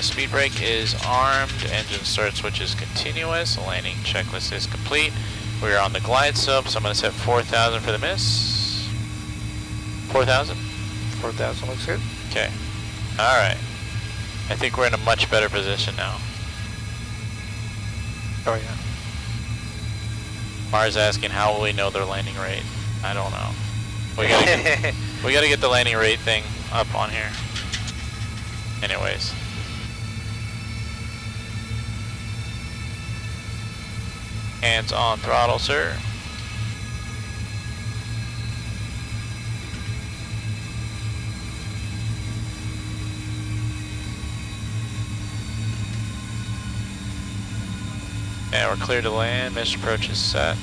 Speaker 2: Speed brake is armed. Engine start switch is continuous. Landing checklist is complete. We are on the glide slope, so I'm going to set 4,000 for the miss. 4,000?
Speaker 1: 4,000 looks good.
Speaker 2: Okay. All right. I think we're in a much better position now.
Speaker 1: Oh yeah.
Speaker 2: Mars asking how will we know their landing rate? I don't know. We gotta get the landing rate thing up on here. Anyways. Hands on throttle, sir. And we're clear to land. Missed approach is set.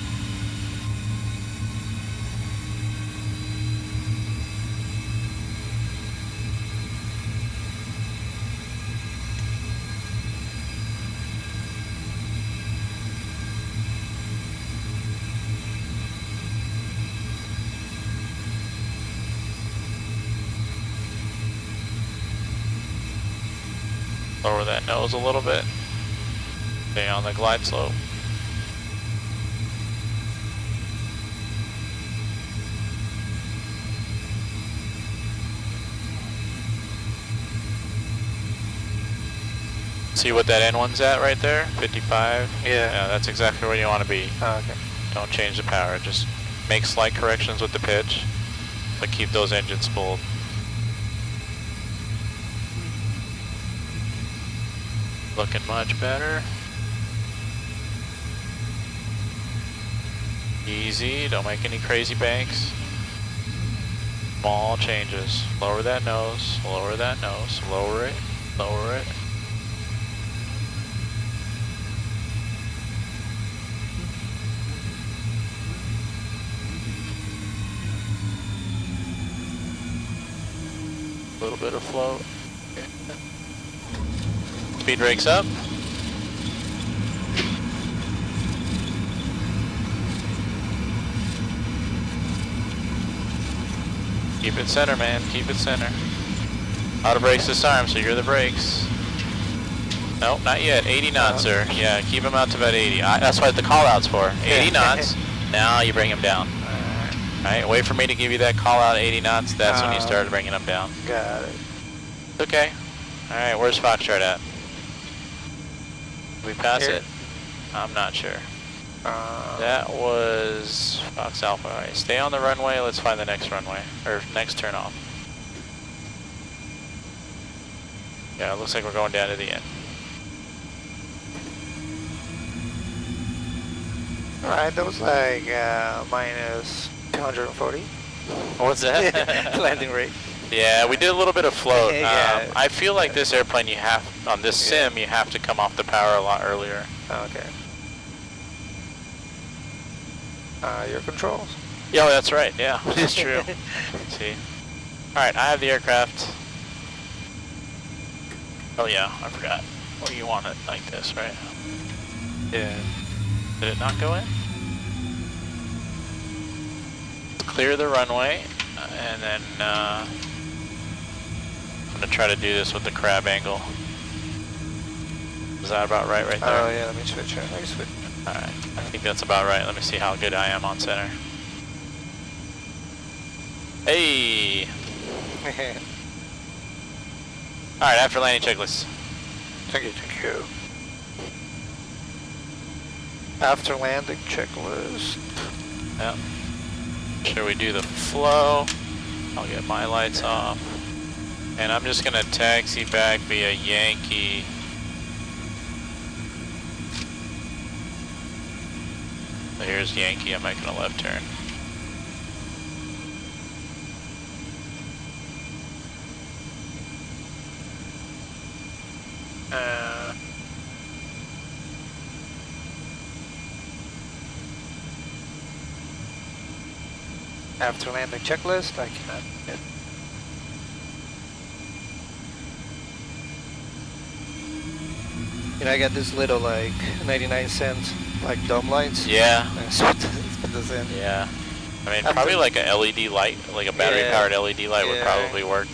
Speaker 2: Lower that nose a little bit. Stay on the glide slope. See what that N1's at right there? 55? Yeah, that's exactly where you want to be.
Speaker 1: Oh, okay.
Speaker 2: Don't change the power. Just make slight corrections with the pitch, but keep those engines spooled. Looking much better. Easy, don't make any crazy banks. Small changes. Lower that nose, lower that nose, lower it, lower it. A little bit of float. Speed brakes up. Keep it center, man. Keep it center. Auto brakes disarm, so you're the brakes. Nope, not yet. 80 knots, sir. Yeah, keep them out to about 80. That's what the call out's for. 80 knots. Now you bring them down. Alright, wait for me to give you that call out 80 knots. That's when you start bringing them down.
Speaker 1: Got it.
Speaker 2: Okay. Alright, where's Foxtrot at? Did we pass it? I'm not sure. That was Fox Alpha. Alright, stay on the runway. Let's find the next runway. Or next turn off. Yeah, it looks like we're going down to the end.
Speaker 1: Alright, that was like minus 240.
Speaker 2: What's that?
Speaker 1: Landing rate.
Speaker 2: Yeah, we did a little bit of float.
Speaker 1: Yeah.
Speaker 2: I feel like this airplane, you have, on this sim, you have to come off the power a lot earlier.
Speaker 1: Okay. Your controls?
Speaker 2: Yeah, that's right. Yeah, that's true. See. Alright, I have the aircraft. Oh yeah, I forgot. Well, you want it like this, right?
Speaker 1: Yeah.
Speaker 2: Did it not go in? Clear the runway, and then I'm gonna try to do this with the crab angle. Is that about right there?
Speaker 1: Oh yeah, let me switch it.
Speaker 2: Alright, I think that's about right. Let me see how good I am on center. Hey! Alright, after landing checklist.
Speaker 1: Thank you. After landing checklist.
Speaker 2: Yep. Sure we do the flow. I'll get my lights off. And I'm just gonna taxi back via Yankee. So here's Yankee, I'm making a left turn.
Speaker 1: After landing checklist, I cannot get. You know, I got this little like 99-cent like dome lights.
Speaker 2: Yeah.
Speaker 1: Put this in.
Speaker 2: Yeah. I mean, probably like a LED light, like a battery-powered LED light would probably work.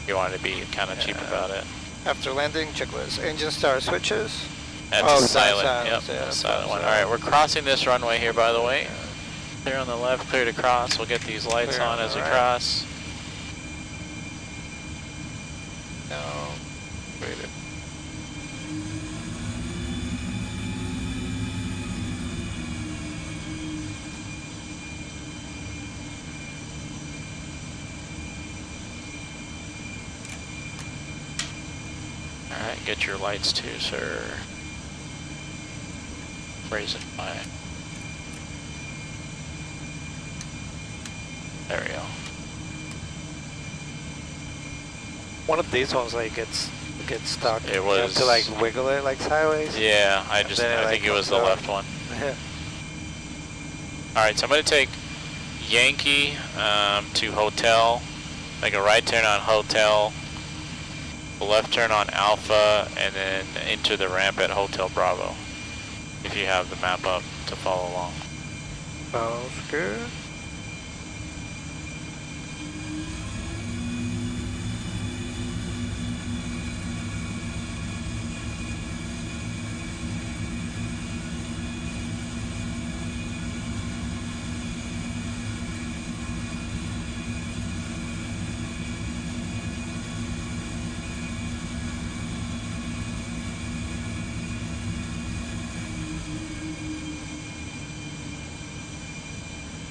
Speaker 2: You want to be kind of cheap about it.
Speaker 1: After landing checklist, engine start switches.
Speaker 2: That's silent. Yep, silent one. All right, we're crossing this runway here, by the way. Clear on the left, clear to cross. We'll get these lights on as we cross.
Speaker 1: No. Wait.
Speaker 2: Alright, get your lights too, sir. Raising my... There we go.
Speaker 1: One of these ones like gets stuck.
Speaker 2: It was...
Speaker 1: You have to like wiggle it like sideways.
Speaker 2: Yeah, I think it was the left one. Alright, so I'm going to take Yankee to Hotel, make a right turn on Hotel, left turn on Alpha, and then into the ramp at Hotel Bravo, if you have the map up to follow along.
Speaker 1: Sounds good.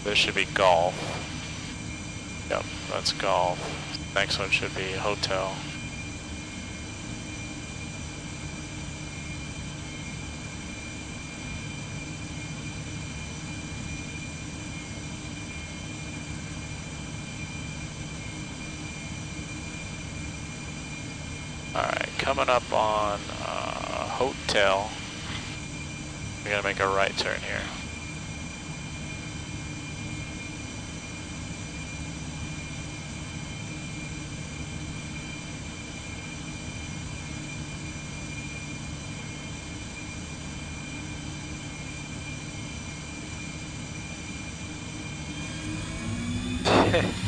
Speaker 2: This should be Golf. Yep, that's Golf. Next one should be Hotel. Alright, coming up on Hotel. We're gonna make a right turn here.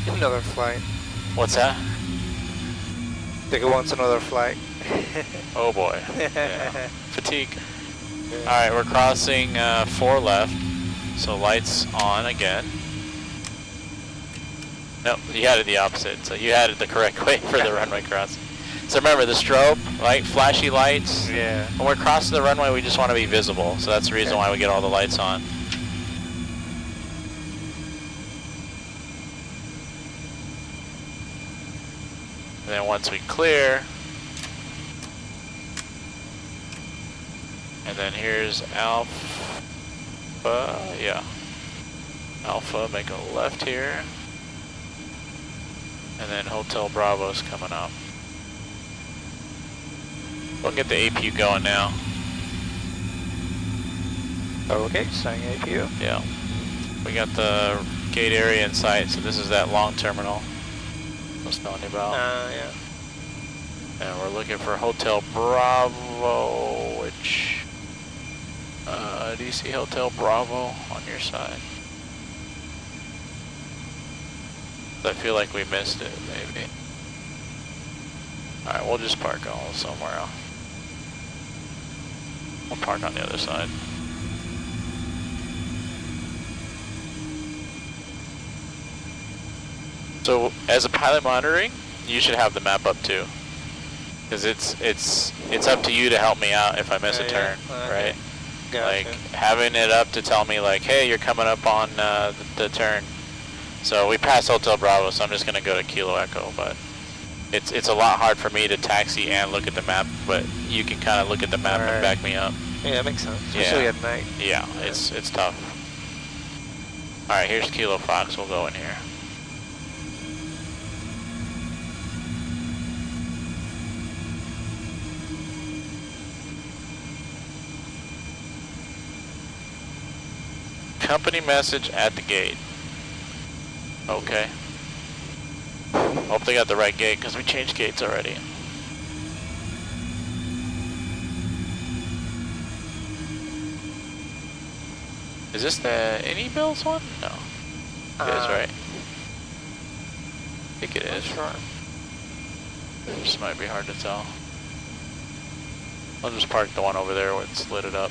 Speaker 1: Another flight.
Speaker 2: What's that?
Speaker 1: think it wants another flight.
Speaker 2: Oh boy. Yeah. Fatigue. Yeah. Alright, we're crossing 4 left. So lights on again. Nope, you had it the opposite. So you had it the correct way for the runway crossing. So remember the strobe, right? Flashy lights.
Speaker 1: Yeah.
Speaker 2: When we're crossing the runway, we just want to be visible. So that's the reason why we get all the lights on. And then once we clear, and then here's Alpha, yeah. Alpha, make a left here. And then Hotel Bravo's coming up. We'll get the APU going now.
Speaker 1: Okay, starting APU.
Speaker 2: Yeah. We got the gate area in sight, so this is that long terminal I was telling you about.
Speaker 1: Yeah.
Speaker 2: And we're looking for Hotel Bravo, which, do you see Hotel Bravo on your side? I feel like we missed it, maybe. Alright, we'll just park all somewhere else. We'll park on the other side. So, as a pilot monitoring, you should have the map up too. Because it's up to you to help me out if I miss a turn, right? Gotcha. Like, having it up to tell me like, hey, you're coming up on the turn. So we passed Hotel Bravo, so I'm just gonna go to Kilo Echo, but it's a lot hard for me to taxi and look at the map, but you can kind of look at the map and back me up.
Speaker 1: Yeah, that makes sense, especially at night.
Speaker 2: Yeah, it's tough. Alright, here's Kilo Fox, we'll go in here. Company message at the gate. Okay. Hope they got the right gate because we changed gates already. Is this the Any Bills one? No. It is, right? I think it is.
Speaker 1: Sure.
Speaker 2: This might be hard to tell. I'll just park the one over there where it's lit it up.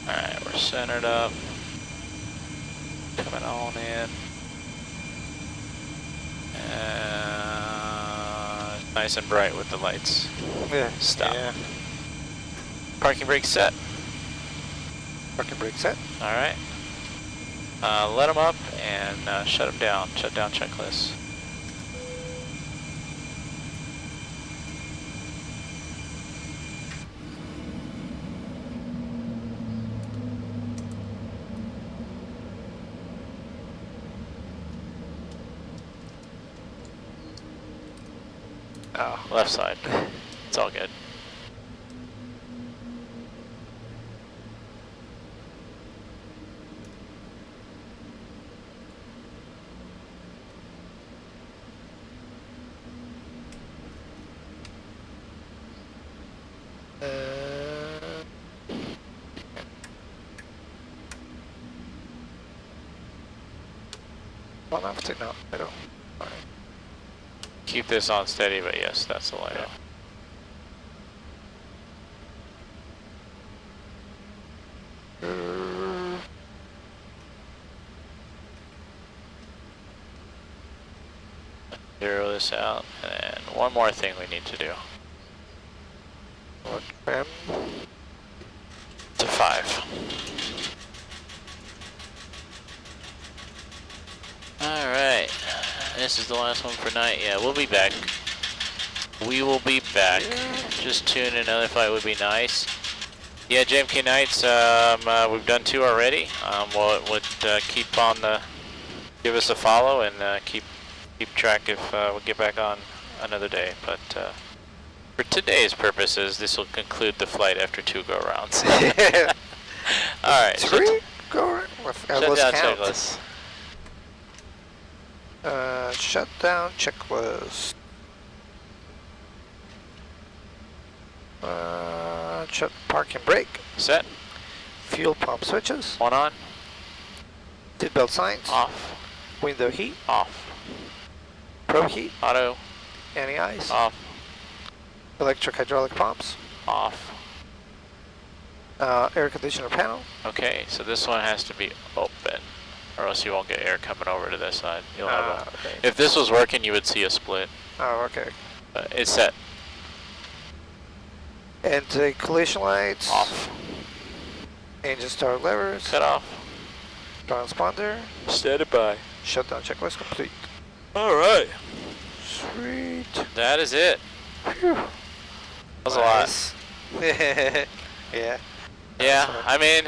Speaker 2: Alright, we're centered up. Coming on in. Nice and bright with the lights.
Speaker 1: Yeah.
Speaker 2: Stop.
Speaker 1: Yeah.
Speaker 2: Parking brake set.
Speaker 1: Parking brake set.
Speaker 2: Alright. Let them up and shut them down. Shut down checklist. Oh, left side. It's all good.
Speaker 1: Well, I have to know. I don't. All right.
Speaker 2: Keep this on steady, but yes, that's the layout. Zero this out, and one more thing we need to do.
Speaker 1: What trim?
Speaker 2: To 5. Alright, this is the last one for night. Yeah, we'll be back. We will be back. Just tune in, another flight would be nice. Yeah, JMK Nights, we've done 2 already. We'll keep on give us a follow and keep track if we'll get back on another day. But for today's purposes, this will conclude the flight after 2 go-rounds. Alright.
Speaker 1: 3? Go with
Speaker 2: Shutdown
Speaker 1: count.
Speaker 2: checklist.
Speaker 1: Shutdown checklist. Shut park and brake.
Speaker 2: Set.
Speaker 1: Fuel pump switches.
Speaker 2: One on.
Speaker 1: Seatbelt signs.
Speaker 2: Off.
Speaker 1: Window heat.
Speaker 2: Off.
Speaker 1: Pro heat.
Speaker 2: Auto.
Speaker 1: Anti-ice.
Speaker 2: Off.
Speaker 1: Electric hydraulic pumps.
Speaker 2: Off.
Speaker 1: Air conditioner panel.
Speaker 2: Okay, so this one has to be open, or else you won't get air coming over to this side. You'll have a,
Speaker 1: Okay.
Speaker 2: if this was working, you would see a split.
Speaker 1: Oh, okay.
Speaker 2: It's set.
Speaker 1: Anti-collision lights.
Speaker 2: Off.
Speaker 1: Engine start levers.
Speaker 2: Cut off.
Speaker 1: Transponder.
Speaker 2: Standing by.
Speaker 1: Shutdown checklist complete.
Speaker 2: All right.
Speaker 1: Sweet.
Speaker 2: That is it.
Speaker 1: Phew.
Speaker 2: That was a lot.
Speaker 1: Yeah.
Speaker 2: Yeah, I mean,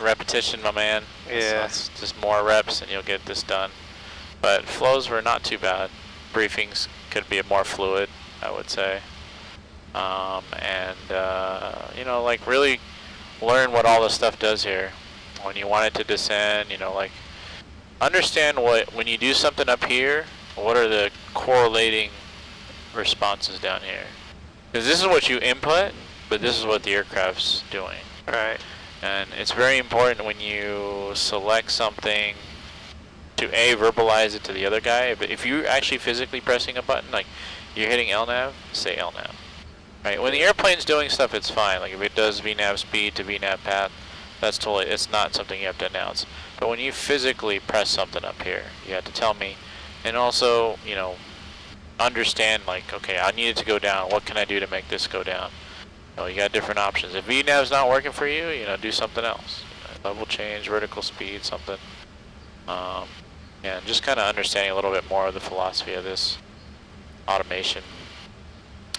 Speaker 2: repetition, my man.
Speaker 1: Yeah.
Speaker 2: So it's just more reps and you'll get this done. But flows were not too bad. Briefings could be more fluid, I would say. You know, like really learn what all this stuff does here. When you want it to descend, you know, like understand when you do something up here, what are the correlating responses down here? Because this is what you input, but this is what the aircraft's doing.
Speaker 1: Right.
Speaker 2: And it's very important when you select something to verbalize it to the other guy. But if you're actually physically pressing a button, like you're hitting LNAV, say LNAV. Right? When the airplane's doing stuff, it's fine. Like if it does VNAV speed to VNAV path, that's totally, it's not something you have to announce. But when you physically press something up here, you have to tell me. And also, you know, understand like, okay, I need it to go down. What can I do to make this go down? You know, you got different options. If VNAV's not working for you, you know, do something else. Level change, vertical speed, something. And just kind of understanding a little bit more of the philosophy of this automation.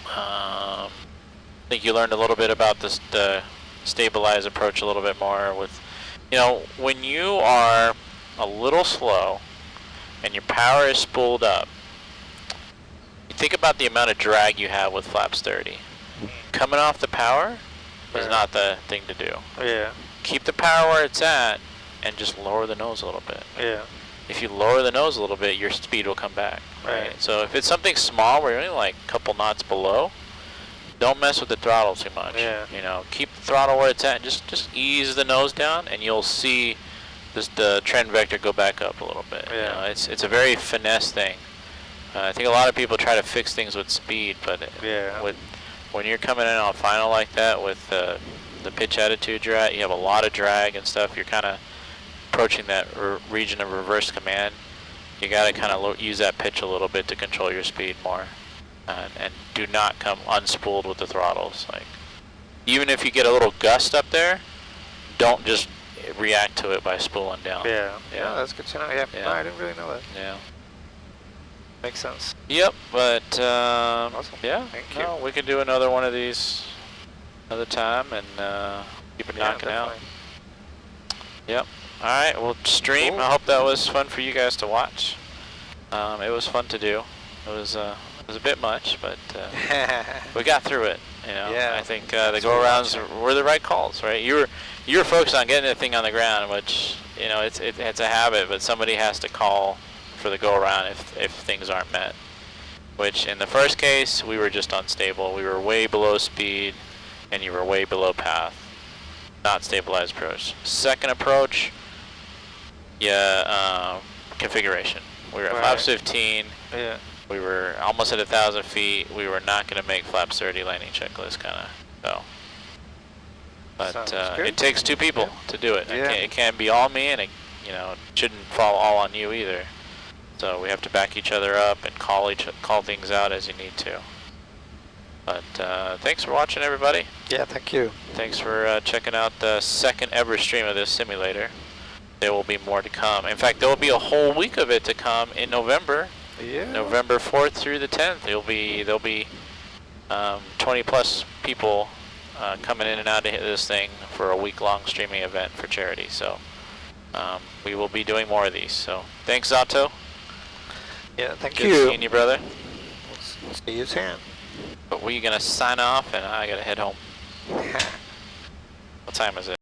Speaker 2: I think you learned a little bit about this, the stabilized approach a little bit more with, you know, when you are a little slow and your power is spooled up, you think about the amount of drag you have with flaps 30. Coming off the power is not the thing to do.
Speaker 1: Yeah.
Speaker 2: Keep the power where it's at and just lower the nose a little bit.
Speaker 1: Yeah.
Speaker 2: If you lower the nose a little bit, your speed will come back.
Speaker 1: Right.
Speaker 2: So if it's something small where you're only like a couple knots below, don't mess with the throttle too much.
Speaker 1: Yeah.
Speaker 2: You know, keep the throttle where it's at and just ease the nose down and you'll see the trend vector go back up a little bit.
Speaker 1: Yeah.
Speaker 2: You know, it's a very finesse thing. I think a lot of people try to fix things with speed, but when you're coming in on final like that with the pitch attitude you're at, you have a lot of drag and stuff. You're kind of approaching that region of reverse command. You got to kind of use that pitch a little bit to control your speed more, and do not come unspooled with the throttles. Like even if you get a little gust up there, don't just react to it by spooling down.
Speaker 1: Yeah. That's good to know. Yeah.
Speaker 2: Yeah.
Speaker 1: No, I didn't really know that.
Speaker 2: Yeah.
Speaker 1: Makes sense.
Speaker 2: Yep, but
Speaker 1: Awesome.
Speaker 2: yeah,
Speaker 1: Thank you.
Speaker 2: no, we can do another one of these another time and keep it knocking out. Yep. All right, well, stream.
Speaker 1: Cool.
Speaker 2: I hope that was fun for you guys to watch. It was fun to do. It was a bit much, but we got through it. You know,
Speaker 1: Yeah.
Speaker 2: I think the go-arounds were the right calls, right? You were focused on getting the thing on the ground, which you know it's a habit, but somebody has to call for the go-around if things aren't met. Which in the first case we were just unstable. We were way below speed, and you were way below path. Not stabilized approach. Second approach, configuration. We were at flaps 15.
Speaker 1: Yeah.
Speaker 2: We were almost at 1,000 feet. We were not going to make flaps 30 landing checklist, kind of. So, but it takes two people to do it.
Speaker 1: Yeah.
Speaker 2: It can't be all me, and it shouldn't fall all on you either. So we have to back each other up and call things out as you need to. But thanks for watching, everybody.
Speaker 1: Yeah, thank you.
Speaker 2: Thanks for checking out the second ever stream of this simulator. There will be more to come. In fact, there will be a whole week of it to come in November.
Speaker 1: Yeah.
Speaker 2: November 4th through the 10th. There'll be 20 plus people coming in and out of this thing for a week-long streaming event for charity. So we will be doing more of these. So thanks, Zato.
Speaker 1: Yeah, thank
Speaker 2: Good
Speaker 1: you.
Speaker 2: seeing you, brother.
Speaker 1: Let's see his hand.
Speaker 2: But we're gonna sign off, and I gotta head home. What time is it?